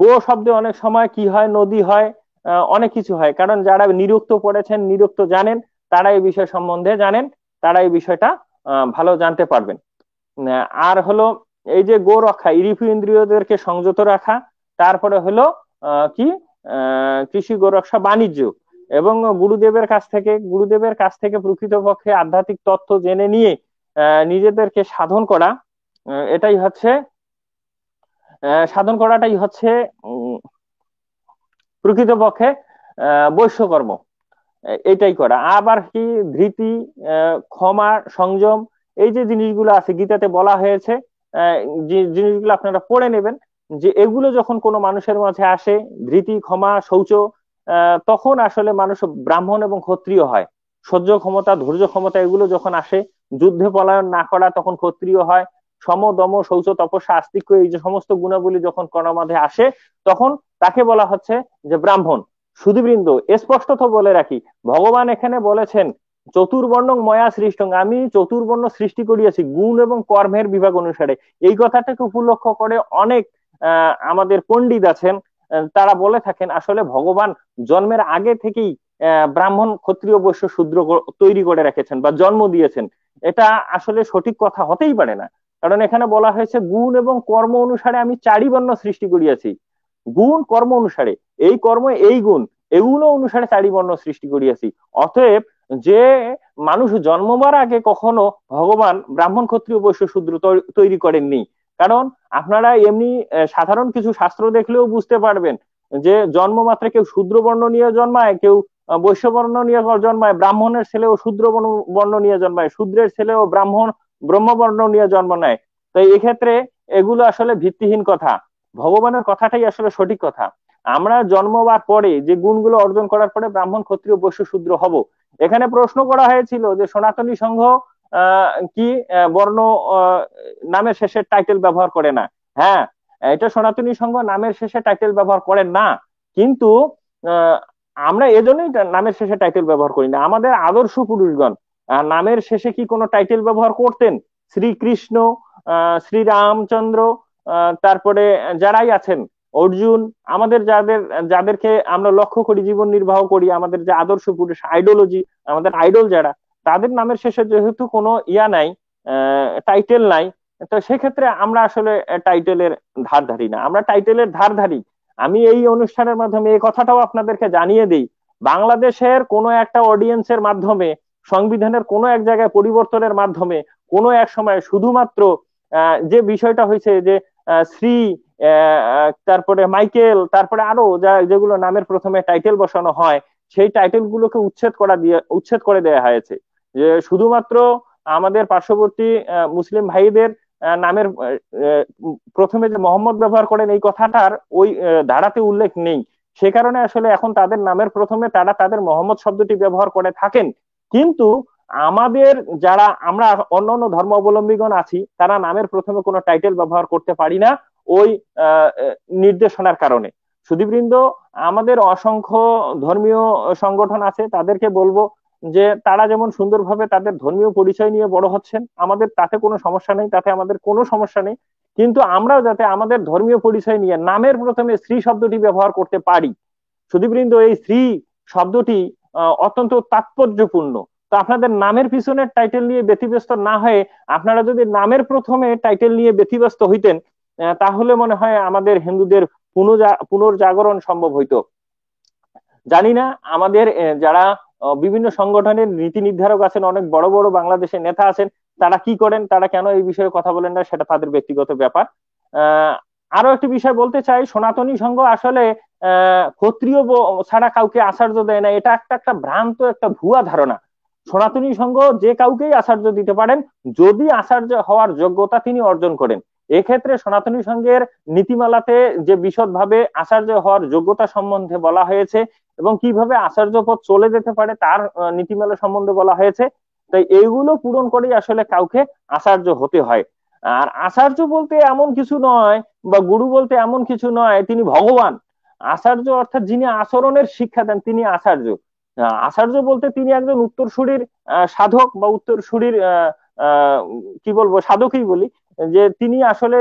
গো শব্দে অনেক সময় কি হয়, নদী হয়, অনেক কিছু হয়। কারণ যারা নিরুক্ত পড়েছেন, নিরুক্ত জানেন, তারা এই বিষয় সম্বন্ধে জানেন, তারা এই বিষয়টা ভালো জানতে পারবেন। আর হলো এই যে গো রক্ষা, ইরিফু ইন্দ্রিয়দেরকে সংযত রাখা, তারপরে হলো কি কৃষি গো রক্ষা, বাণিজ্য, এবং গুরুদেবের কাছ থেকে প্রকৃতপক্ষে আধ্যাত্মিক তথ্য জেনে নিয়ে নিজেদেরকে এটাই হচ্ছে সাধন করাটাই হচ্ছে প্রকৃতপক্ষে বৈশ্যকর্ম। এটাই করা। আবার কি ধৃতি, ক্ষমা, সংযম, এই যে জিনিসগুলো আছে গীতাতে বলা হয়েছে, যে জিনিসগুলো আপনারা পড়ে নেবেন, যে এগুলো যখন কোনো মানুষের মাঝে আসে, ধৃতি, ক্ষমা, শৌচ, তখন আসলে মানুষ ব্রাহ্মণ এবং ক্ষত্রিয় হয়। সহ্য ক্ষমতা, ধৈর্য ক্ষমতা, এগুলো যখন আসে, যুদ্ধে পলায়ন না করা, তখন ক্ষত্রিয় হয়। সম, দম, শৌচ, তপস্যা, আস্তিক্য, এই যে সমস্ত গুণাবলী যখন কারোর মধ্যে আসে, তখন তাকে বলা হচ্ছে যে ব্রাহ্মণ। সুধীবৃন্দ, স্পষ্টত বলে রাখি, ভগবান এখানে বলেছেন চতুর্বর্ণ ময়া সৃষ্টং, আমি চতুর্বর্ণ সৃষ্টি করিয়াছি গুণ এবং কর্মের বিভাগ অনুসারে। এই কথাটাকে উপলক্ষ করে অনেক আমাদের পণ্ডিত আছেন, তারা বলে থাকেন আসলে ভগবান জন্মের আগে থেকেই ব্রাহ্মণ, ক্ষত্রিয়, বৈশ্য, শূদ্র তৈরি করে রেখেছেন বা জন্ম দিয়েছেন। এটা আসলে সঠিক কথা হতেই পারে না। কারণ এখানে বলা হয়েছে গুণ এবং কর্ম অনুসারে আমি চারি বর্ণ সৃষ্টি করিয়াছি। গুণ কর্ম অনুসারে, এই কর্ম এই গুণ, এগুলো অনুসারে চারি বর্ণ সৃষ্টি করিয়াছি। অতএব যে মানুষ জন্মবার আগে কখনো ভগবান ব্রাহ্মণ, ক্ষত্রিয়, বৈশ্য, শূদ্র তৈরি করেননি। কারণ আপনারা এমনি সাধারণ কিছু শাস্ত্র দেখলেও বুঝতে পারবেন যে জন্ম মাত্রে কেউ শূদ্র বর্ণ নিয়ে জন্মায়, কেউ বৈশ্য বর্ণ নিয়ে জন্মায়, ব্রাহ্মণের ছেলেও শূদ্র বর্ণ নিয়ে জন্মায়, শূদ্রের ছেলেও ব্রহ্মবর্ণ নিয়ে জন্ম নেয়। তো এক্ষেত্রে এগুলো আসলে ভিত্তিহীন কথা। ভগবানের কথাটাই আসলে সঠিক কথা। আমরা জন্মবার পরে যে গুণগুলো অর্জন করার পরে ব্রাহ্মণ, ক্ষত্রিয়, বৈশ্য, শূদ্র হব। এখানে প্রশ্ন করা হয়েছিল যে সনাতনী সংঘ কি বর্ণ নামের শেষে টাইটেল ব্যবহার করে না? হ্যাঁ, এটা সনাতনী সংঘ নামের শেষে টাইটেল ব্যবহার করেন না, কিন্তু আহ, আমরা এজন্যই নামের শেষে টাইটেল ব্যবহার করি না। আমাদের আদর্শ পুরুষগণ নামের শেষে কি কোনো টাইটেল ব্যবহার করতেন? শ্রীকৃষ্ণ, শ্রীরামচন্দ্র, তারপরে যারাই আছেন, অর্জুন, আমাদের যাদেরকে আমরা লক্ষ্য করি, জীবন নির্বাহ করি, আমাদের যে আদর্শ পুরুষ, আইডোলজি, আমাদের আইডল যারা, তাদের নামের শেষে যেহেতু কোনো নাই, টাইটেল নাই, তো সেক্ষেত্রে আমরা আসলে টাইটেলের ধার ধারি না, আমরা টাইটেলের ধার ধারি। আমি এই অনুষ্ঠানের মাধ্যমে এই কথাটাও আপনাদেরকে জানিয়ে দিই, বাংলাদেশের কোনো একটা অডিয়েন্সের মাধ্যমে, সংবিধানের কোনো এক জায়গায় পরিবর্তনের মাধ্যমে, কোনো এক সময় শুধুমাত্র যে বিষয়টা হয়েছে যে শ্রী, তারপরে মাইকেল, তারপরে আরো যেগুলো নামের প্রথমে টাইটেল বসানো হয়, সেই টাইটেল গুলোকে উচ্ছেদ করে দেওয়া হয়েছে। যে শুধুমাত্র আমাদের পার্শ্ববর্তী মুসলিম ভাইদের নামের প্রথমে যে মোহাম্মদ ব্যবহার করেন, এই কথাটার ওই ধারাতে উল্লেখ নেই। সে কারণে আসলে এখন তাদের নামের প্রথমে তারা তাদের মোহাম্মদ শব্দটি ব্যবহার করে থাকেন। কিন্তু আমাদের যারা আমরা অন্যান্য ধর্ম অবলম্বীগণ আছি, তারা নামের প্রথমে কোনো টাইটেল ব্যবহার করতে পারি না ওই নির্দেশনার কারণে। সুধীবৃন্দ, আমাদের অসংখ্য ধর্মীয় সংগঠন আছে, তাদেরকে বলবো যে তারা যেমন সুন্দরভাবে তাদের ধর্মীয় পরিচয় নিয়ে বড় হচ্ছেন, আমাদের তাতে কোনো সমস্যা নেই, তাতে আমাদের কোনো সমস্যা নেই। কিন্তু আমরাও যাতে আমাদের ধর্মীয় পরিচয় নিয়ে নামের প্রথমে শ্রী শব্দটি ব্যবহার করতে পারি। সুধীবৃন্দ, এই শ্রী শব্দটি অত্যন্ত তাৎপর্যপূর্ণ। তো আপনাদের নামের পিছনের টাইটেল নিয়ে ব্যতিব্যস্ত না হয়ে আপনারা যদি নামের প্রথমে টাইটেল নিয়ে ব্যতিব্যস্ত হইতেন, তাহলে মনে হয় আমাদের হিন্দুদের পুনর্জাগরণ সম্ভব হইতো। জানি না আমাদের যারা বিভিন্ন সংগঠনের নীতি নির্ধারক আছেন, অনেক বড় বড় বাংলাদেশের নেতা আছেন, তারা কি করেন, তারা কেন এই বিষয়ে কথা বলেন না, সেটা তাদের ব্যক্তিগত ব্যাপার। আরো একটি বিষয় বলতে চাই, সনাতনী সংঘ আসলে ক্ষত্রিয় ছাড়া কাউকে আচার্য দেয় না। এটা একটা ভ্রান্ত, একটা ভুয়া ধারণা। সনাতনী সংঘ যে কাউকেই আচার্য দিতে পারেন, যদি আচার্য হওয়ার যোগ্যতা তিনি অর্জন করেন। এক্ষেত্রে সনাতনী সংঘের নীতিমালাতে যে বিশদভাবে আচার্য হওয়ার যোগ্যতা সম্বন্ধে বলা হয়েছে এবং কিভাবে আচার্য পদ চলে যেতে পারে তার নীতিমালা সম্বন্ধে বলা হয়েছে। তাই এইগুলো পূরণ করেই আসলে কাউকে আচার্য হতে হয়। আর আচার্য বলতে এমন কিছু নয়, বা গুরু বলতে এমন কিছু নয় তিনি ভগবান। আচার্য অর্থাৎ যিনি আচরণের শিক্ষা দেন তিনি আচার্য। আচার্য বলতে তিনি একজন উত্তরসূরির সাধক বা উত্তরসূরির কি বলবো, সাধকই বলি, যে তিনি আসলে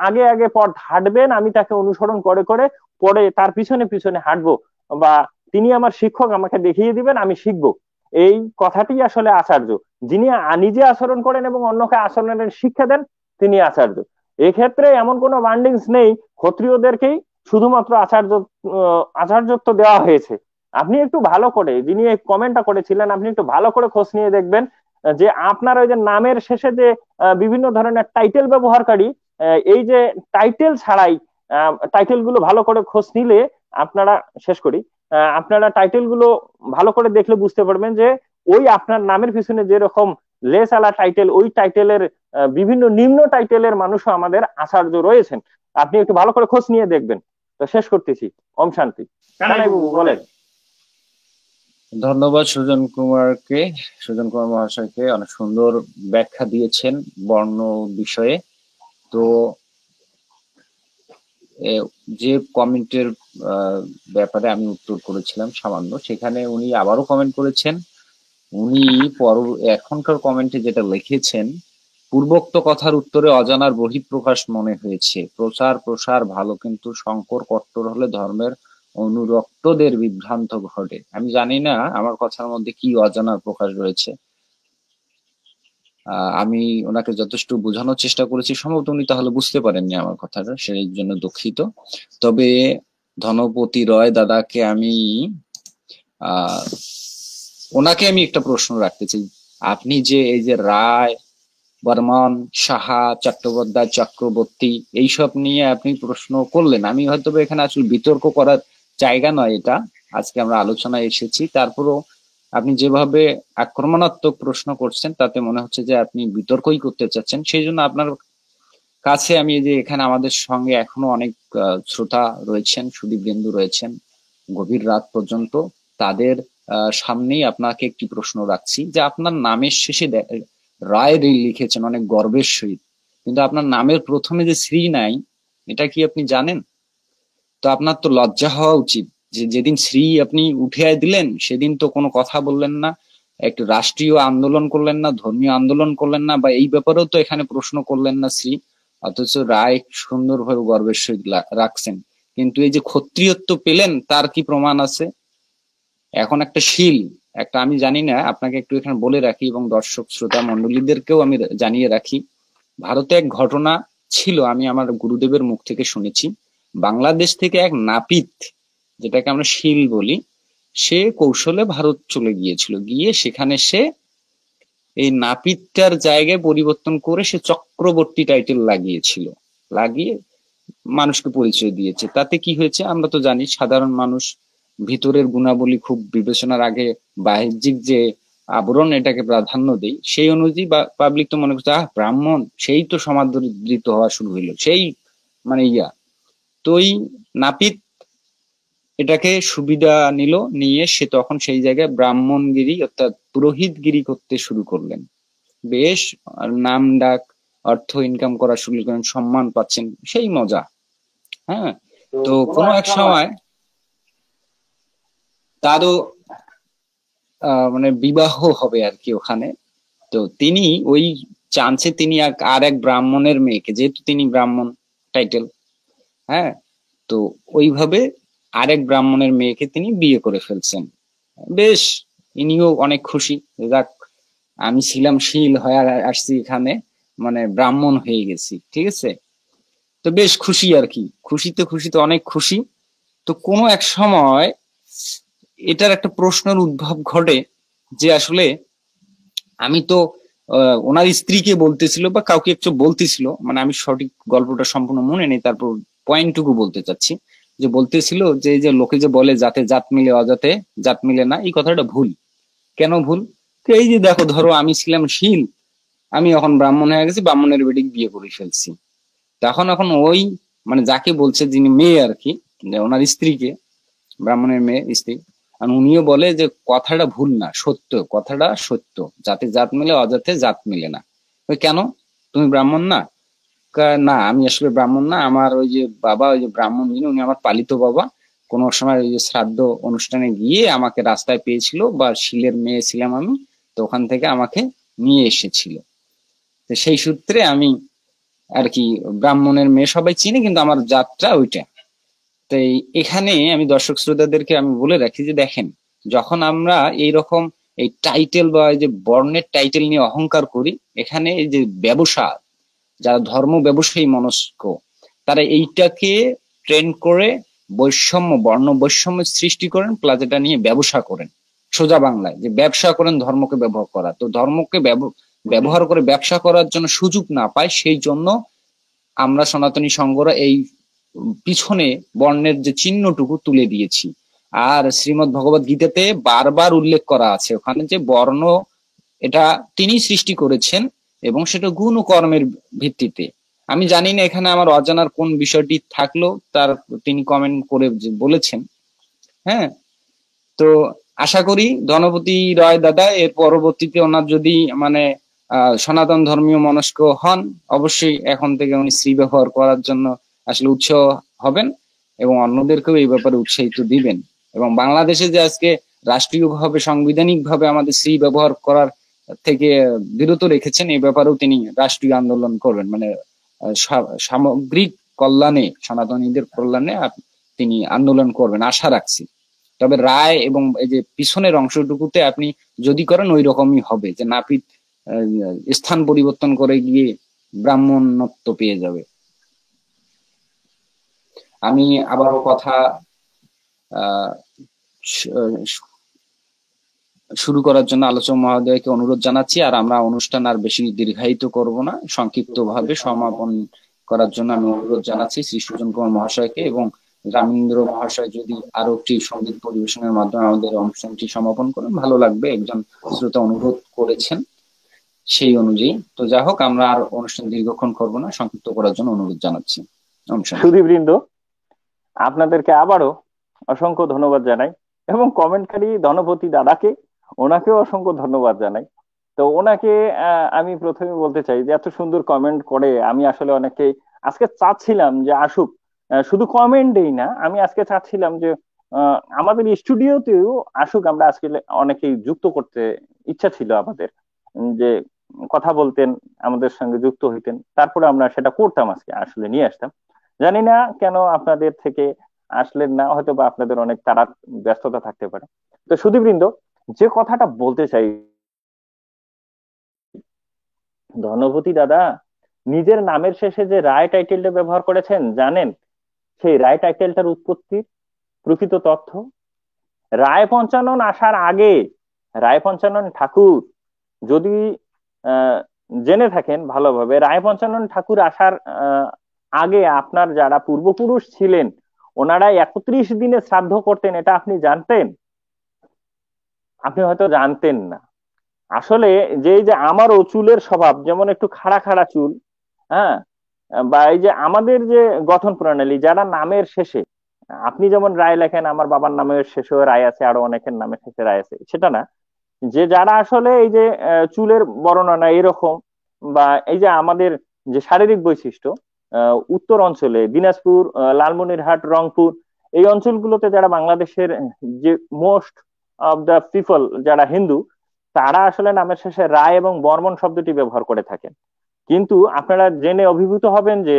আগে আগে পথ হাঁটবেন, আমি তাকে অনুসরণ করে করে পরে তার পিছনে পিছনে হাঁটবো, বা তিনি আমার শিক্ষক, আমাকে দেখিয়ে দিবেন, আমি শিখবো। এই কথাটি আসলে আচার্য। যিনি নিজে আচরণ করেন এবং অন্যকে আচরণের শিক্ষা দেন তিনি আচার্য। এক্ষেত্রে এমন কোনো বান্ডিংস নেই, ক্ষত্রিয়দেরকেই শুধুমাত্র আচার্যত্ব দেওয়া হয়েছে। আপনি একটু ভালো করে, যিনি এই কমেন্টটা করেছিলেন, আপনি একটু ভালো করে খোঁজ নিয়ে দেখবেন যে আপনার ওই যে নামের শেষে যে বিভিন্ন ধরনের টাইটেল ব্যবহারকারী, এই যে টাইটেল ছাড়াই টাইটেল গুলো ভালো করে খোঁজ নিলে আপনারা, শেষ করি, আপনারা টাইটেল গুলো ভালো করে দেখলে বুঝতে পারবেন যে ওই আপনার নামের পিছনে যেরকম লেস আলা টাইটেল, ওই টাইটেলের বিভিন্ন নিম্ন টাইটেলের মানুষও আমাদের আচার্য রয়েছেন। আপনি একটু ভালো করে খোঁজ নিয়ে দেখবেন। তো শেষ করতেছি। ওম শান্তি। কানাই বাবু বলেন। ধন্যবাদ সুজন কুমার মহাশয়কে, অনেক সুন্দর ব্যাখ্যা দিয়েছেন বর্ণ বিষয়ে। তো যে কমেন্টের ব্যাপারে আমি উত্তর করেছিলাম সামান্য, সেখানে উনি আবারও কমেন্ট করেছেন। উনি এখনকার কমেন্টে যেটা লিখেছেন, পূর্বোক্ত কথার উত্তরে অজানার বহিঃপ্রকাশ মনে হয়েছে। প্রচার প্রসার ভালো, কিন্তু সংকর কট্টর হলে ধর্মের অনুরক্তদের বিভ্রান্ত ঘটে। আমি জানি না আমার কথার মধ্যে কি অজানার প্রকাশ রয়েছে। আমি ওনাকে যথেষ্ট বোঝানোর চেষ্টা করেছি, সম্ভবত উনি তাহলে বুঝতে পারেননি আমার কথাটা, সেই জন্য দুঃখিত। তবে ধনপতি রয় দাদাকে ওনাকে আমি একটা প্রশ্ন রাখতে চাই। আপনি যে এই যে রায়, বর্মন, সাহা, চট্টোপাধ্যায়, চক্রবর্তী, এইসব নিয়ে আপনি প্রশ্ন করলেন, আমি হয়তো এখানে আসলে বিতর্ক করার জায়গা নয় এটা, আজকে আমরা আলোচনায় এসেছি, তারপরও আপনি যেভাবে আক্রমণাত্মক প্রশ্ন করছেন তাতে মনে হচ্ছে যে আপনি বিতর্কই করতে চাচ্ছেন। সেই জন্য আপনার কাছে আমি যে এখানে আমাদের সঙ্গে এখনো অনেক শ্রোতা রয়েছেন, সুদীপবৃন্দু রয়েছেন গভীর রাত পর্যন্ত, তাদের সামনেই আপনাকে একটি প্রশ্ন রাখছি যে আপনার নামের শেষে রায় লিখেছেন অনেক গর্বের সহিত, কিন্তু আপনার নামের প্রথমে যে শ্রী নাই, এটা কি আপনি জানেন? তো আপনার তো লজ্জা হওয়া উচিত যে যেদিন শ্রী আপনি উঠে দিলেন সেদিন তো কোনো কথা বললেন না, একটু রাষ্ট্রীয় আন্দোলন করলেন না, ধর্মীয় আন্দোলন করলেন না, বা এই ব্যাপারেও তো এখানে প্রশ্ন করলেন না শ্রী, অথচ রায় সুন্দরভাবে গর্বের সহিত রাখছেন। কিন্তু এই যে ক্ষত্রিয়ত্ব পেলেন তার কি প্রমাণ আছে? এখন একটা শীল, একটা, আমি জানি না, আপনাকে একটু এখানে বলে রাখি এবং দর্শক শ্রোতা মন্ডলীদেরকেও আমি জানিয়ে রাখি। ভারতে এক ঘটনা ছিল, আমি আমার গুরুদেবের মুখ থেকে শুনেছি। বাংলাদেশ থেকে এক নাপিত, যেটাকে আমরা শীল বলি, সে কৌশলে ভারত চলে গিয়েছিল, গিয়ে সেখানে সে এই নাপিতটার জায়গায় পরিবর্তন করে সে চক্রবর্তী টাইটেল লাগিয়েছিল, লাগিয়ে মানুষকে পরিচয় দিয়েছে। তাতে কি হয়েছে আমরা তো জানি, সাধারণ মানুষ ভিতরের গুণাবলী খুব বিবেচনার আগে বাহ্যিক যে আবরণ এটাকে প্রাধান্য দেয়, সেই অনুযায়ী পাবলিক তো মনে করছে ব্রাহ্মণ, সেই তো সমাদৃত হওয়া শুরু হইলো, সেই মানে তো ওই নাপিত এটাকে সুবিধা নিল, নিয়ে সে তখন সেই জায়গায় ব্রাহ্মণগিরি অর্থাৎ পুরোহিতগিরি করতে শুরু করলেন। বেশ নাম ডাক, অর্থ ইনকাম করা শুরু করেন, সম্মান পাচ্ছেন, সেই মজা। হ্যাঁ, তো কোনো এক সময় তারও মানে বিবাহ হবে আর কি ওখানে। তো তিনি ওই চান্সে তিনি আর এক ব্রাহ্মণের মেয়েকে, যেহেতু তিনি ব্রাহ্মণ টাইটেল, হ্যাঁ, তো ওইভাবে আরেক ব্রাহ্মণের মেয়েকে তিনি বিয়ে করে ফেলছেন। বেশ, ইনিও অনেক খুশি, যাক আমি ছিলাম শীল হয়ে আসছি এখানে, মানে ব্রাহ্মণ হয়ে গেছি, ঠিক আছে। তো বেশ খুশি আর কি, খুশিতে অনেক খুশি। তো কোনো এক সময় এটার একটা প্রশ্নের উদ্ভব ঘটে যে আসলে আমি তো ওনার স্ত্রীকে বলতেছিল বা কাউকে একটু বলতেছিল, মানে আমি সঠিক গল্পটা সম্পূর্ণ মনে নেই, তারপর পয়েন্টটুকু বলতে চাচ্ছি, যে বলতেছিল যে এই যে লোকে যে বলে যাতে জাত মিলে অজাতে জাত মিলে না, এই কথাটা ভুল। কেন ভুল? এই যে দেখো, ধরো আমি ছিলাম শীল, আমি এখন ব্রাহ্মণ হয়ে গেছি, ব্রাহ্মণের বেটিকে বিয়ে করে ফেলছি, তখন এখন ওই মানে যাকে বলছে, যিনি মেয়ে আর কি, ওনার স্ত্রীকে, ব্রাহ্মণের মেয়ে স্ত্রী, আর উনিও বলে যে কথাটা ভুল না, সত্য, কথাটা সত্য, যাতে জাত মিলে অজাতে জাত মিলে না। ওই কেন, তুমি ব্রাহ্মণ না? না আমি আসলে ব্রাহ্মণ না, আমার ওই যে বাবা, ওই যে ব্রাহ্মণ যিনি, উনি আমার পালিত বাবা, কোনো সময় ওই যে শ্রাদ্ধ অনুষ্ঠানে গিয়ে আমাকে রাস্তায় পেয়েছিল, বা শিলের মেয়ে ছিলাম আমি, তো ওখান থেকে আমাকে নিয়ে এসেছিল। তো সেই সূত্রে আমি আর কি ব্রাহ্মণের মেয়ে সবাই চিনি, কিন্তু আমার জাতটা ওইটা। তো এখানে আমি দর্শক শ্রোতাদেরকে আমি বলে রাখি যে দেখেন, যখন আমরা এইরকম এই টাইটেল বা এই যে বর্ণের টাইটেল নিয়ে অহংকার করি, এখানে এই যে ব্যবসা, যারা ধর্ম ব্যবসায়ী মনস্ক, তারা এইটাকে ট্রেন্ড করে বৈষম্য, বর্ণ বৈষম্য সৃষ্টি করেন, প্লাস এটা নিয়ে ব্যবসা করেন। সোজা বাংলায় যে ব্যবসা করেন ধর্মকে ব্যবহার করা, তো ধর্মকে ব্যবহার করে ব্যবসা করার জন্য সুযোগ না পায়, সেই জন্য আমরা সনাতনী সংঘরা এই পিছনে বর্ণের যে চিহ্নটুকু তুলে দিয়েছি। আর শ্রীমৎ ভগবত গীতাতে বারবার উল্লেখ করা আছে ওখানে যে বর্ণ এটা তিনি সৃষ্টি করেছেন, এবং সেটা গুণ ও কর্মের ভিত্তিতে। আমি জানি না এখানে আমার অজানার কোন বিষয়টি থাকলো, তার তিনি কমেন্ট করে বলেছেন। হ্যাঁ, তো আশা করি ধনপতি রয় দাদা এর পরবর্তীতে ওনার যদি মানে সনাতন ধর্মীয় মনস্ক হন, অবশ্যই এখন থেকে উনি শ্রী ব্যবহার করার জন্য আসলে উৎসাহ হবেন, এবং অন্যদেরকেও এই ব্যাপারে উৎসাহিত দিবেন। এবং বাংলাদেশে যে আজকে রাষ্ট্রীয়ভাবে সাংবিধানিক ভাবে আমাদের শ্রী ব্যবহার করার থেকে বিরত রেখেছেন, এই ব্যাপারেও তিনি রাষ্ট্রীয় আন্দোলন করবেন, মানে সামগ্রিক কল্যাণে, সনাতনীদের কল্যাণে তিনি আন্দোলন করবেন আশা রাখছি। তবে রায় এবং এই যে পিছনের অংশটুকুতে আপনি যদি করেন ওই রকমই হবে, যে নাপিত স্থান পরিবর্তন করে গিয়ে ব্রাহ্মণত্ব পেয়ে যাবে। আমি আবারও কথা শুরু করার জন্য আলোচক মহোদয়কে অনুরোধ জানাচ্ছি, আর আমরা অনুষ্ঠান আর বেশি দীর্ঘায়িত করব না, সংক্ষিপ্ত ভাবে সমাপন করার জন্য আমি অনুরোধ জানাচ্ছি শ্রী সুজন কুমার মহাশয়কে, এবং রামেন্দ্র মহাশয় যদি আরো একটি সঙ্গীত পরিবেশনের মাধ্যমে আমাদের অনুষ্ঠানটি সমাপন করেন ভালো লাগবে, একজন শ্রোতা অনুরোধ করেছেন সেই অনুযায়ী। তো যা হোক, আমরা আর অনুষ্ঠান দীর্ঘক্ষণ করবো না, সংক্ষিপ্ত করার জন্য অনুরোধ জানাচ্ছি। সুধীবৃন্দ, আপনাদেরকে আবারও অসংখ্য ধন্যবাদ জানাই, এবং কমেন্টকারী ধনপতি দাদাকে, ওনাকেও অসংখ্য ধন্যবাদ জানাই। তো ওনাকে আমি প্রথমে বলতে চাই যে এত সুন্দর কমেন্ট করে, আমি আসলে অনেকেই আজকে চাচ্ছিলাম যে আসুক, শুধু কমেন্টেই না, আমি আজকে চাচ্ছিলাম যে আমাদের স্টুডিওতেও আসুক, আমরা আজকে অনেকেই যুক্ত করতে ইচ্ছা ছিল আমাদের, যে কথা বলতেন, আমাদের সঙ্গে যুক্ত হইতেন, তারপরে আমরা সেটা করতাম, আজকে আসলে নিয়ে আসতাম। জানি না কেন আপনাদের থেকে আসলেন না, হয়তো বা আপনাদের অনেক তারা ব্যস্ততা থাকতে পারে। তো সুধীবৃন্দ, যে কথাটা বলতে চাই, ধনপতি দাদা নিজের নামের শেষে যে রায় টাইটেলটা ব্যবহার করেছেন, জানেন সেই রায় টাইটেলটার উৎপত্তির প্রকৃত তথ্য? রায় পঞ্চানন আসার আগে রায় পঞ্চানন ঠাকুর, যদি জেনে থাকেন ভালোভাবে, রায় পঞ্চানন ঠাকুর আসার আগে আপনার যারা পূর্বপুরুষ ছিলেন ওনারা 31 দিনে শ্রাদ্ধ করতেন, এটা আপনি জানতেন? আপনি হয়তো জানতেন না। আসলে যে আমারও চুলের স্বভাব, যেমন একটু খাড়া খাড়া চুল, হ্যাঁ, বা এই যে আমাদের যে গঠন প্রণালী, যারা নামের শেষে, আপনি যেমন রায় লেখেন, আমার বাবার নামের শেষেও রায় আছে, আরো অনেকের নামের শেষে রায় আছে, সেটা না, যে যারা আসলে এই যে চুলের বর্ণনা এরকম, বা এই যে আমাদের যে শারীরিক বৈশিষ্ট্য, উত্তর অঞ্চলে দিনাজপুর, লালমনিরহাট, রংপুর, এই অঞ্চলগুলোতে যারা বাংলাদেশের যে মোস্ট অফ দ্য পিপল যারা হিন্দু, তারা আসলে নামের শেষে রায় এবং বর্মন শব্দটি ব্যবহার করে থাকেন। কিন্তু আপনারা জেনে অভিভূত হবেন যে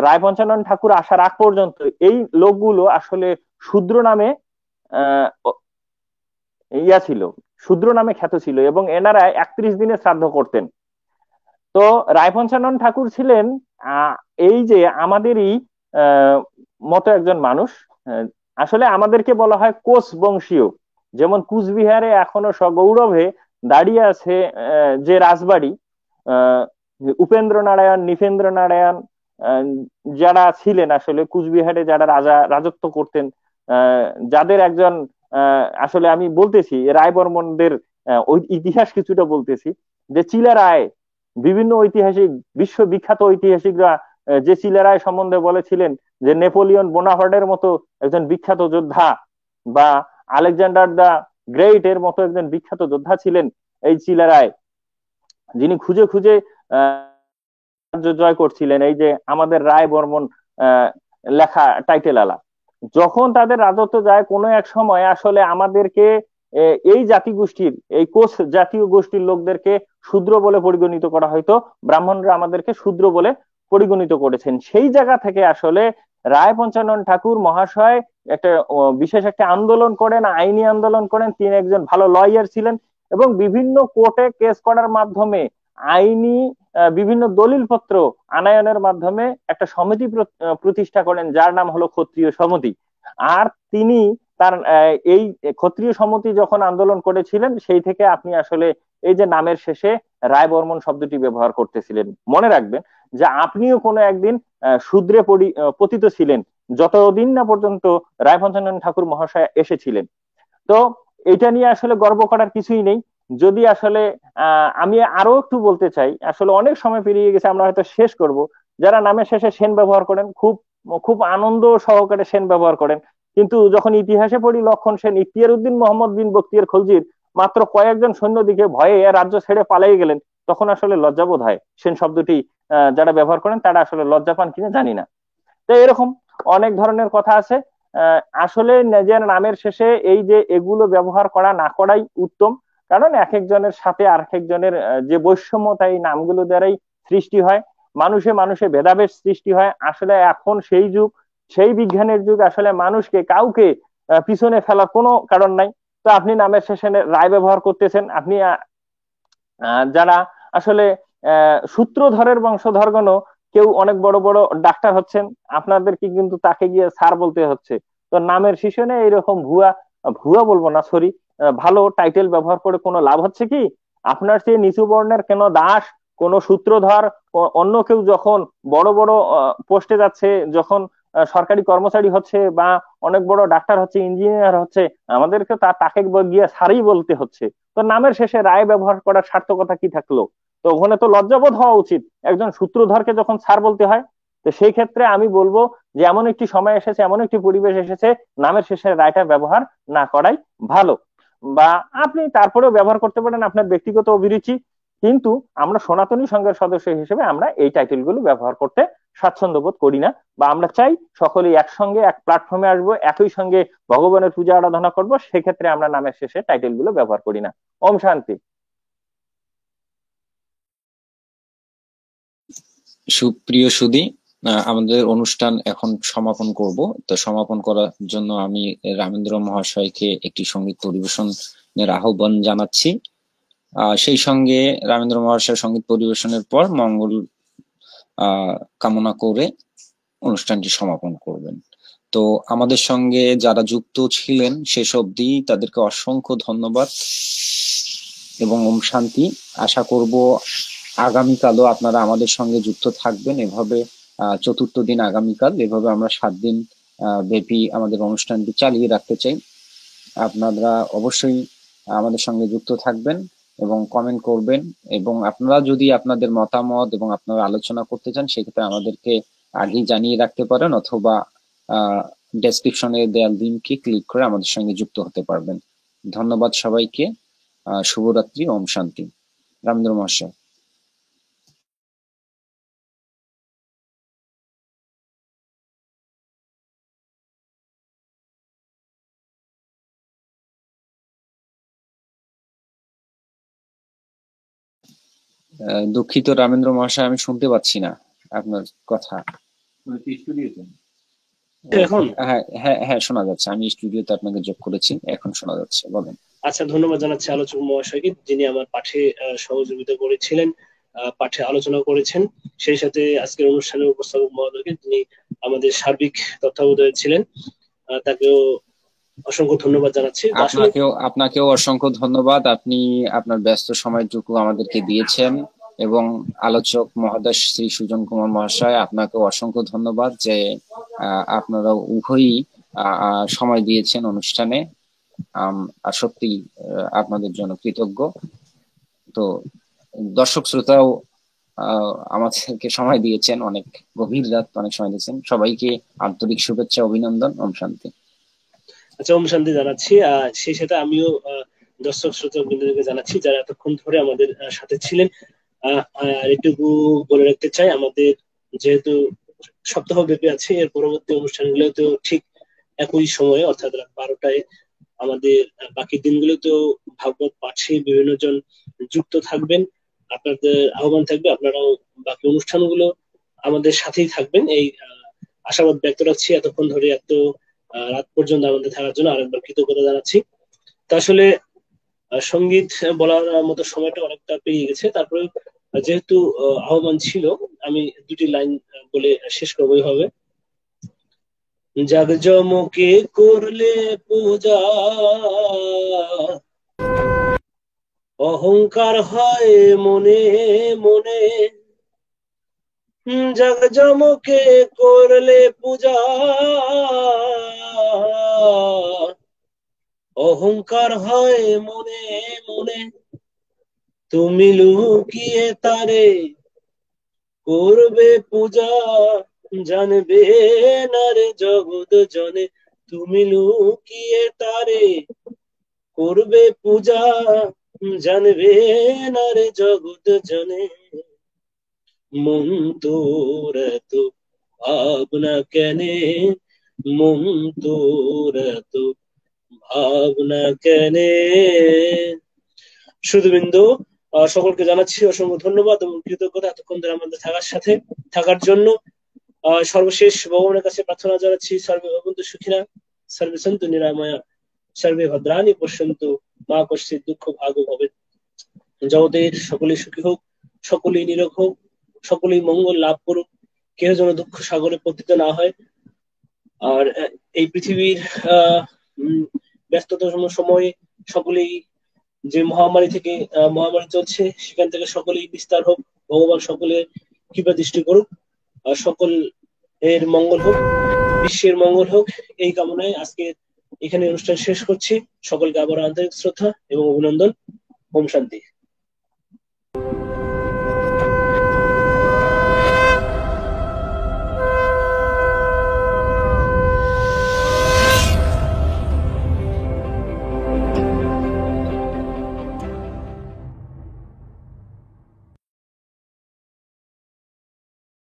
রায় পঞ্চানন ঠাকুর আসার আগ পর্যন্ত এই লোকগুলো আসলে শূদ্র নামে ছিল, শূদ্র নামে খ্যাত ছিল, এবং এনারা 31 দিনে শ্রাদ্ধ করতেন। তো রায় পঞ্চানন ঠাকুর ছিলেন এই যে আমাদেরই মতো একজন মানুষ। আসলে আমাদেরকে বলা হয় কোচ বংশীয়, যেমন কুচবিহারে এখনো সগৌরবে দাঁড়িয়ে আছে যে রাজবাড়ি, উপেন্দ্র নারায়ণ, নিপেন্দ্র নারায়ণ যারা ছিলেন আসলে কুচবিহারে, যারা রাজত্ব করতেন, যাদের একজন আসলে আমি বলতেছি রায় বর্মনদের ইতিহাস কিছুটা বলতেছি, যে চিলা রায়, বিভিন্ন ঐতিহাসিক, বিশ্ববিখ্যাত ঐতিহাসিকরা যে চিলা রায় সম্বন্ধে বলেছিলেন যে নেপোলিয়ন বোনাপার্টের মতো একজন বিখ্যাত যোদ্ধা, বা আলেকজান্ডার দা গ্রেট এর মতো একজন বিখ্যাত যোদ্ধা ছিলেন এই চিলা রায়, যিনি খুঁজে খুঁজে জয় করছিলেন এই যে আমাদের রায় বর্মন লেখা টাইটেল আলা। যখন তাদের রাজত্ব যায় কোনো এক সময় আসলে আমাদেরকে এই জাতিগোষ্ঠীর, এই কোচ জাতীয় গোষ্ঠীর লোকদেরকে শূদ্র বলে পরিগণিত করা হয়তো, ব্রাহ্মণরা আমাদেরকে শূদ্র বলে পরিগণিত করেছেন। সেই জায়গা থেকে আসলে রায় পঞ্চানন ঠাকুর মহাশয় একটা বিশেষ একটা আন্দোলন করেন, আইনি আন্দোলন করেন। তিনি একজন ভালো লয়ার ছিলেন এবং বিভিন্ন কোর্টে কেস করার মাধ্যমে আইনি বিভিন্ন দলিলপত্র আনায়নের মাধ্যমে একটা সমিতি প্রতিষ্ঠা করেন, যার নাম হলো ক্ষত্রিয় সমিতি। আর তিনি তার এই ক্ষত্রিয় সমিতি যখন আন্দোলন করেছিলেন, সেই থেকে আপনি আসলে এই যে নামের শেষে রায় বর্মন শব্দটি ব্যবহার করতেছিলেন। মনে রাখবেন যে আপনিও কোনো একদিন শূদ্রে পতিত ছিলেন, যতদিন না পর্যন্ত রায়পঞ্চানন ঠাকুর মহাশয় এসেছিলেন। তো এটা নিয়ে আসলে গর্ব করার কিছুই নেই। যদি আসলে আমি আরো একটু বলতে চাই, আসলে অনেক সময় পেরিয়ে গেছে, আমরা হয়তো শেষ করব। যারা নামের শেষে সেন ব্যবহার করেন, খুব খুব আনন্দ সহকারে সেন ব্যবহার করেন, কিন্তু যখন ইতিহাসে পড়ি লক্ষণ সেন ইখতিয়ার উদ্দিন মোহাম্মদ বিন বখতিয়ার খলজির মাত্র কয়েকজন সৈন্য দিকে ভয়ে রাজ্য ছেড়ে পালিয়ে গেলেন, তখন আসলে লজ্জাবোধ হয়। সেন শব্দটি যারা ব্যবহার করেন তারা আসলে লজ্জা পান কিনা জানি না। তো এরকম অনেক ধরনের কথা আছে। আসলে নিজের নামের শেষে এই যে এগুলো ব্যবহার করা না করাই উত্তম। কারণ এক একজনের সাথে আর একজনের যে বৈষম্যতা এই নামগুলো দ্বারাই সৃষ্টি হয়, মানুষে মানুষে ভেদাভেদ সৃষ্টি হয়। আসলে এখন সেই যুগ, সেই বিজ্ঞানের যুগ, আসলে মানুষকে কাউকে পিছনে ফেলার কোনো কারণ নাই। তো আপনি নামের শেষে রায় ব্যবহার করতেছেন, আপনি যারা আসলে সূত্রধরের বংশধরগণও কেউ অনেক বড় বড় ডাক্তার হচ্ছেন, আপনাদেরকে কিন্তু তাকে গিয়ে স্যার বলতে হচ্ছে। তো নামের শিশনে এইরকম ভুয়া, ভুয়া বলবো না সরি, ভালো টাইটেল ব্যবহার করে কোনো লাভ হচ্ছে কি? আপনার সেই নিচু বর্ণের কেন দাস, কোন সূত্রধর, অন্য কেউ যখন বড় বড় পোস্টে যাচ্ছে, যখন সরকারি কর্মচারী হচ্ছে বা অনেক বড় ডাক্তার হচ্ছে, ইঞ্জিনিয়ার হচ্ছে, আমাদেরকে তাকে গিয়ে স্যারই বলতে হচ্ছে। তো নামের শেষে রায় ব্যবহার করার সার্থকতা কি থাকলো? তো ওখানে তো লজ্জাবোধ হওয়া উচিত একজন সূত্রধরকে যখন স্যার বলতে হয়। তো সেই ক্ষেত্রে আমি বলবো যে এমন একটি সময় এসেছে, এমন একটি পরিবেশ এসেছে, নামের শেষে রায়টা ব্যবহার না করাই ভালো। বা আপনি তারপরেও ব্যবহার করতে পারেন আপনার ব্যক্তিগত অভিরুচি, কিন্তু আমরা সনাতনী সংঘের সদস্য হিসেবে আমরা এই টাইটেল গুলো ব্যবহার করতে স্বাচ্ছন্দ্য বোধ করি না। বা আমরা চাই সকলেই একসঙ্গে এক প্ল্যাটফর্মে আসবো, একই সঙ্গে ভগবানের পূজা আরাধনা করবো, সেক্ষেত্রে আমরা নামের শেষে টাইটেল গুলো ব্যবহার করি না। ওম শান্তি। সুপ্রিয় সুধী, আমাদের অনুষ্ঠান এখন সমাপন করব। তো সমাপন করার জন্য আমি রামেন্দ্র মহাশয়কে একটি সঙ্গীত পরিবেশনের আহ্বান জানাচ্ছি। সেই সঙ্গে রামেন্দ্র মহাশয় সঙ্গীত পরিবেশনের পর মঙ্গল কামনা করে অনুষ্ঠানটি সমাপন করবেন। তো আমাদের সঙ্গে যারা যুক্ত ছিলেন শেষ অবধি তাদেরকে অসংখ্য ধন্যবাদ এবং ওম শান্তি। আশা করব আগামীকালও আপনারা আমাদের সঙ্গে যুক্ত থাকবেন। এভাবে চতুর্থ দিন আগামীকাল, এভাবে আমরা 7 দিন ব্যাপী আমাদের অনুষ্ঠানটি চালিয়ে রাখতে চাই। আপনারা অবশ্যই আমাদের সঙ্গে যুক্ত থাকবেন এবং কমেন্ট করবেন, এবং আপনারা যদি আপনাদের মতামত এবং আপনারা আলোচনা করতে চান সেক্ষেত্রে আমাদেরকে আগেই জানিয়ে রাখতে পারেন, অথবা ডেসক্রিপশনে দেওয়া লিঙ্কে ক্লিক করে আমাদের সঙ্গে যুক্ত হতে পারবেন। ধন্যবাদ সবাইকে। শুভরাত্রি। ওম শান্তি। রামেন্দ্র মহাশয়। দুঃখিত রামেন্দ্র মহাশয়, আমি শুনতে পাচ্ছি না আপনার কথা। এখন হ্যাঁ হ্যাঁ হ্যাঁ, শোনা যাচ্ছে। আমি স্টুডিওতে আপনাকে যোগ করেছি, এখন শোনা যাচ্ছে, বলেন। আচ্ছা, ধন্যবাদ জানাচ্ছি আলোচক মহাশয়কে, যিনি আমার পাঠে সহযোগিতা করেছিলেন, পাঠে আলোচনা করেছেন। সেই সাথে আজকের অনুষ্ঠানের উপস্থাপক মহোদয়কে, যিনি আমাদের সার্বিক তত্ত্বাবধায়ক ছিলেন, তাকেও অসংখ্য ধন্যবাদ জানাচ্ছি। আপনাকেও অসংখ্য ধন্যবাদ। আপনি আপনার ব্যস্ত সময়টুকু আমাদেরকে দিয়েছেন, এবং আলোচক মহোদয় শ্রী সুজন কুমার মহাশয়, আপনাকেও অসংখ্য ধন্যবাদ যে আপনারা উভয়ই সময় দিয়েছেন অনুষ্ঠানে। আর সত্যি আপনাদের জন্য কৃতজ্ঞ। তো দর্শক শ্রোতাও আমাদেরকে সময় দিয়েছেন, অনেক গভীর রাত, অনেক সময় দিয়েছেন। সবাইকে আন্তরিক শুভেচ্ছা, অভিনন্দন। ওম শান্তি। আচ্ছা, ওম শান্তি জানাচ্ছি। সেই সাথে আমিও দর্শক শ্রোতা বৃন্দকে জানাচ্ছি যারা এতক্ষণ ধরে আমাদের সাথে ছিলেন। আর এটুকু বলে রাখতে চাই, আমাদের যেহেতু সপ্তাহ ব্যাপী আছে, এর পরবর্তী অনুষ্ঠানগুলো তো ঠিক একই সময়ে অর্থাৎ রাত 12টায় আমাদের বাকি দিনগুলোতেও ভাগবত পাঠে বিভিন্ন জন যুক্ত থাকবেন। আপনাদের আহ্বান থাকবে আপনারাও বাকি অনুষ্ঠানগুলো আমাদের সাথেই থাকবেন, এই আশাবাদ ব্যক্ত রাখছি। এতক্ষণ ধরে এত রাত পর্যন্ত আমাদের থাকার জন্য আরেকবার কৃতজ্ঞতা জানাচ্ছি। তা আসলে সঙ্গীত বলার মতো সময়টা অনেকটা পেরিয়ে গেছে, তারপরে যেহেতু আহ্বান ছিল আমি দুটি লাইন বলে শেষ করবো এইভাবে। জাগজমকে করলে পূজা, অহংকার হয় মনে মনে। জাগজমকে করলে পূজা, অহংকার হয় মনে মনে। তুমি লুকিয়ে তারে করবে পূজা, জানবে না রে জগৎ জনে। তুমি লুকিয়ে তারে করবে পূজা, জানবে না রে জগৎ জনে। মন তোর এত ভাবনা কেনে, মন তোর এত ভাবনা কেনে। শুধুবিন্দু সকলকে জানাচ্ছি অসংখ্য ধন্যবাদ এবং কৃতজ্ঞতা এতক্ষণ ধরে আমাদের থাকার জন্য। সর্বশেষ ভগবানের কাছে প্রার্থনা জানাচ্ছি, সর্বে ভবন্তু সুখিনা, সর্বে সন্তু নিরাময়া, সর্বে ভদ্রাণি পশ্যন্তু, মা কশ্চিৎ দুঃখ ভাগ ভবেৎ। জগতের সকলেই সুখী হোক, সকলেই নিরোগ হোক, সকলেই মঙ্গল লাভ করুক, কেউ যেন দুঃখ সাগরে পতিত না হয়। আর এই পৃথিবীর ব্যস্ততম সময়ে সকলেই যে মহামারী চলছে সেখান থেকে সকলেই বিস্তার হোক, ভগবান সকলের কৃপা দৃষ্টি করুক, সকল এর মঙ্গল হোক, বিশ্বের মঙ্গল হোক, এই কামনায় আজকে এখানে অনুষ্ঠান শেষ করছি। সকলকে আবার আন্তরিক শ্রদ্ধা এবং অভিনন্দন। ওম শান্তি।